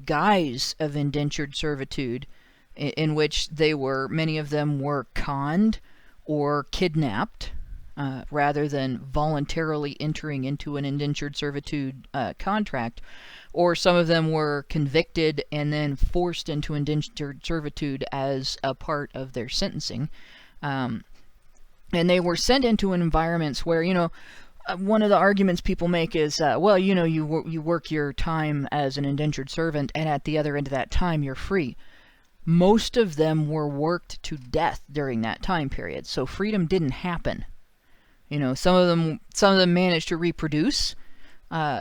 guise of indentured servitude, in which many of them were conned or kidnapped, rather than voluntarily entering into an indentured servitude contract, or some of them were convicted and then forced into indentured servitude as a part of their sentencing. And they were sent into environments where, one of the arguments people make is, you work your time as an indentured servant, and at the other end of that time, you're free. Most of them were worked to death during that time period, so freedom didn't happen. Some of them managed to reproduce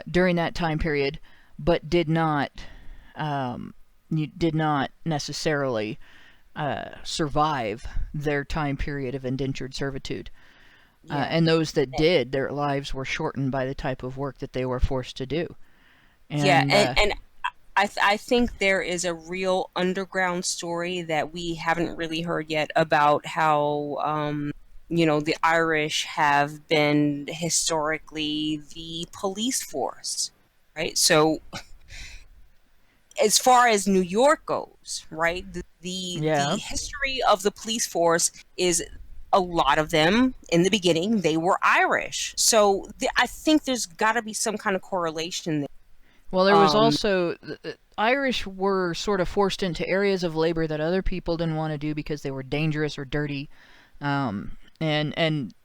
during that time period, but did not necessarily survive their time period of indentured servitude. And those that did, their lives were shortened by the type of work that they were forced to do. And I think there is a real underground story that we haven't really heard yet about how the Irish have been historically the police force, right? So as far as New York goes, right, the history of the police force is a lot of them in the beginning, they were Irish. So I think there's got to be some kind of correlation there. Well, there was also, Irish were sort of forced into areas of labor that other people didn't want to do because they were dangerous or dirty. And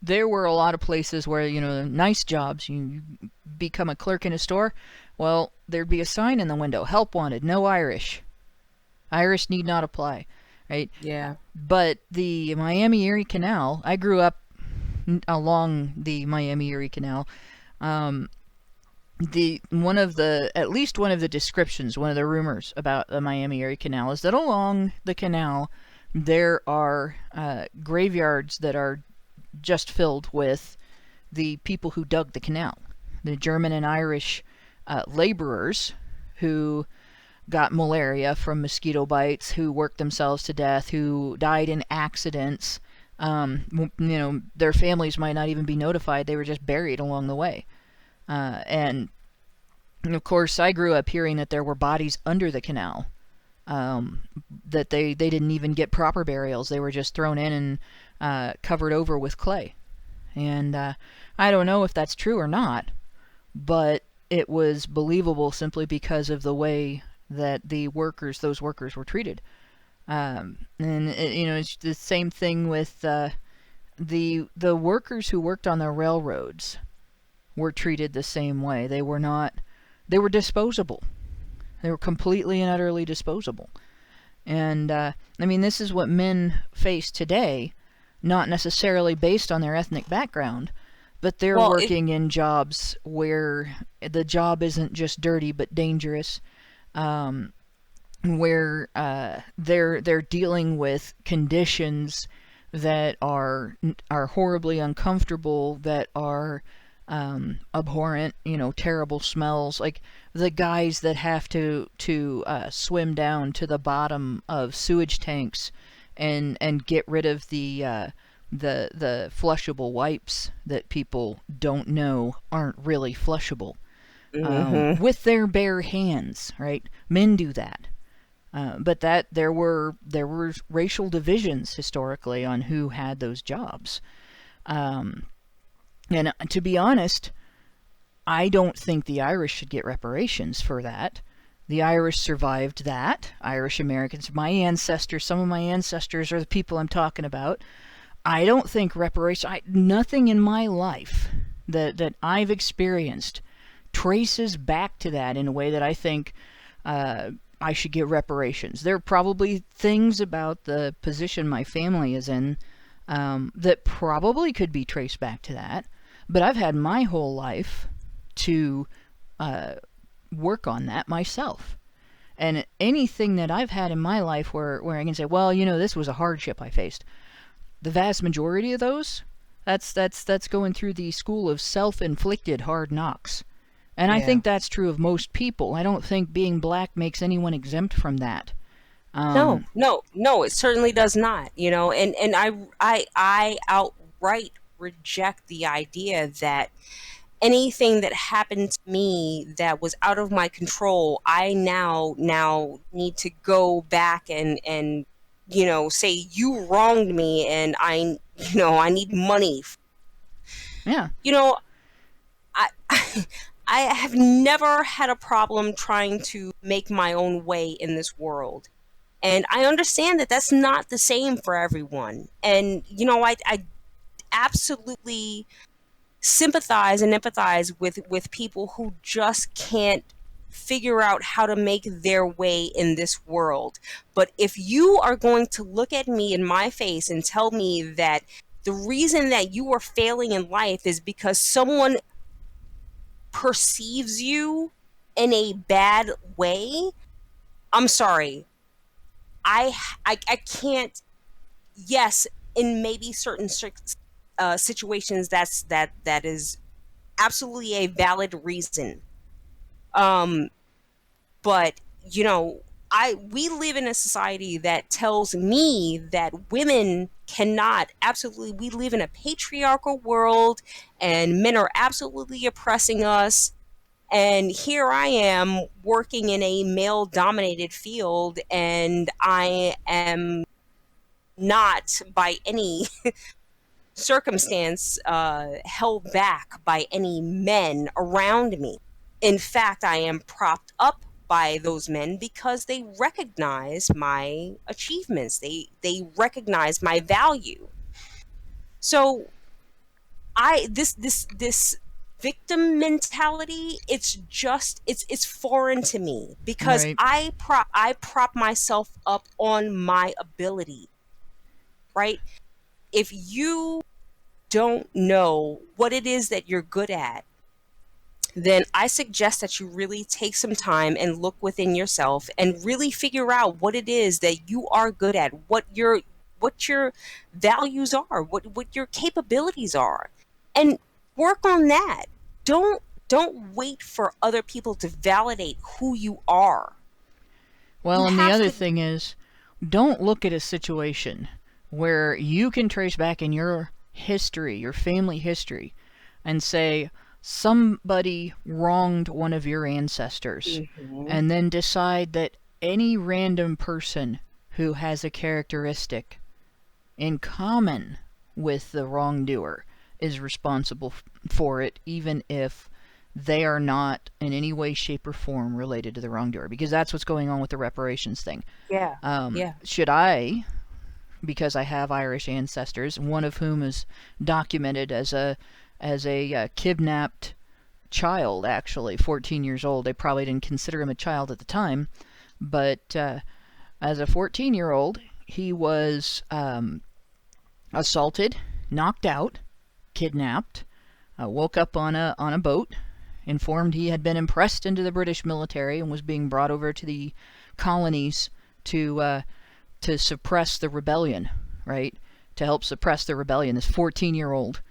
there were a lot of places where, nice jobs, you become a clerk in a store, well, there'd be a sign in the window, help wanted, no Irish. Irish need not apply, right? Yeah. But the Miami-Erie Canal, I grew up along the Miami-Erie Canal. At least one of the descriptions, one of the rumors about the Miami-Erie Canal is that along the canal there are graveyards that are just filled with the people who dug the canal. The German and Irish laborers who got malaria from mosquito bites, who worked themselves to death, who died in accidents. Their families might not even be notified. They were just buried along the way. And of course, I grew up hearing that there were bodies under the canal. That they didn't even get proper burials. They were just thrown in and covered over with clay. And I don't know if that's true or not, but it was believable simply because of the way that those workers were treated. It's the same thing with the workers who worked on the railroads were treated the same way. They were disposable. They were completely and utterly disposable. And, this is what men face today, not necessarily based on their ethnic background, but they're working in jobs where the job isn't just dirty but dangerous, where they're dealing with conditions that are horribly uncomfortable, that are abhorrent, terrible smells, like the guys that have to swim down to the bottom of sewage tanks and get rid of the flushable wipes that people don't know aren't really flushable, with their bare hands, right? Men do that. But there were racial divisions historically on who had those jobs. And to be honest, I don't think the Irish should get reparations for that. The Irish survived that. Irish Americans, my ancestors, some of my ancestors are the people I'm talking about. I don't think nothing in my life that I've experienced traces back to that in a way that I think I should get reparations. There are probably things about the position my family is in that probably could be traced back to that, but I've had my whole life to work on that myself. And anything that I've had in my life where I can say, well, this was a hardship I faced, the vast majority of those, that's going through the school of self-inflicted hard knocks. And I think that's true of most people. I don't think being black makes anyone exempt from that. No, it certainly does not. And I outright reject the idea that anything that happened to me that was out of my control, I now need to go back and say you wronged me and I need money. Yeah. I have never had a problem trying to make my own way in this world. And I understand that that's not the same for everyone. And, I absolutely sympathize and empathize with people who just can't figure out how to make their way in this world. But if you are going to look at me in my face and tell me that the reason that you are failing in life is because someone perceives you in a bad way, I'm sorry. I can't. Yes, in maybe certain situations, that is absolutely a valid reason. But we live in a society that tells me that women cannot. Absolutely, we live in a patriarchal world, and men are absolutely oppressing us. And here I am working in a male-dominated field, and I am not by any circumstance held back by any men around me. In fact, I am propped up by those men because they recognize my achievements. They recognize my value. So this victim mentality, it's foreign to me because Right. I prop myself up on my ability. Right? If you don't know what it is that you're good at, then I suggest that you really take some time and look within yourself and really figure out what it is that you are good at, what your values are, what your capabilities are, and work on that. Don't wait for other people to validate who you are. Well, You and the have other to- thing is, don't look at a situation where you can trace back in your history, your family history, and say somebody wronged one of your ancestors, and then decide that any random person who has a characteristic in common with the wrongdoer is responsible for it, even if they are not in any way, shape, or form related to the wrongdoer, because that's what's going on with the reparations thing. Yeah. Should I, because I have Irish ancestors, one of whom is documented as a kidnapped child, actually 14 years old. They probably didn't consider him a child at the time, but as a 14-year-old, he was assaulted, knocked out, kidnapped, woke up on a boat, informed he had been impressed into the British military and was being brought over to the colonies to suppress the rebellion, right? To help suppress the rebellion. This 14-year-old,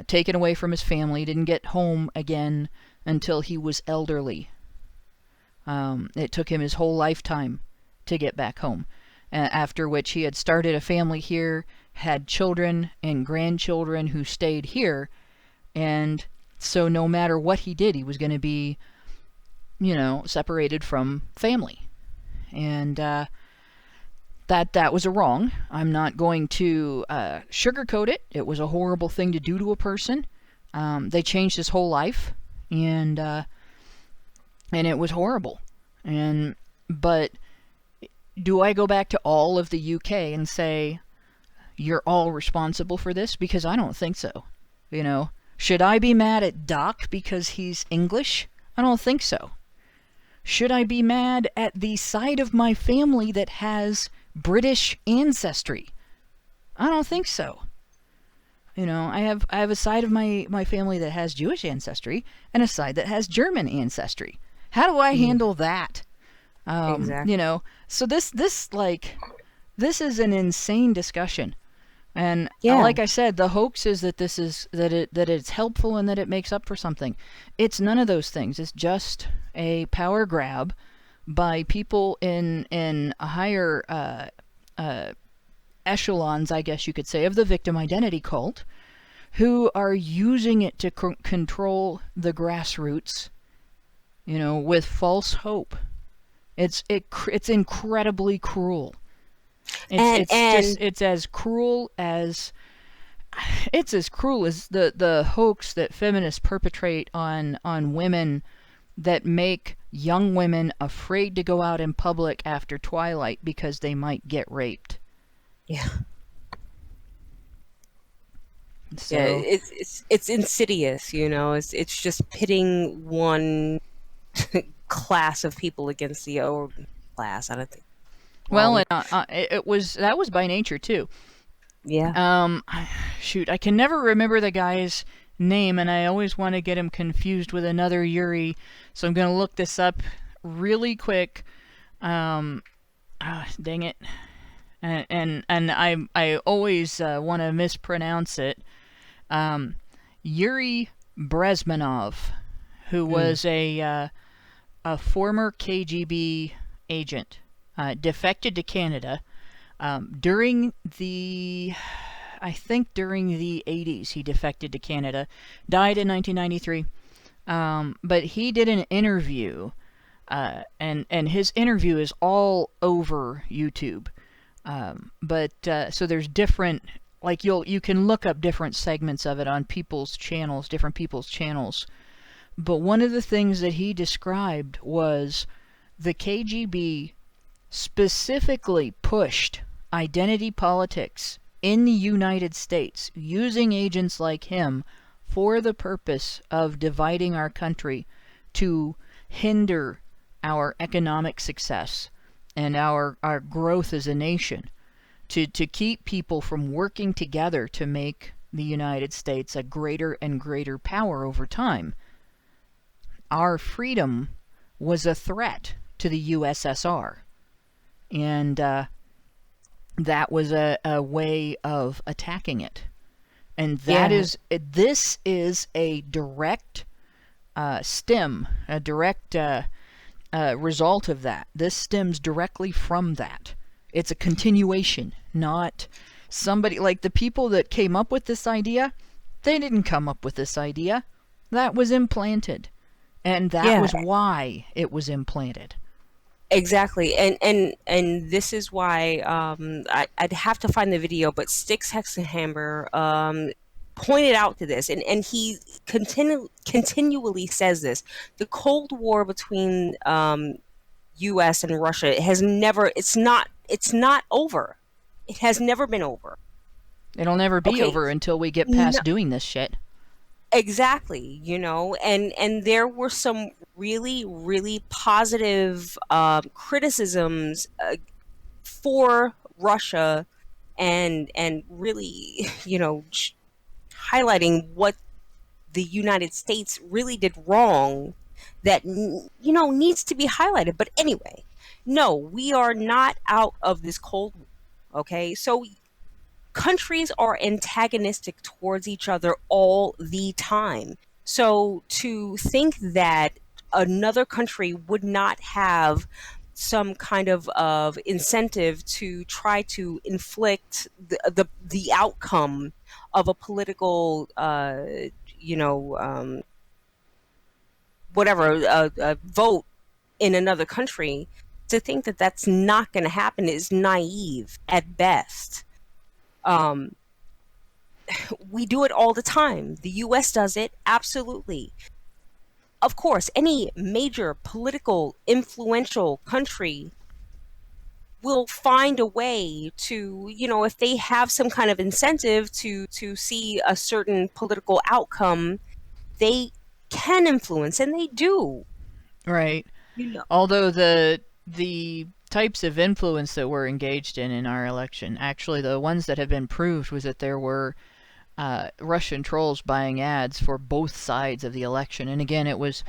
taken away from his family, didn't get home again until he was elderly. It took him his whole lifetime to get back home, after which he had started a family here, had children and grandchildren who stayed here, and so no matter what he did, he was going to be, separated from family. And that was a wrong. I'm not going to sugarcoat it. It was a horrible thing to do to a person. They changed his whole life. and it was horrible. But do I go back to all of the UK and say you're all responsible for this? Because I don't think so. Should I be mad at Doc because he's English? I don't think so. Should I be mad at the side of my family that has British ancestry? I don't think so. I have a side of my family that has Jewish ancestry and a side that has German ancestry. How do I handle that? Exactly. So this is an insane discussion. And Yeah. like I said, the hoax is that that it's helpful and that it makes up for something. It's none of those things. It's just a power grab by people in higher echelons, I guess you could say, of the victim identity cult, who are using it to control the grassroots, with false hope. It's incredibly cruel. It's as cruel as the hoax that feminists perpetrate on women, that make young women afraid to go out in public after twilight because they might get raped. Yeah. So, Yeah, it's insidious, It's just pitting one class of people against the other class. I don't think. Well, that was by nature too. Yeah. Shoot, I can never remember the guy's name, and I always want to get him confused with another Yuri, so I'm gonna look this up really quick. Dang it. And I always want to mispronounce it. Yuri Brezmenov, who was a former KGB agent, defected to Canada during the 80s. He defected to Canada, died in 1993. But he did an interview, and his interview is all over YouTube. So there's different, like you can look up different segments of it on different people's channels. But one of the things that he described was the KGB specifically pushed identity politics in the United States, using agents like him for the purpose of dividing our country to hinder our economic success and our growth as a nation, to keep people from working together to make the United States a greater and greater power over time. Our freedom was a threat to the USSR, and that was a way of attacking it. And this is a direct result of that. This stems directly from that. It's a continuation, not somebody like the people that came up with this idea. They didn't come up with this idea. That was implanted, and that was why it was implanted. Exactly, and this is why I'd have to find the video, but Styx Hexenhammer pointed out to this, and he continually says this: the Cold War between U.S. and Russia it's not over. It has never been over. It'll never be over until we get past doing this shit. Exactly, and there were some really, really positive criticisms for Russia, and really, highlighting what the United States really did wrong that, needs to be highlighted. But anyway, no, we are not out of this Cold War, okay? So countries are antagonistic towards each other all the time. So to think that another country would not have some kind of incentive to try to inflict the outcome of a political, vote in another country, to think that that's not going to happen is naive at best. We do it all the time. The U.S. does it, absolutely. of course, any major political influential country will find a way to, if they have some kind of incentive to see a certain political outcome, they can influence, and they do. Right. Although the types of influence that were engaged in our election, actually the ones that have been proved was that there were Russian trolls buying ads for both sides of the election. And again, it was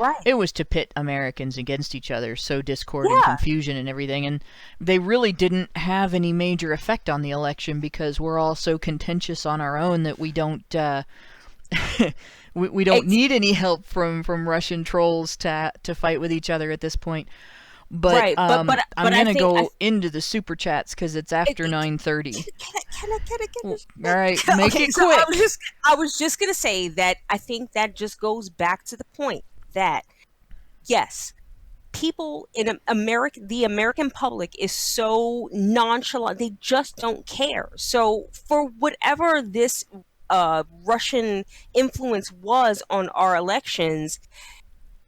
to pit Americans against each other, sow discord and confusion and everything. And they really didn't have any major effect on the election because we're all so contentious on our own that we don't we don't need any help from Russian trolls to fight with each other at this point. But, I'm going to go into the super chats because it's after 9:30. Can I all right, make it quick. I was just going to say that I think that just goes back to the point that, yes, people in America, the American public is so nonchalant. They just don't care. So for whatever this Russian influence was on our elections,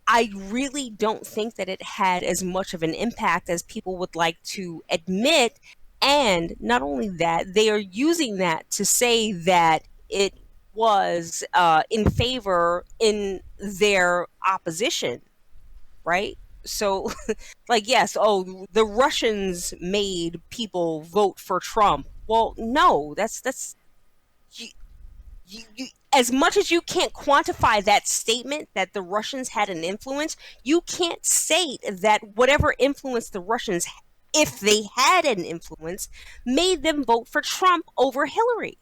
I really don't think that it had as much of an impact as people would like to admit. And not only that, they are using that to say that it was in favor in their opposition, right? So, yes, the Russians made people vote for Trump. Well, no, that's you, as much as you can't quantify that statement that the Russians had an influence, you can't say that whatever influence the Russians, if they had an influence, made them vote for Trump over Hillary.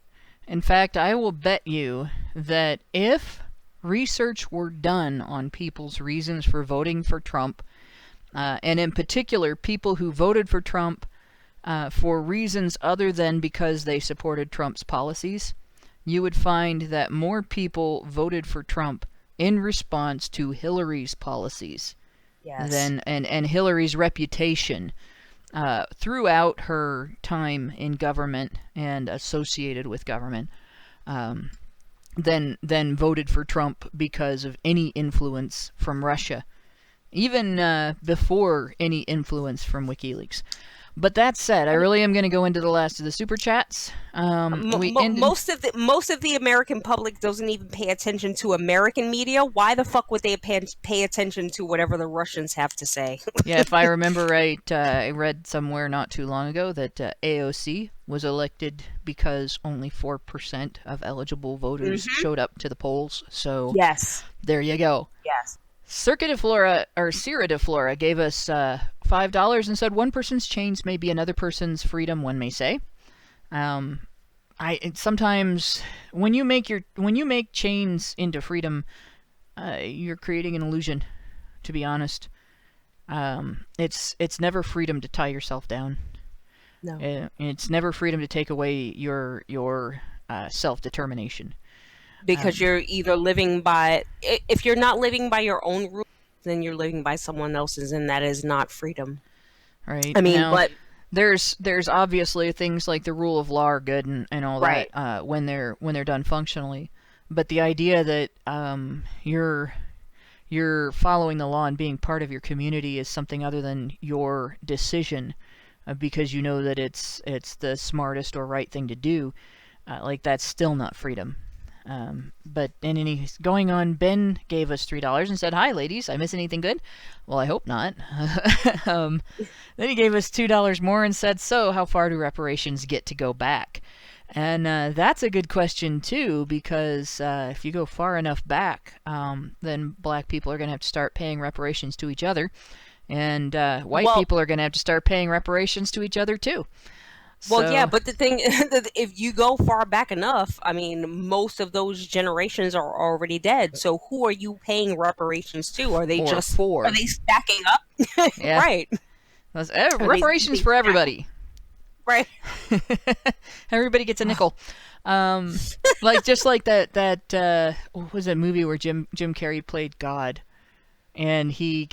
In fact, I will bet you that if research were done on people's reasons for voting for Trump, and in particular people who voted for Trump for reasons other than because they supported Trump's policies, you would find that more people voted for Trump in response to Hillary's policies than and Hillary's reputation throughout her time in government and associated with government, than voted for Trump because of any influence from Russia, even before any influence from WikiLeaks. But that said, I really am going to go into the last of the super chats. Most of the American public doesn't even pay attention to American media. Why the fuck would they pay attention to whatever the Russians have to say? Yeah, if I remember right, I read somewhere not too long ago that AOC was elected because only 4% of eligible voters showed up to the polls. So yes, there you go. Yes. Sierra de Flora gave us $5 and said, "One person's chains may be another person's freedom, one may say." Sometimes when you make chains into freedom, you're creating an illusion. To be honest, it's never freedom to tie yourself down. No, it's never freedom to take away your self-determination. Because you're either living by, if you're not living by your own rules, then you're living by someone else's, and that is not freedom. Right. I mean, but there's obviously things like the rule of law are good and all that when they're done functionally. But the idea that you're following the law and being part of your community is something other than your decision, because you know that it's the smartest or right thing to do, that's still not freedom. But going on, Ben gave us $3 and said, "Hi, ladies. I miss anything good?" Well, I hope not. Then he gave us $2 more and said, "So, how far do reparations get to go back?" And that's a good question, too, because if you go far enough back, then black people are going to have to start paying reparations to each other, and white people are going to have to start paying reparations to each other, too. Well, yeah, but the thing, if you go far back enough, I mean, most of those generations are already dead. So who are you paying reparations to? Are they are they stacking up? Yeah. Right. Reparations for everybody. Right. Everybody gets a nickel. Just like that what was that movie where Jim Carrey played God? And he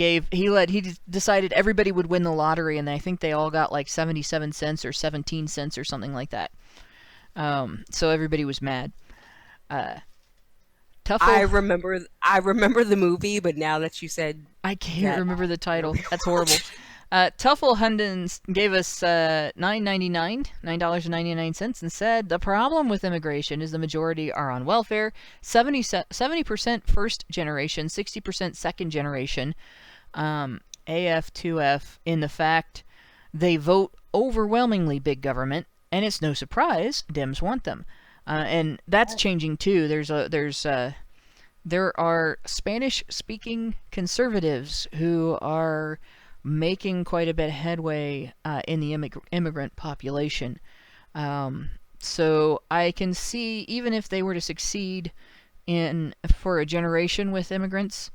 decided everybody would win the lottery, and I think they all got like 77 cents or 17 cents or something like that. So everybody was mad. I remember the movie, but now that you said I can't remember the title. That's horrible. Tuffle Hundens gave us $9.99, and said, the problem with immigration is the majority are on welfare, 70% first generation, 60% second generation, AF2F, in the fact they vote overwhelmingly big government, and it's no surprise Dems want them. And that's changing too. There are Spanish-speaking conservatives who are making quite a bit of headway in the immigrant population. So I can see, even if they were to succeed for a generation with immigrants,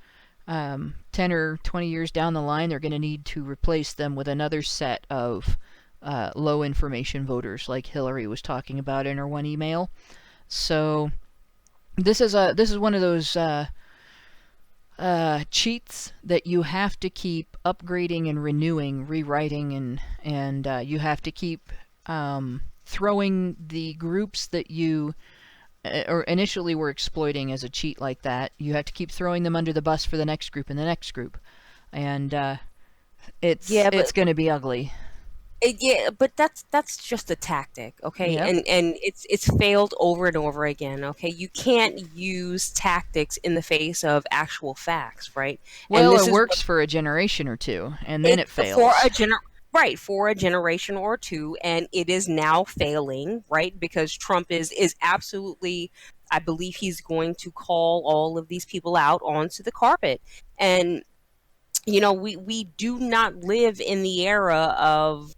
10 or 20 years down the line, they're going to need to replace them with another set of low information voters, like Hillary was talking about in her one email. So this is one of those cheats that you have to keep upgrading and renewing, rewriting, and you have to keep throwing the groups that you or initially were exploiting as a cheat like that. You have to keep throwing them under the bus for the next group and the next group, and it's going to be ugly. But that's just a tactic, okay? Yep. And it's failed over and over again, okay? You can't use tactics in the face of actual facts, right? Well, it works for a generation or two, and then it fails. For a generation or two, and it is now failing, right? Because Trump is absolutely, I believe he's going to call all of these people out onto the carpet. And, you know, we do not live in the era of...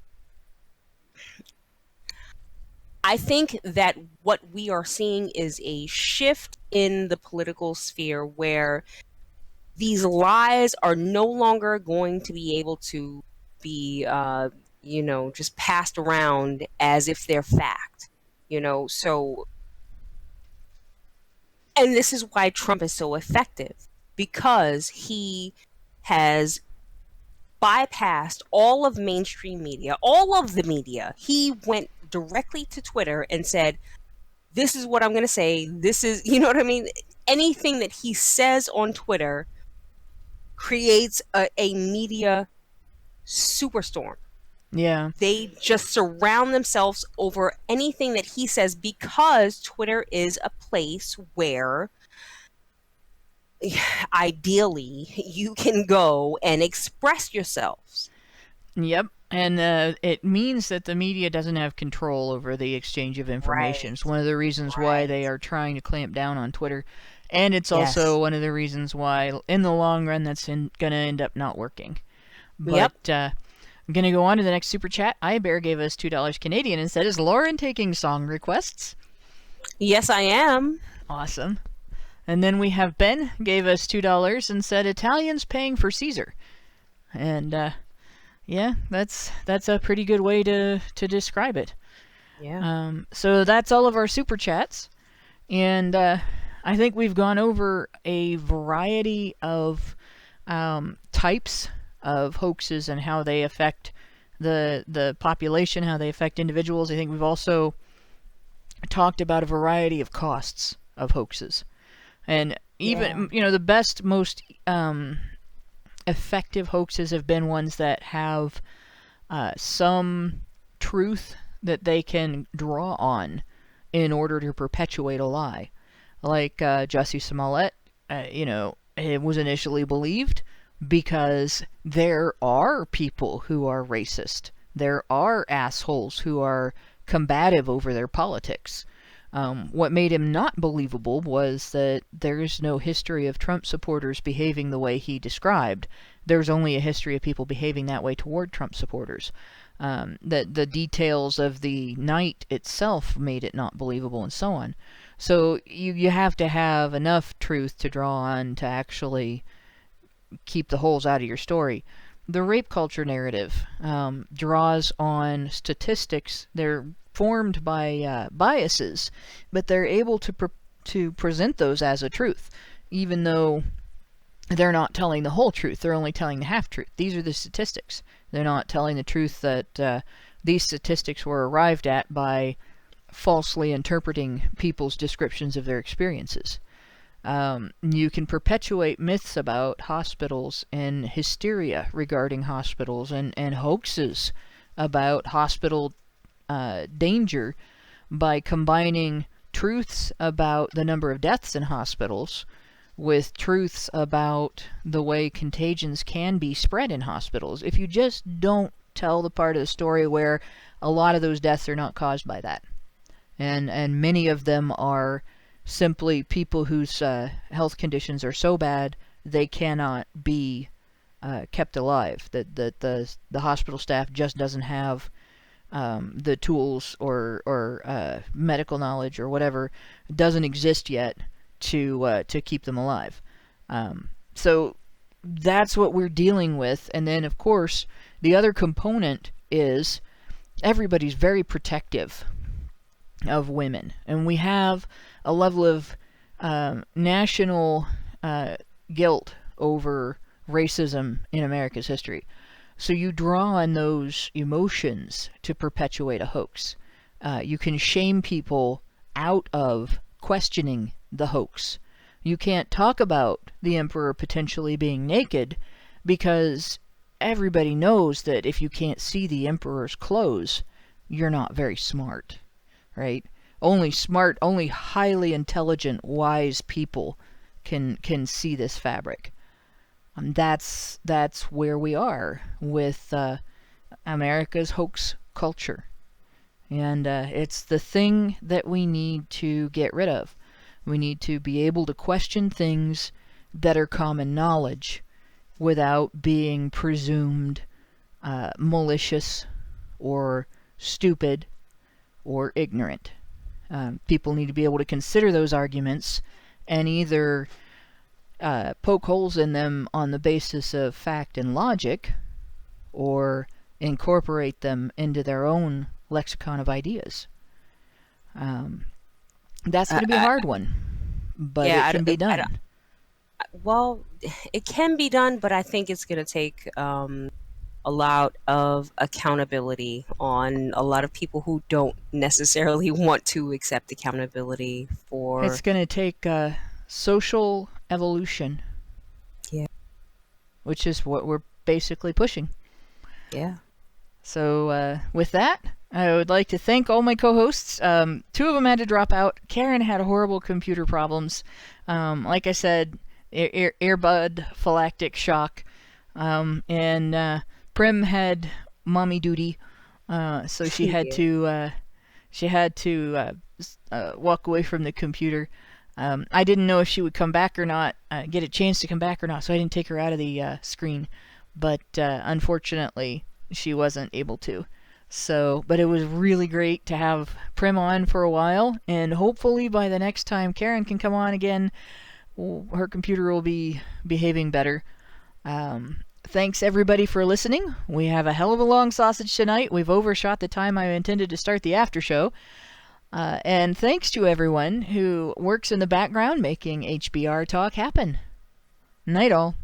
I think that what we are seeing is a shift in the political sphere where these lies are no longer going to be able to be, just passed around as if they're fact, so... And this is why Trump is so effective, because he has bypassed all of mainstream media, all of the media. He went directly to Twitter and said, this is what I'm going to say. This is, you know what I mean? Anything that he says on Twitter creates a media superstorm. Yeah. They just surround themselves over anything that he says, because Twitter is a place where ideally you can go and express yourselves. Yep. And it means that the media doesn't have control over the exchange of information. It's one of the reasons why they are trying to clamp down on Twitter. And it's also one of the reasons why, in the long run, that's going to end up not working. But I'm going to go on to the next super chat. iBear gave us $2 Canadian and said, is Lauren taking song requests? Yes, I am. Awesome. And then we have Ben gave us $2 and said, Italians paying for Caesar. And... yeah, that's a pretty good way to describe it. Yeah. So that's all of our super chats, and I think we've gone over a variety of types of hoaxes and how they affect the population, how they affect individuals. I think we've also talked about a variety of costs of hoaxes, and even the best, most effective hoaxes have been ones that have some truth that they can draw on in order to perpetuate a lie. Like Jussie Smollett, it was initially believed because there are people who are racist. There are assholes who are combative over their politics. What made him not believable was that there's no history of Trump supporters behaving the way he described. There's only a history of people behaving that way toward Trump supporters. The details of the night itself made it not believable, and so on. So you have to have enough truth to draw on to actually keep the holes out of your story. The rape culture narrative draws on statistics. They're formed by biases, but they're able to present those as a truth, even though they're not telling the whole truth. They're only telling the half-truth. These are the statistics. They're not telling the truth that these statistics were arrived at by falsely interpreting people's descriptions of their experiences. You can perpetuate myths about hospitals and hysteria regarding hospitals and hoaxes about hospital danger by combining truths about the number of deaths in hospitals with truths about the way contagions can be spread in hospitals. If you just don't tell the part of the story where a lot of those deaths are not caused by that, and many of them are simply people whose health conditions are so bad they cannot be kept alive, that the hospital staff just doesn't have the tools or medical knowledge or whatever doesn't exist yet to keep them alive. So that's what we're dealing with. And then, of course, the other component is everybody's very protective of women, and we have a level of national guilt over racism in America's history. So you draw on those emotions to perpetuate a hoax. You can shame people out of questioning the hoax. You can't talk about the emperor potentially being naked because everybody knows that if you can't see the emperor's clothes, you're not very smart, right? Only smart, only highly intelligent, wise people can see this fabric. That's where we are with America's hoax culture. And it's the thing that we need to get rid of. We need to be able to question things that are common knowledge without being presumed malicious or stupid or ignorant. People need to be able to consider those arguments and either poke holes in them on the basis of fact and logic, or incorporate them into their own lexicon of ideas. That's going to be a hard one, but it can be done. Well, it can be done, but I think it's going to take a lot of accountability on a lot of people who don't necessarily want to accept accountability for... It's going to take social evolution. Yeah. Which is what we're basically pushing. Yeah. So with that, I would like to thank all my co-hosts. 2 of them had to drop out. Karen had horrible computer problems. Like I said, earbud phylactic shock. And Prim had mommy duty, so she had to walk away from the computer. I didn't know if she would come back or not, get a chance to come back or not, so I didn't take her out of the screen. But unfortunately, she wasn't able to. So, but it was really great to have Prim on for a while, and hopefully by the next time Karen can come on again, her computer will be behaving better. Thanks everybody for listening. We have a hell of a long sausage tonight. We've overshot the time I intended to start the after show. And thanks to everyone who works in the background making HBR Talk happen. Night all.